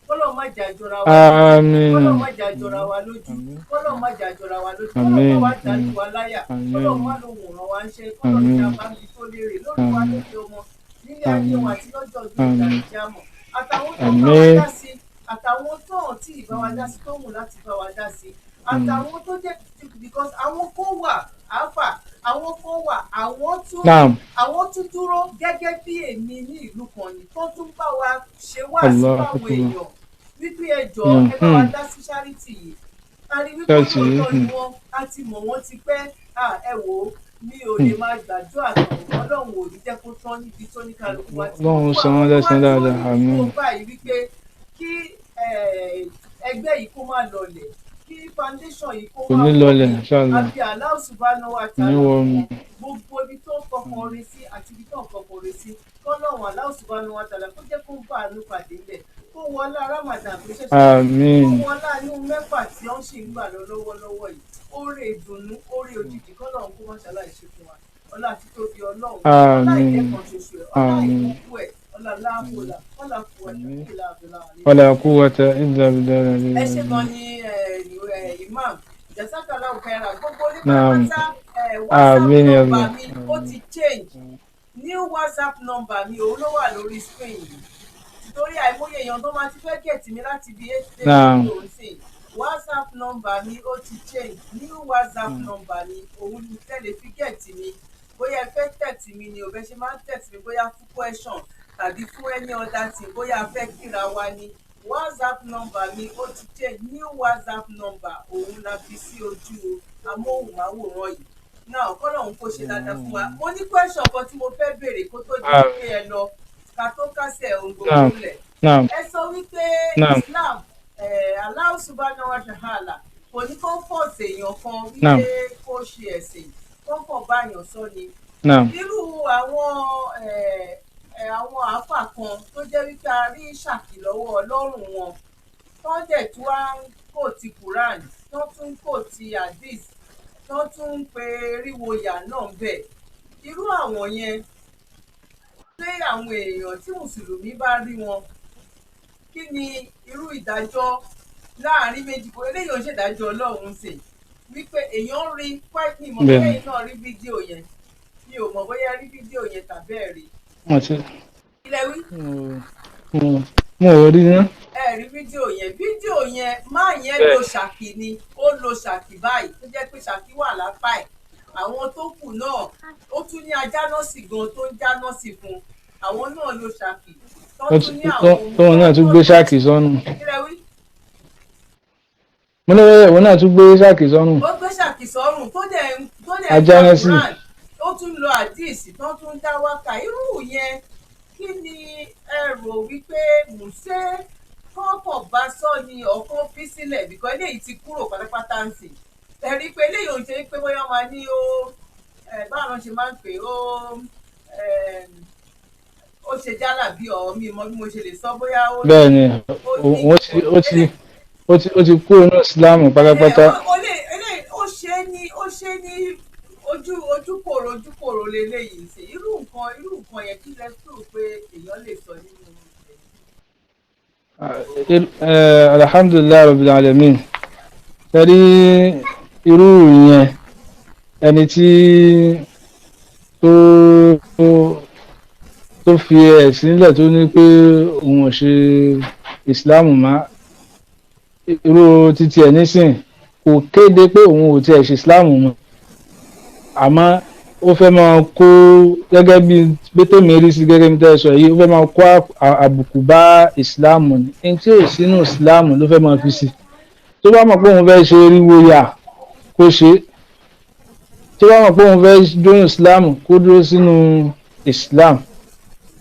kọ́lọ́ má jà jọra wa lójú, kọ́lọ́ má jà jọra wa lójú, kọ́lọ́ má jà jọra wa lójú, kọ́lọ́ má wá dàlú wa láyà, kọ́lọ́ má ló wòrán wa ń ṣe, kọ́lọ́ ìjà bá ń bi tó léèrè lórí wa lórí ọmọ nílé ayé wọn àti lọ́jọ́ ọdún ìdàgbàjámọ̀. Àtàwọn tó bá wa dá sí, àtàwọn tó hàn tí ìbá wa dá sí tó wù láti bá wa dá sí, àtàwọn tó jẹ́ because àwọn kan wà àáfà, àwọn kan wà àwọn tún dúró gẹ́gẹ́ bí èmi ní ìlú kan ní tó tún bá wa ṣe wá sí báwọn èèyàn wípé ẹjọ́ ẹ bá wa dá sí charity yìí. A rí wípé lóòótọ́ ni wọ́n á ti mọ̀ wọ́n ti pẹ́, ẹ wò ó mi ò lè máa gbàdúrà tán, Ọlọ́run ò ní jẹ́ kó tán níbi tó ní kálukú wa ti Ọlọ́run san wọ́n lẹ́san dáadáa, àmín. Wọ́n báyìí wípé kí ẹgbẹ́ yìí kó má lọlẹ̀, kí foundation yìí kó má lọlẹ̀, inshallah. àbí Allah subhanahu wa ta'ala gbogbo ibi tó ń kọkàn rẹ sí àti ibi tó ń kọkàn rẹ sí, kọ́lọ́run Allah subhanahu wa ta'ala kó jẹ́ kó ń bá àánú pàdé bẹ̀, kó wọlá Ramadan tó ṣẹ̀ṣẹ̀ kó wọlá inú mẹ́fà tí ó ń ṣì ń gbà lọ lọ́wọ́lọ́wọ́ yìí, oore ìdùnnú oore òjijì kọ́lọ́run kó má ṣàlàyé ṣe fún wa. Ọlá àti tóbi Ọlọ́run, ọlá ìkẹ́kọ̀ọ́ ṣoṣo ẹ̀, ọlá ìkókó ẹ̀, ọlá láàbòlà, ọlá quwwata illa billah. Ẹ ṣe gan ni Imam jẹ́sàkàlà òkèèrà gbogbo onípàtàkì WhatsApp number mi ó ti change, new WhatsApp number mi òun ló wà lórí screen yìí, torí àìmọye èèyàn tó máa ti fẹ́ gẹ̀tì mi láti bí 8 days ago sí. WhatsApp number mi ó ti change, new WhatsApp number mi òun ni tẹ́lẹ̀ fi gẹ̀tì mi, bóyá ẹ fẹ́ tẹ̀tì mi ni ò bẹ́ ṣe máa ń tẹ̀tì mi bóyá fún question tàbí fún any other thing, bóyá a fẹ́ kíra wa ni. WhatsApp number mi ó ti change, new WhatsApp number òun la fi sí ojú amóhùnmáwòrán yìí. náà kọ́lọ́hún kó ṣe dáadáa fún wa mo ní question kan tí mo fẹ́ béèrè kó tó di pé ẹ lọ ká tó kásẹ̀ ohun gbogbo lẹ̀ ẹ sọ wípé Islam Allah subhanahu wa ta'ala kò ní comfort èèyàn kan wípé kó ṣe ẹ̀sìn comfort báyàn sọ ni irú àwọn àáfà kan tó jẹ́ wípé a rí ṣàkì lọ́wọ́ ọlọ́run wọn tó dẹ̀ tún wá ń kò ti Quran tó tún kò ti hadith tó tún ń pe ríwoyà náà bẹ̀ irú àwọn yẹn pé àwọn èèyàn tí mùsùlùmí bá rí wọn kí ni irú ìdájọ́ láàrin méjì kò eléyìí ò ń ṣèdájọ́ ọlọ́run sí wípé èèyàn rí quite ní ìmọ̀ bóyá èyí náà rí fídíò yẹn mi ò mọ̀ bóyá rí fídíò yẹn tàbí ẹ̀ rí. ilẹ̀ wí. mo ò rí ná. ẹ rí fídíò yẹn máa yẹn lo ṣàkì ni ó lo ṣàkì báyìí tó jẹ́ pé ṣàkì wà lápá ẹ̀ àwọn tó kù náà ó tún ní ajánọ́sì gan tó ń jánọ́sì fún àwọn náà lo ṣàkì tó tún ní àwọn tóun náà tún gbé ṣàkì sọ́nù. ilẹ̀ wí. mo ní ìwọ náà tún gbé ṣàkì sọ́nù. ó gbé ṣàkì sọ́rùn tó dẹ̀ ń ajánọ́sì. ó tún lo àdìsí tó tún dá wákà irú yẹn kí ni ẹ rò wípé mùsẹ́ kọ́kọ̀ bá sọ ni ọ̀kan fi sílẹ̀ bìkọ́ eléyìí ti kúrò pátápátá ń sìn ẹ̀rí pé eléyìí ò ń ṣe pé bóyá máa ní ó báwọn ṣe máa ń pè ó ṣe jálà bí ọ̀ọ́ mi mọ bí mo ṣe lè sọ bóyá ó. bẹ́ẹ̀ni ó ti kúrò ní ìsìláàmù pátápátá. ó ṣe ní ojúkòrò leléyìí ṣe irú nǹkan yẹn kí lẹ tó pé èèyàn lè sọ nínú alhamdulilayi rabbil alamin tẹ́rí irú yẹn ẹni tí tó fi ẹ̀sìn nílẹ̀ tó ní pé òun ò ṣe ìsìláàmù má irú títí ẹ̀ nísìn kò kéde pé òun ò tiẹ̀ ṣe ìsìláàmù mọ́ àmọ́ ó fẹ́ máa kó gẹ́gẹ́ bí pétémi rí sí gẹ́gẹ́ bí tẹ́ sọ yìí ó fẹ́ máa kó àbùkù bá ìsìláàmù ní ẹni tí ò sínú ìsìláàmù ló fẹ́ máa fi sí tó bá mọ̀ pé òun fẹ́ ṣe ríwóyà kó ṣe tó bá mọ̀ pé òun fẹ́ dúró ìsìláàmù kó dúró sínú ìsìláàmù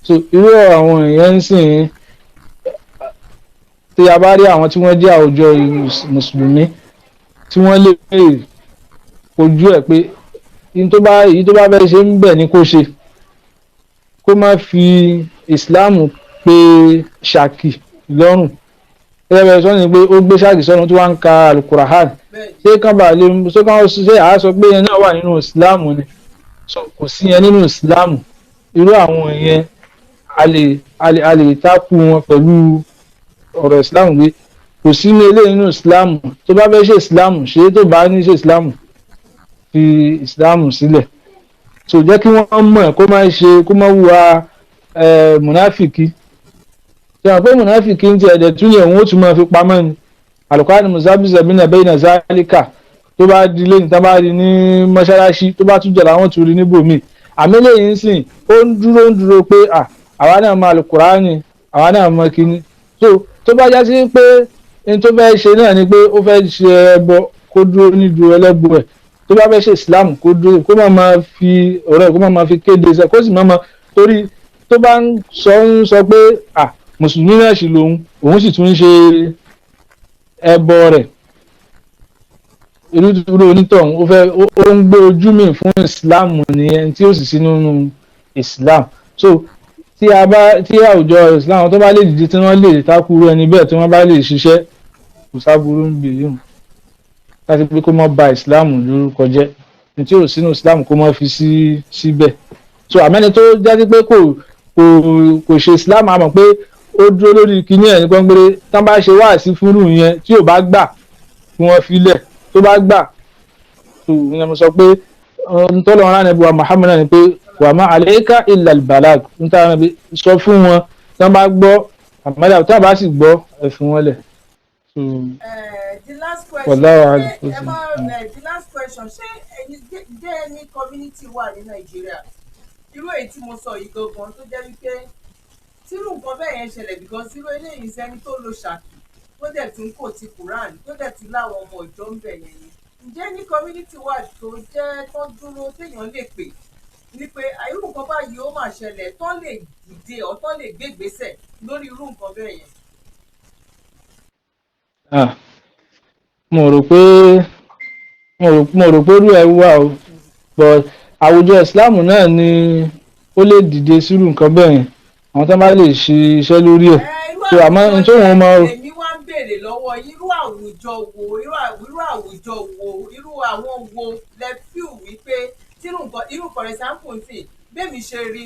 so irú àwọn èèyàn ń sìn tí a bá rí àwọn tí wọ́n jẹ́ àwùjọ mùsùlùmí tí wọ́n lè kojú ẹ̀ pé èyí tó bá fẹ́ ṣe ń bẹ̀ ni kó ṣe kó má fi ìsìláàmù pé ṣàkì lọ́rùn gẹ́gẹ́ bẹ́ẹ̀ sọ́ni pé ó gbé ṣàkì sọ́run tó wá ń ka alukurahan ṣé kábà lè ṣé káwọn ṣe àá sọ pé yẹn náà wà nínú ìsìláàmù ni kò sí yẹn nínú ìsìláàmù irú àwọn yẹn a lè tákù wọn pẹ̀lú ọ̀rọ̀ ìsìláàmù pé kò sí ní eléyìí nínú ìsìláàmù tó bá fẹ́ ṣe ìsìláàmù ṣe tó bá ní ṣe ìsìláàmù fi ìsìláàmù sílẹ̀ so jẹ́ kí wọ́n mọ̀ kó má ṣe kó má wùwà mùnáfìkì ṣe àwọn pé mùnáfìkì ń ti ẹ̀dẹ̀ tún yẹ̀ wọ́n ó tún máa fi pamọ́ ni alukani muzabizabina bayna zalika tó bá di lẹ́yìn tá bá rí ní mọ́ṣáláṣí tó bá tún jẹ̀rọ àwọn tún rí níbòmíì àmì lẹ́yìn ń sìn ó ń dúró pé àwa náà mọ alukurani àwa náà mọ kíní so tó bá já sí pé ní tó fẹ́ ṣe náà ni pé ó fẹ́ ṣe ẹbọ kó dúró nídùú ẹlẹ́bù ẹ̀ tó bá fẹ́ ṣe islam kó dúró kó má máa fi ọ̀rọ̀ kó má máa fi kéde ṣe kó sì má máa torí tó bá ń sọ pé mùsùlùmí náà sì lòun òun sì tún ń ṣe ẹbọ rẹ̀ irú onítọ̀hún ó ń gbé ojú mi fún islam nìyẹn tí ó sì sí nínú islam so tí àwùjọ islam tó bá lè dìde tí wọ́n lè takuru ẹni bẹ́ẹ̀ tí wọ́n bá lè ṣiṣẹ́ kò sábúrú ń bì yìí láti pé kó má ba islam lórúkọ jẹ́ ní tí ò sínú islam kó má fi síbẹ̀ so àmẹ́ni tó jáde pé kò ṣe islam àmọ́ pé ó dúró lórí kinní ẹ̀ ní pọ́npẹ́rẹ́ tán bá ṣe wáàsí fúnrú yẹn tí ò bá gbà kí wọ́n filẹ̀ tó bá gbà tó ní mo sọ pé ntọ́lọ́ ọ̀rán ẹ̀bùwà Muhammad náà ni pé wa ma alayka illa al-balag níta sọ fún wọn tán bá gbọ́ àmàlà tá a bá sì gbọ́ ẹ̀ fún wọn lẹ̀. The last question the last question ṣé ẹ̀yin jẹ́ ẹni community wà ní Nàìjíríà irú èyí tí mo sọ yìí gangan tó jẹ́ wípé tírú nǹkan bẹ́ẹ̀ yẹn ṣẹlẹ̀ because irú eléyìí sẹ́ni tó lo ṣàkì tó dẹ̀ tún kò ti Quran tó dẹ̀ tún láwọn ọmọ ìjọ ń bẹ̀ yẹn ni ǹjẹ́ ní community wa tó jẹ́ tó dúró téèyàn lè pè ní pé irú nǹkan báyìí ó máa ṣẹlẹ̀ tó lè dìde ọ̀ tó lè gbé ìgbésẹ̀ lórí irú nǹkan bẹ́ẹ̀ yẹn. mo rò pé irú ẹ̀ wà o but àwùjọ ìsìláàmù náà ni ó lè dìde sírú nǹkan bẹ́ẹ̀ yẹn àwọn tó bá lè ṣe iṣẹ́ lórí ẹ̀ so àmọ́ n tó wọn máa. èmi wá ń béèrè lọ́wọ́ irú àwùjọ wo irú àwọn wo lẹ fíù wípé tírú nǹkan irú for example nsìn bẹ́ẹ̀mi ṣe rí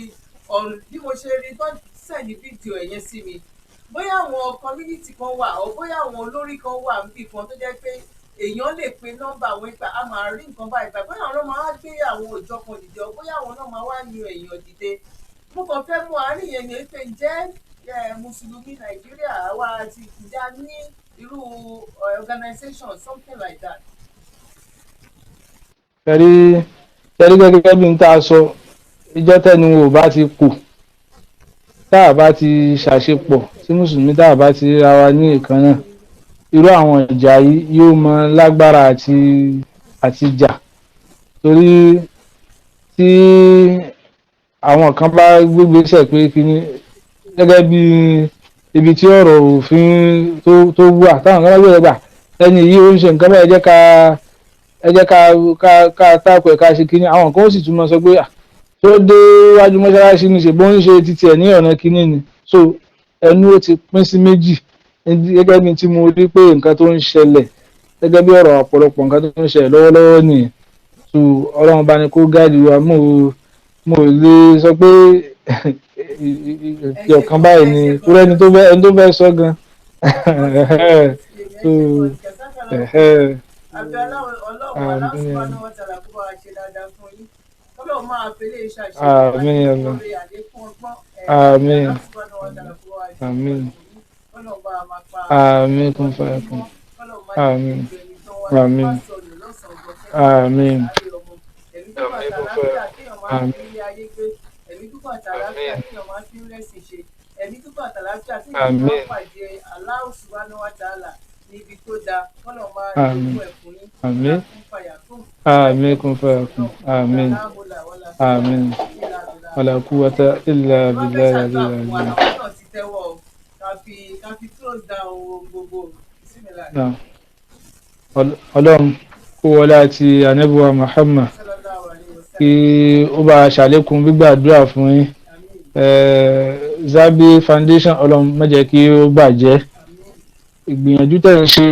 bí mo ṣe rí tó sẹ́ni fídíò ẹ̀yẹn sí mi bóyá àwọn community kan wà ọ bóyá àwọn olórí kan wà níbì kan tó jẹ́ pé èèyàn lè pe nọ́mbà àwọn ìgbà a máa rí nǹkan báyìí bóyá àwọn náà máa gbé àwọn òjọ kan dìde bóyá àwọn náà máa wá yan èèyàn dìde mo kàn fẹ́ mú àárín yẹn ní pé ǹjẹ́ mùsùlùmí nàìjíríà àwa àti ìjà ní irú organization something like that. ṣẹ́rí gẹ́gẹ́ bí n tá a sọ ìjọ tẹ́nu ò bá ti kù tá a bá ti ṣàṣepọ̀ tí mùsùlùmí tá a bá ti ríra wa ní ìkan náà irú àwọn ìjà yìí yóò mọ lágbára àti jà torí tí àwọn kan bá gbégbésẹ̀ pé kíní gẹ́gẹ́ bí ibi tí ọ̀rọ̀ òfin tó wà táwọn kan bá gbé gbà ẹni yìí ó ń ṣe nǹkan báyìí ẹ jẹ́ ká tápẹ̀ ká ṣe kíní àwọn kan ó sì tún mọ sọ pé tó dé wájú mọ́ṣáláṣí ní ṣe bó ń ṣe títí ẹ̀ ní ọ̀nà kíní ni so ẹnu ó ti pín sí méjì gẹ́gẹ́ bí tí mo rí pé nǹkan tó ń ṣẹlẹ̀ gẹ́gẹ́ bí ọ̀rọ̀ ọ̀pọ̀lọpọ̀ nǹkan tó ń ṣẹlẹ̀ lọ́wọ́lọ́wọ́ nìyẹn so ọlọ́run bá ní kó gáàdì wa mo lè sọ pé ọ̀kan báyìí ni kúrẹ́ ẹni tó fẹ́ sọ gan. Àmín. Àmín kún fàyàkùn. Àmín. Àmín. Àmín. Àmín. Àmín kún fàyàkùn. Àmín. Àmín. Wala quwwata illa billahi al-aliyyil azim. Ọlọ́run kó wọlé àti ànábì Muhammad kí ó bá ṣàlékún gbígbàdúrà fún yín Zabby Foundation ọlọ́run má jẹ́ kí ó bàjẹ́ ìgbìyànjú tẹ̀ ń ṣe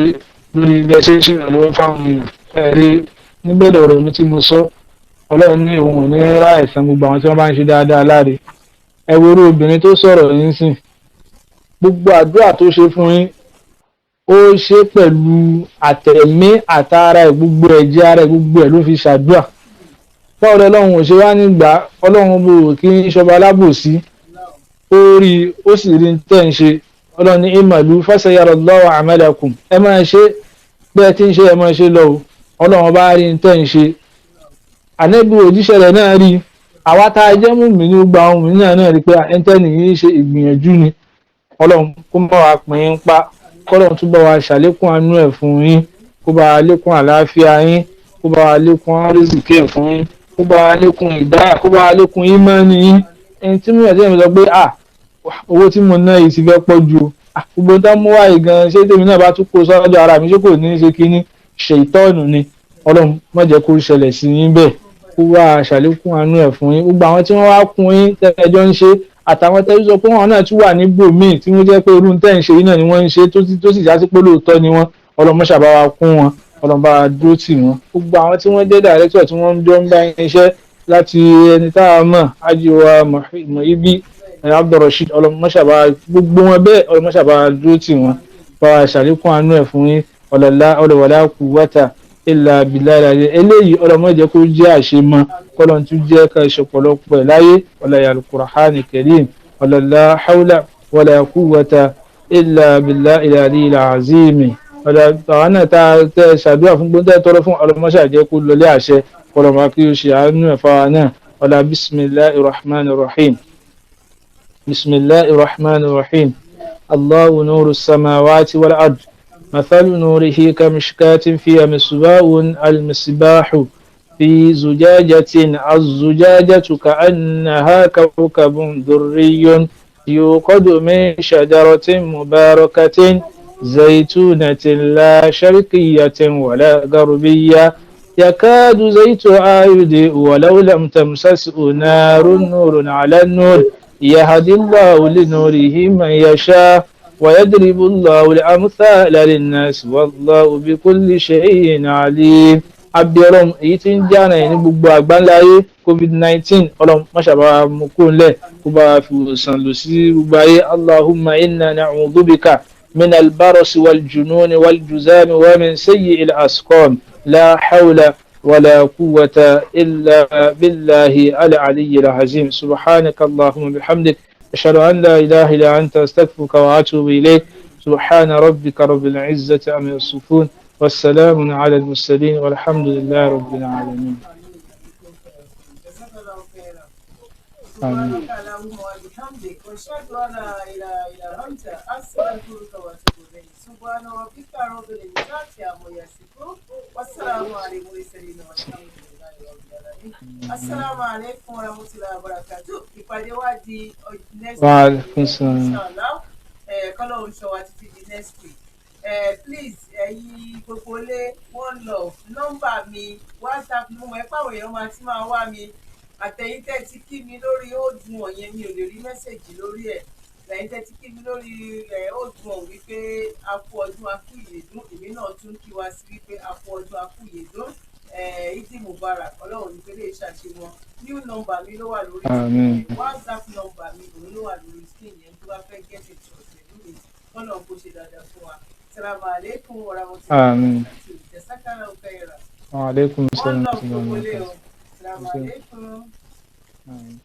lórí ilé ṣe ń ṣèrànlọ́wọ́ fáwọn èèyàn rí nígbẹ̀dẹ̀ ọ̀rọ̀ mi tí mo sọ ọlọ́run ní òun ò ní rá ẹ̀san gbogbo àwọn tí wọ́n bá ń ṣe dáadáa láre ẹ wo irú obìnrin tó sọ̀rọ̀ yín sìn gbogbo àdúrà tó ṣe fún yín ó ṣe pẹ̀lú àtẹ̀mí àtara ẹ̀ gbogbo ẹ̀jẹ̀ ara ẹ̀ gbogbo ẹ̀ ló fi ṣàdúrà báwo lọ́lọ́run ò ṣe wá nígbà ọlọ́run bò kí ń ṣọba alábòsí ó rí ó sì rí tẹ́ ń ṣe ọlọ́run ní ìmàlú fasayarallahu a'malakum ẹ máa ṣe bí ẹ ti ń ṣe ẹ máa ṣe lọ o ọlọ́run bá rí tẹ́ ń ṣe ànábì òjíṣẹ́ rẹ̀ náà rí àwa tá a jẹ́ mùmínì gba àwọn mùmínì náà rí pé ẹ̀ńtẹ́nì yìí ṣe ìgbìyànjú ni ọlọ́run kó bá wa pín in pa kọ́lọ́run tún bá wa ṣàlékún àánú ẹ̀ fún yín kó bá wa lékún àlàáfíà yín kó bá wa lékún àrísìkí ẹ̀ fún yín kó bá wa lékún ìdáyà kó bá wa lékún ìmánì yín ẹni tí mo yàn sí ẹ̀mí sọ pé owó tí mo ná yìí ti fẹ́ pọ̀ ju gbogbo tá mú wáyé gan ṣé tèmi náà bá tún kó sọ́jọ́ ara mi ṣé kò ní í ṣe kínní ṣèitọ́ọ̀nù ni ọlọ́run má jẹ́ kó ṣẹlẹ̀ sí yín bẹ́ẹ̀ kó wá ṣàlékún àánú ẹ̀ fún yín gbogbo àwọn tí wọ́n wá kún yín tẹ́jọ́ ń ṣe àtàwọn tẹ́jú sọ pé wọn náà tún wà níbòmíì tí wọ́n jẹ́ pé irú tẹ́ ń ṣe yìí náà ni wọ́n ń ṣe tó sì já sí pé lóòótọ́ ni wọ́n ọlọ́run má ṣàbá wa kún wọn ọlọ́run bá wa dúró tì wọ́n gbogbo àwọn tí wọ́n jẹ́ dàrẹ́tọ̀ tí wọ́n jọ ń bá yín iṣẹ́ láti ẹni tá a mọ̀ ájíwá Muibi Abdulrasheed ọlọ́run má ṣàbá gbogbo wọn bẹ́ẹ̀ ọlọ́run má ṣàbá wa dúró tì wọ́n bá wa ṣàlékún àánú ẹ̀ fún yín ọlọ́wàlá quwwata illa billahi eléyìí ọlọ́mọ jẹ́ kó jẹ́ àṣemọ́ kọ́lọ́n tún jẹ́ ká ìṣọ̀pọ̀lọpọ̀ ẹ̀ láyé ọlọ́yà al-Qur'ani karim ọlọ́lá hawla wala quwwata illa billahi al-aliyyil azim àwọn náà tá a tẹ ṣàdúrà fún gbọ́dọ̀ tọrọ fún ọlọ́mọṣà jẹ́ kó lọlé àṣẹ kọ́lọ́mọ kí o ṣe àánú ẹ̀ fáwa náà ọlá bismillahir rahmanir rahim bismillahir rahmanir rahim Allahu nuru samawati wal ard مثل نوره كمشكاة فيها مصباح المصباح في زجاجة الزجاجة كأنها كوكب دري يوقد من شجرة مباركة زيتونة لا شرقية ولا غربية يكاد زيتها يضيء ولو لم تمسسه نور على النور يهدي الله لنوره من يشاء ويضرب الله الأمثال للناس والله بكل شيء عليم. Abíọ́lọ́run èyí tí ń jà náà ní gbogbo àgbáńláyé covid-19 ọlọ́run máṣàbá mú kó ńlẹ̀ kó bá fi wòsàn lò sí gbogbo ayé allahumma inna na'udhu bika min albaros waljununi waljuzami wa min sayyi il asqam la hawla wala quwwata illa billahi al-aliyyi al-azim subhanaka allahumma bihamdik ashhadu an la ilaha illa anta astaghfiruka wa atubu ilayk subhana rabbika rabbil izzati amma yasifun والسلام على المرسلين والحمد لله رب العالمين. آمين. سبحانك اللهم وبحمدك واشهد ان لا اله الا انت استغفرك واتوب اليك سبحان ربك رب العزه عما يصفون والسلام على المرسلين والحمد لله رب العالمين. السلام عليكم ورحمه الله وبركاته. ìpàdé wa di next week inshallah kọ́lọ́hún ṣọ́ wa títí di next week. Please ẹ̀yin gbogbo lé one love nọ́mbà mi WhatsApp mo mọ̀ ẹ́ pàwọn èèyàn máa ti máa wá mi àtẹ̀yìn tẹ́ ti kí mi lórí òdùn ọ̀yẹn mi ò lè rí mẹ́sẹ̀gì lórí ẹ̀ lẹ́yìn tẹ́ ti kí mi lórí òdùn ọ̀ wípé a kú ọdún a kú ìyèdún èmi náà tún kí wa sí wípé a kú ọdún a kú ìyèdún Idi Mubarak ọlọ́run ní pélé ìṣàṣemọ́ new number mi ló wà lórí screen WhatsApp number mi òun ló wà lórí screen yẹn tó bá fẹ́ get in touch pẹ̀lú mi kọ́nà kó ṣe dáadáa fún wa. Assalamu alaikum warahmatullahi wabarakatuh. Jazakallahu khairan. Wa alaikum assalam. Assalamu alaikum. Amin.